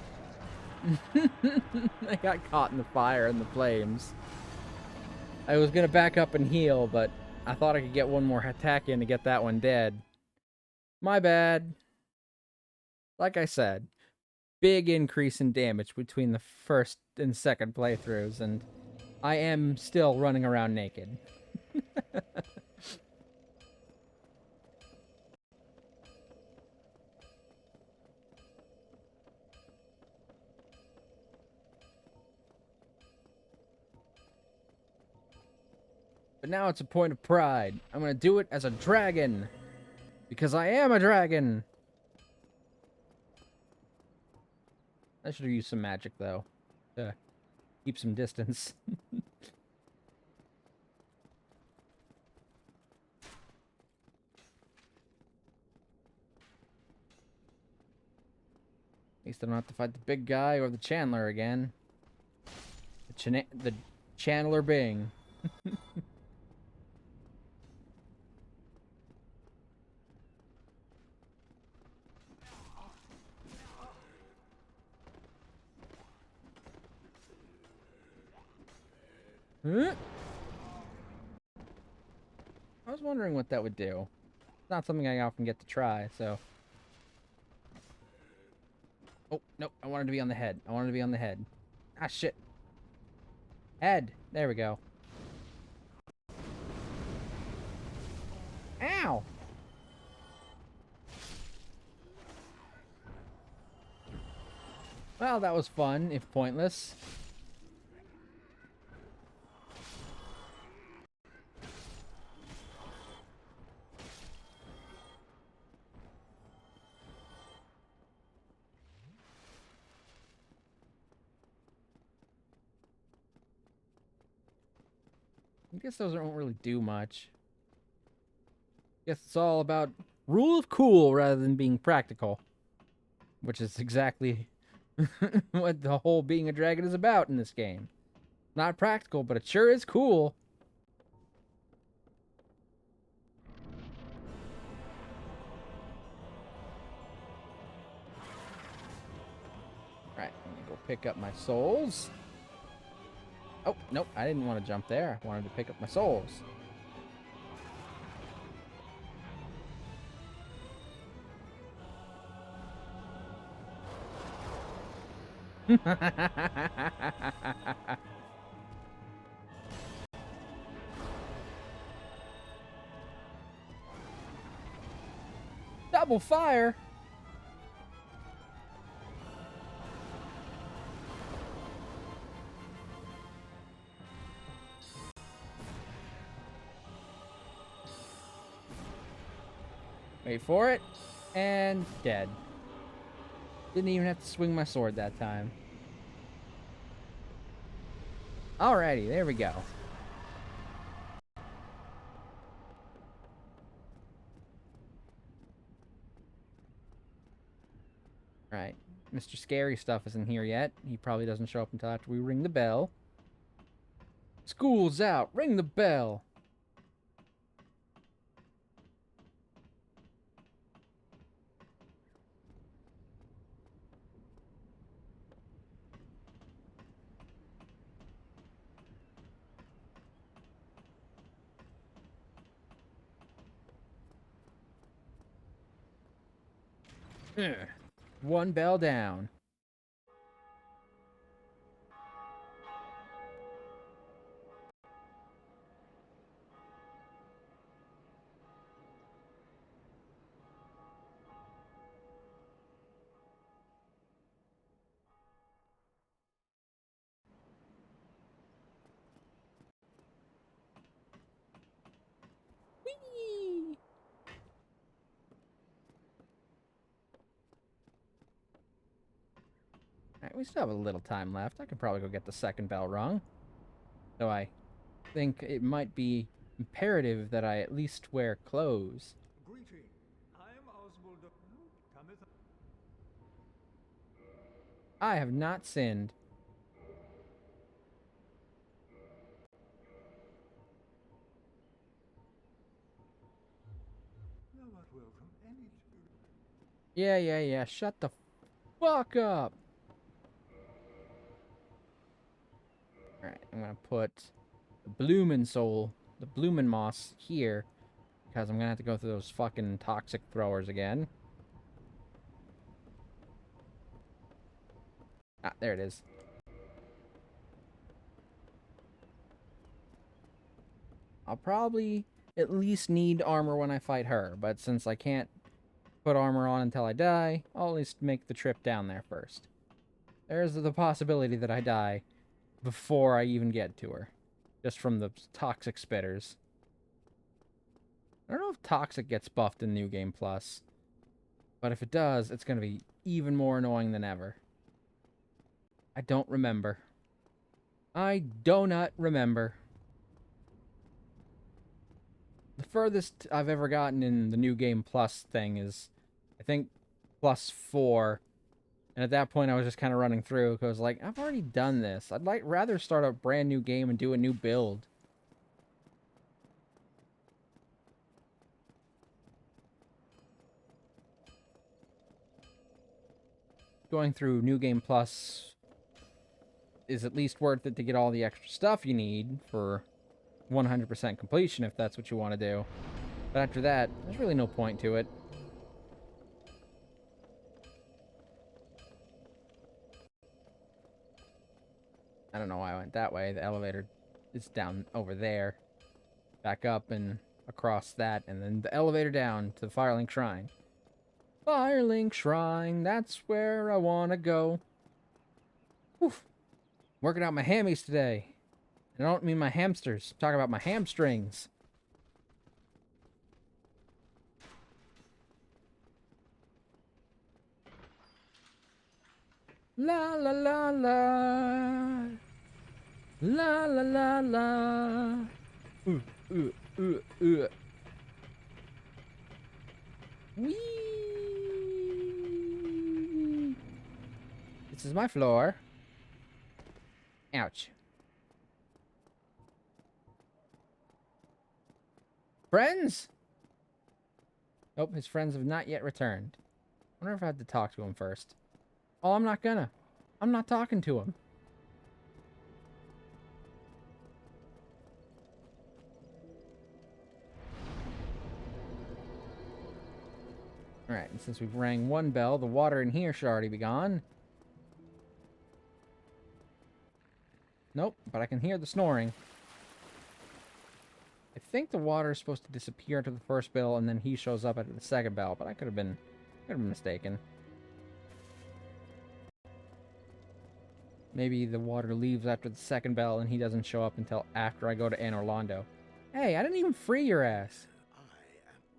I got caught in the fire and the flames. I was gonna back up and heal, but I thought I could get one more attack in to get that one dead. My bad. Like I said, big increase in damage between the first and second playthroughs, and I am still running around naked. But now it's a point of pride. I'm gonna do it as a dragon. Because I am a dragon! I should have used some magic, though. To keep some distance. At least I don't have to fight the big guy or the Chandler again. The Chandler Bing. Huh? I was wondering what that would do. It's not something I often get to try, so... Oh, no, I wanted to be on the head. I wanted to be on the head. Ah, shit. Head. There we go. Ow! Well, that was fun, if pointless. I guess those don't really do much. Guess it's all about rule of cool rather than being practical. Which is exactly what the whole being a dragon is about in this game. Not practical, but it sure is cool. Alright, I'm gonna go pick up my souls. Oh, nope, I didn't want to jump there. I wanted to pick up my souls. Double fire? Wait for it. And dead. Didn't even have to swing my sword that time. Alrighty, there we go. Right. Mr. Scary Stuff isn't here yet. He probably doesn't show up until after we ring the bell. School's out. Ring the bell. Ugh. One bell down. Whee! Alright, we still have a little time left. I could probably go get the second bell rung. Though I think it might be imperative that I at least wear clothes. Greeting. I am Oswald of... Cometh... I have not sinned. Thou art welcome any... Yeah. Shut the fuck up. Alright, I'm gonna put the Bloomin' Soul, the Bloomin' Moss here, because I'm gonna have to go through those fucking toxic throwers again. Ah, there it is. I'll probably at least need armor when I fight her, but since I can't put armor on until I die, I'll at least make the trip down there first. There's the possibility that I die before I even get to her, just from the toxic spitters. I don't know if toxic gets buffed in New Game Plus, but if it does, it's going to be even more annoying than ever. I don't remember. I do not remember. The furthest I've ever gotten in the New Game Plus thing is, I think, +4. And at that point, I was just kind of running through because I was like, I've already done this. I'd rather start a brand new game and do a new build. Going through New Game Plus is at least worth it to get all the extra stuff you need for 100% completion if that's what you want to do. But after that, there's really no point to it. I don't know why I went that way. The elevator is down over there. Back up and across that, and then the elevator down to the Firelink Shrine. Firelink Shrine, that's where I want to go. Oof. Working out my hammies today. And I don't mean my hamsters. I'm talking about my hamstrings. La la la la. La la la la. Whee! This is my floor. Ouch. Friends? Nope, his friends have not yet returned. I wonder if I have to talk to him first. Oh, I'm not gonna. I'm not talking to him. Alright, and since we've rang one bell, the water in here should already be gone. Nope, but I can hear the snoring. I think the water is supposed to disappear to the first bell, and then he shows up at the second bell, but I could have been mistaken. Maybe the water leaves after the second bell, and he doesn't show up until after I go to Anne Orlando. Hey, I didn't even free your ass.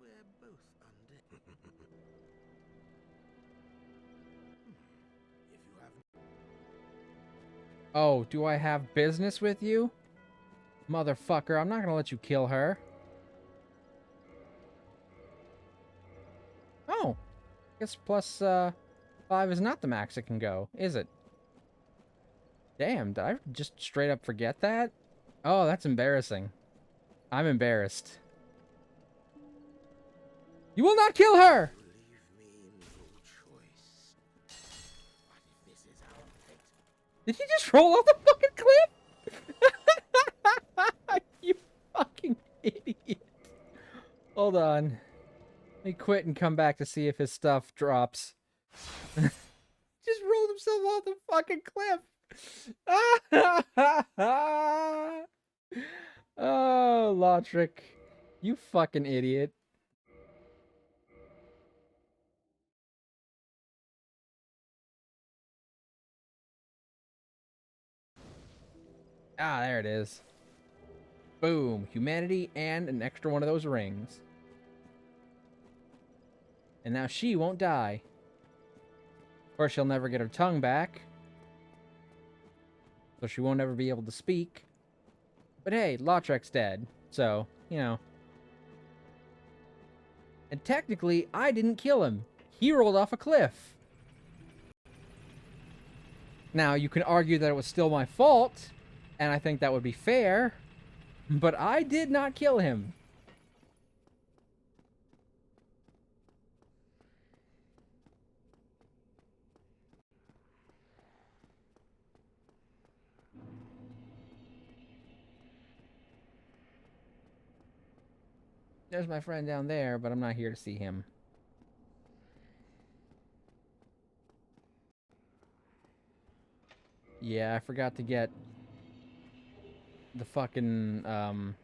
We're both undead. If you haven't... Oh, do I have business with you? Motherfucker, I'm not gonna let you kill her. Oh. Guess +5 is not the max it can go, is it? Damn, did I just straight up forget that? Oh, that's embarrassing. I'm embarrassed. You will not kill her! Leave me no choice. What if this is our fate? Did he just roll off the fucking cliff? You fucking idiot. Hold on. Let me quit and come back to see if his stuff drops. Just rolled himself off the fucking cliff. Oh, Lotric. You fucking idiot. Ah, there it is. Boom. Humanity and an extra one of those rings. And now she won't die. Of course, she'll never get her tongue back. so she won't ever be able to speak. But hey, Lautrec's dead, so, you know. And technically, I didn't kill him. He rolled off a cliff. Now, you can argue that it was still my fault, and I think that would be fair, but I did not kill him. There's my friend down there, but I'm not here to see him. Yeah, I forgot to get the fucking, the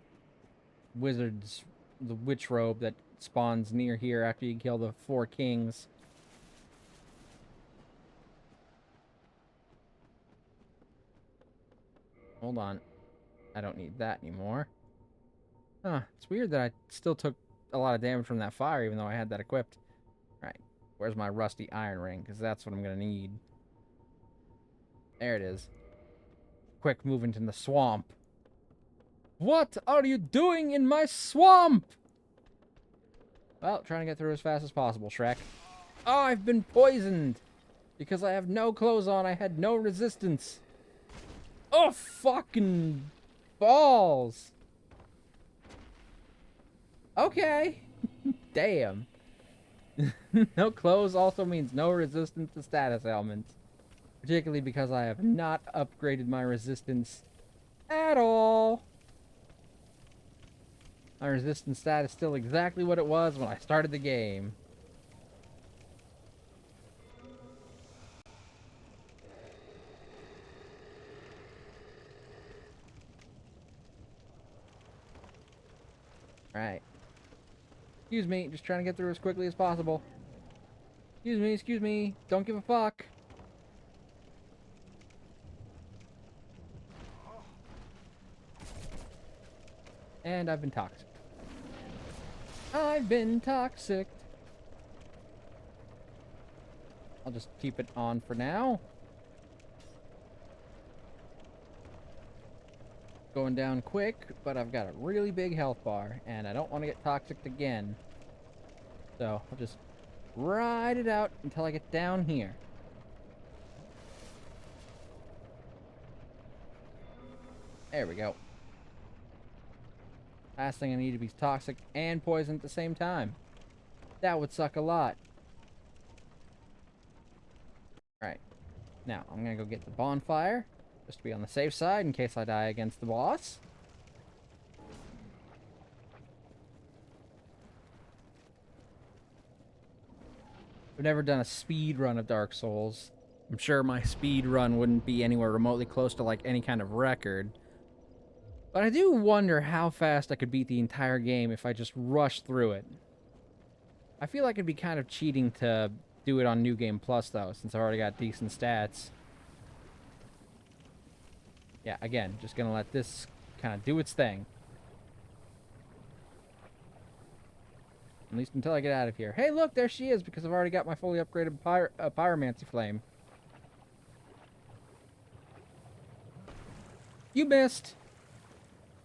witch robe that spawns near here after you kill the 4 kings. Hold on. I don't need that anymore. Huh, it's weird that I still took a lot of damage from that fire even though I had that equipped. Right, where's my rusty iron ring? Because that's what I'm going to need. There it is. Quick, move into the swamp. What are you doing in my swamp? Well, trying to get through as fast as possible, Shrek. Oh, I've been poisoned! Because I have no clothes on, I had no resistance. Oh, fucking balls! Okay. Damn. No clothes also means no resistance to status ailments. Particularly because I have not upgraded my resistance at all. My resistance stat is still exactly what it was when I started the game. Right. Excuse me, just trying to get through as quickly as possible. Excuse me, don't give a fuck. And I've been toxic. I've been toxic. I'll just keep it on for now. Going down quick, but I've got a really big health bar, and I don't want to get toxic again. So, I'll just ride it out until I get down here. There we go. Last thing I need to be toxic and poison at the same time. That would suck a lot. Alright. Now, I'm gonna go get the bonfire. Just to be on the safe side in case I die against the boss. I've never done a speed run of Dark Souls. I'm sure my speed run wouldn't be anywhere remotely close to like any kind of record. But I do wonder how fast I could beat the entire game if I just rushed through it. I feel like it'd be kind of cheating to do it on New Game Plus, though, since I already got decent stats. Yeah, again, just gonna let this kind of do its thing. At least until I get out of here. Hey, look, there she is, because I've already got my fully upgraded Pyromancy Flame. You missed!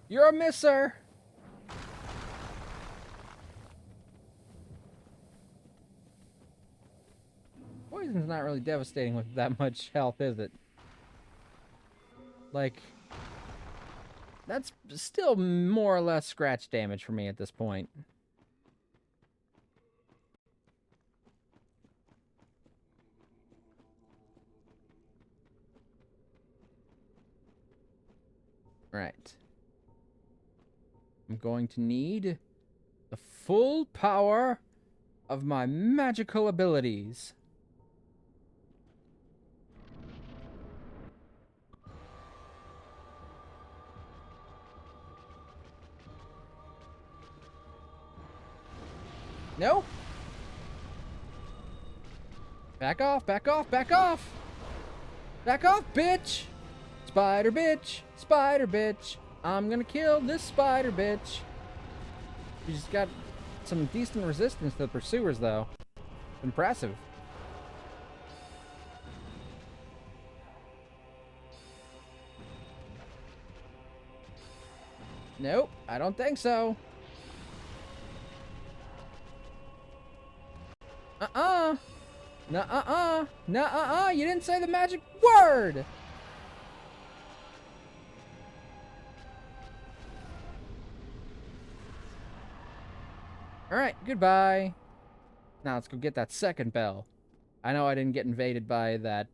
You're a misser! Poison's not really devastating with that much health, is it? Like, that's still more or less scratch damage for me at this point. Right. I'm going to need the full power of my magical abilities. No? Back off, back off, back off! Back off, bitch! Spider bitch! Spider bitch! I'm gonna kill this spider bitch! She's got some decent resistance to the pursuers, though. Impressive. Nope, I don't think so. Uh-uh. Nuh-uh-uh. Nuh-uh-uh. You didn't say the magic word. All right, goodbye. Now let's go get that second bell. I know I didn't get invaded by that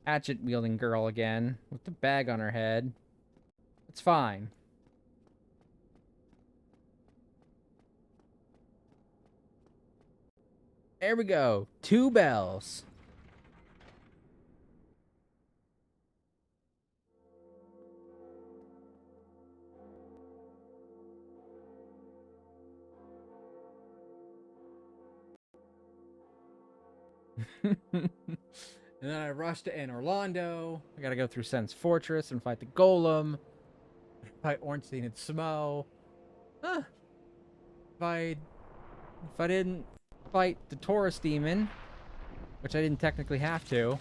hatchet-wielding girl again with the bag on her head. It's fine. There we go. 2 bells. And then I rush to Anne Orlando. I gotta go through Sen's Fortress and fight the Golem. Fight Ornstein and Smo. Huh. If I didn't fight the Taurus Demon, which I didn't technically have to,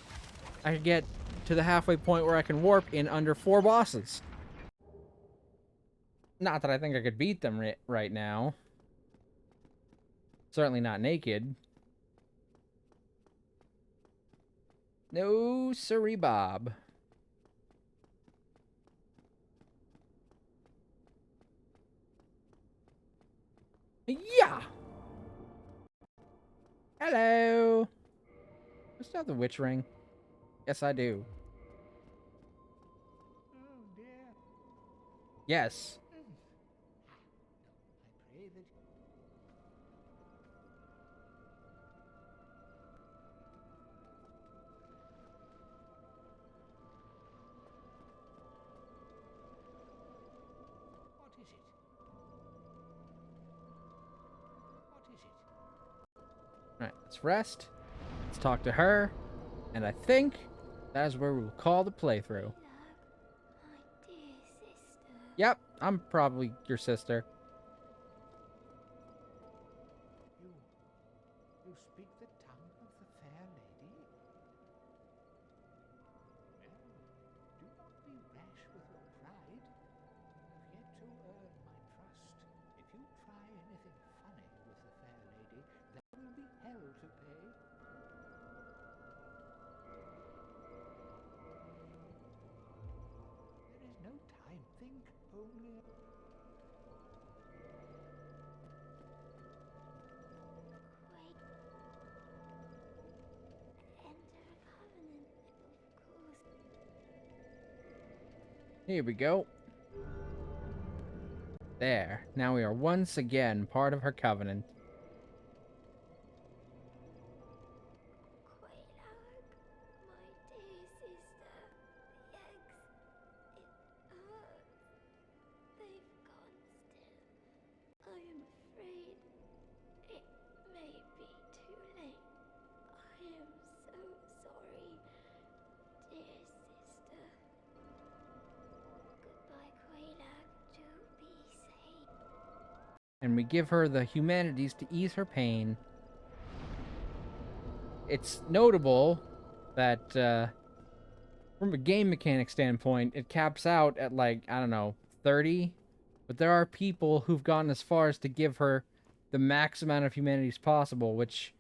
I could get to the halfway point where I can warp in under 4 bosses. Not that I think I could beat them right now. Certainly not naked. No siree, Bob. Yeah! Hello! I still have the witch ring. Yes, I do. Oh dear. Yes. I pray that. What is it? What is it? Alright, let's rest. Let's talk to her. And I think that is where we'll call the playthrough. My dear sister. Yep, I'm probably your sister. You speak the tongue of the fair lady? Well, do not be rash with your pride. You've yet to earn my trust. If you try anything funny with the fair lady, there will be hell to pay. There is no time. Think only. Wait. Enter a covenant, of course. Here we go. There. Now we are once again part of her covenant. Quelaag, my dear sister. The eggs. It hurts. They've gone still. I am afraid it may be too late. I am so sorry, dear sister. Goodbye, Quelaag. Do be safe. And we give her the humanities to ease her pain. It's notable that, from a game mechanic standpoint, it caps out at, like, I don't know, 30? But there are people who've gone as far as to give her the max amount of humanities possible, which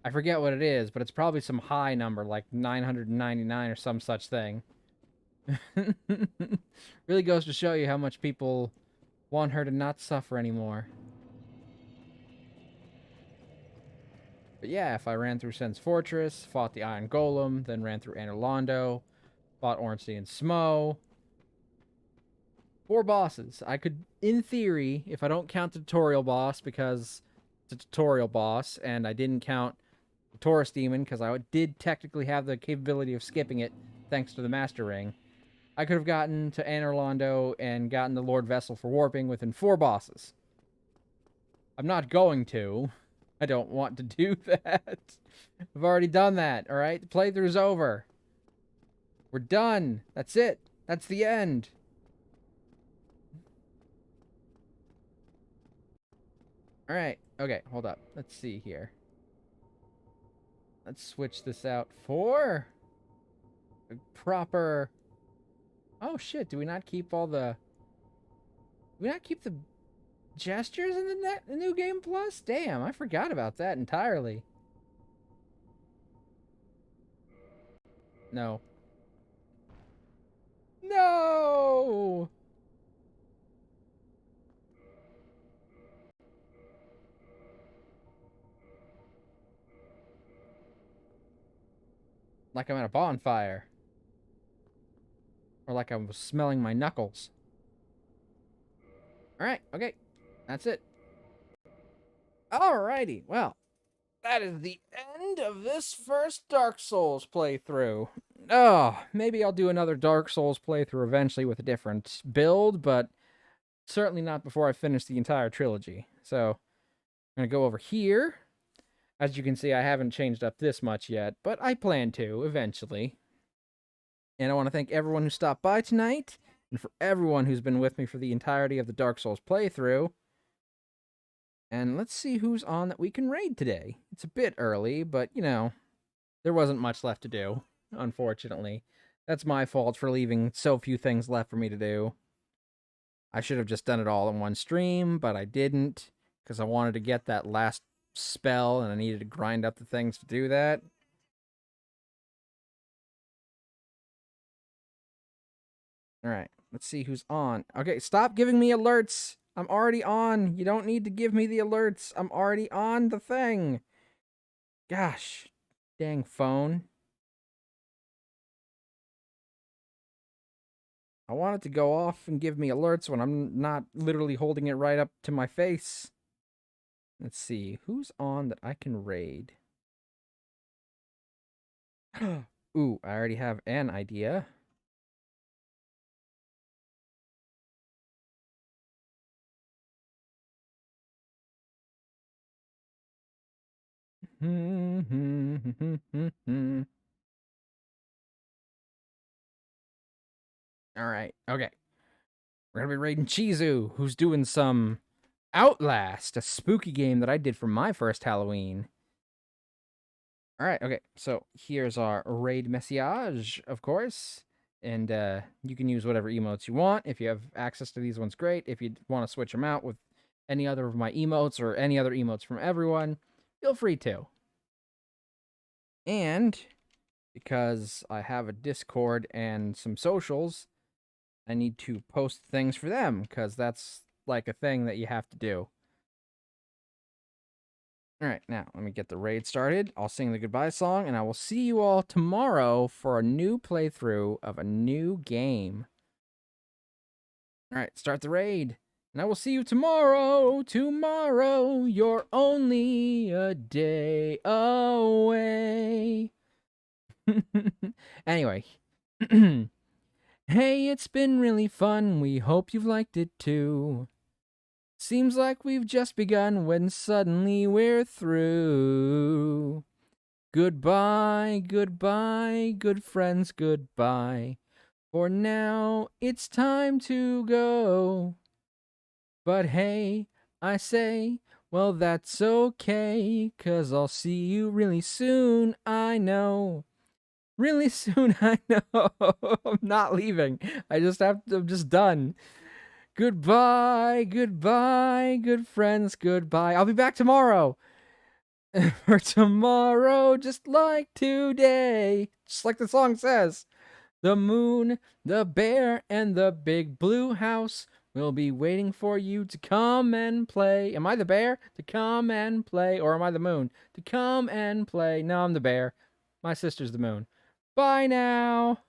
I forget what it is, but it's probably some high number, like 999 or some such thing. Really goes to show you how much people want her to not suffer anymore. But yeah, if I ran through Sen's Fortress, fought the Iron Golem, then ran through Anne Orlando, fought Ornstein and Smo. 4 bosses. I could, in theory, if I don't count the tutorial boss because it's a tutorial boss, and I didn't count the Taurus Demon because I did technically have the capability of skipping it thanks to the Master Ring, I could have gotten to Anne Orlando and gotten the Lord Vessel for warping within 4 bosses. I'm not going to. I don't want to do that. I've already done that, alright? The playthrough's over. We're done. That's it. That's the end. Alright, okay, hold up. Let's see here. Let's switch this out for a proper... Oh shit, do we not keep all the we not keep the gestures in the new game plus? Damn, I forgot about that entirely. No. No! Like I'm at a bonfire. Or like I was smelling my knuckles. Alright, okay. That's it. Alrighty, well. That is the end of this first Dark Souls playthrough. Oh, maybe I'll do another Dark Souls playthrough eventually with a different build, but certainly not before I finish the entire trilogy. So, I'm going to go over here. As you can see, I haven't changed up this much yet, but I plan to eventually. And I want to thank everyone who stopped by tonight, and for everyone who's been with me for the entirety of the Dark Souls playthrough. And let's see who's on that we can raid today. It's a bit early, but, you know, there wasn't much left to do, unfortunately. That's my fault for leaving so few things left for me to do. I should have just done it all in one stream, but I didn't, because I wanted to get that last spell, and I needed to grind up the things to do that. Alright, let's see who's on. Okay, stop giving me alerts! I'm already on. You don't need to give me the alerts. I'm already on the thing. Gosh, dang phone. I want it to go off and give me alerts when I'm not literally holding it right up to my face. Let's see, who's on that I can raid? Ooh, I already have an idea. Alright, okay. We're gonna be raiding Chizu, who's doing some Outlast, a spooky game that I did for my first Halloween. Alright, okay, so here's our raid message, of course. And you can use whatever emotes you want. If you have access to these ones, great. If you want to switch them out with any other of my emotes or any other emotes from everyone, feel free to. And because I have a Discord and some socials, I need to post things for them, because that's like a thing that you have to do. Alright, now let me get the raid started. I'll sing the goodbye song, and I will see you all tomorrow for a new playthrough of a new game. Alright, start the raid. And I will see you tomorrow. Tomorrow, you're only a day away. Anyway. Hey, it's been really fun. We hope you've liked it too. Seems like we've just begun when suddenly we're through. Goodbye, goodbye, good friends, goodbye. For now, it's time to go. But hey, I say, well, that's okay, 'cause I'll see you really soon, I know. Really soon, I know. I'm not leaving. I'm just done. Goodbye, goodbye, good friends, goodbye. I'll be back tomorrow. For tomorrow, just like today. Just like the song says. The moon, the bear, and the big blue house will be waiting for you to come and play. Am I the bear? To come and play. Or am I the moon? To come and play. No, I'm the bear. My sister's the moon. Bye now.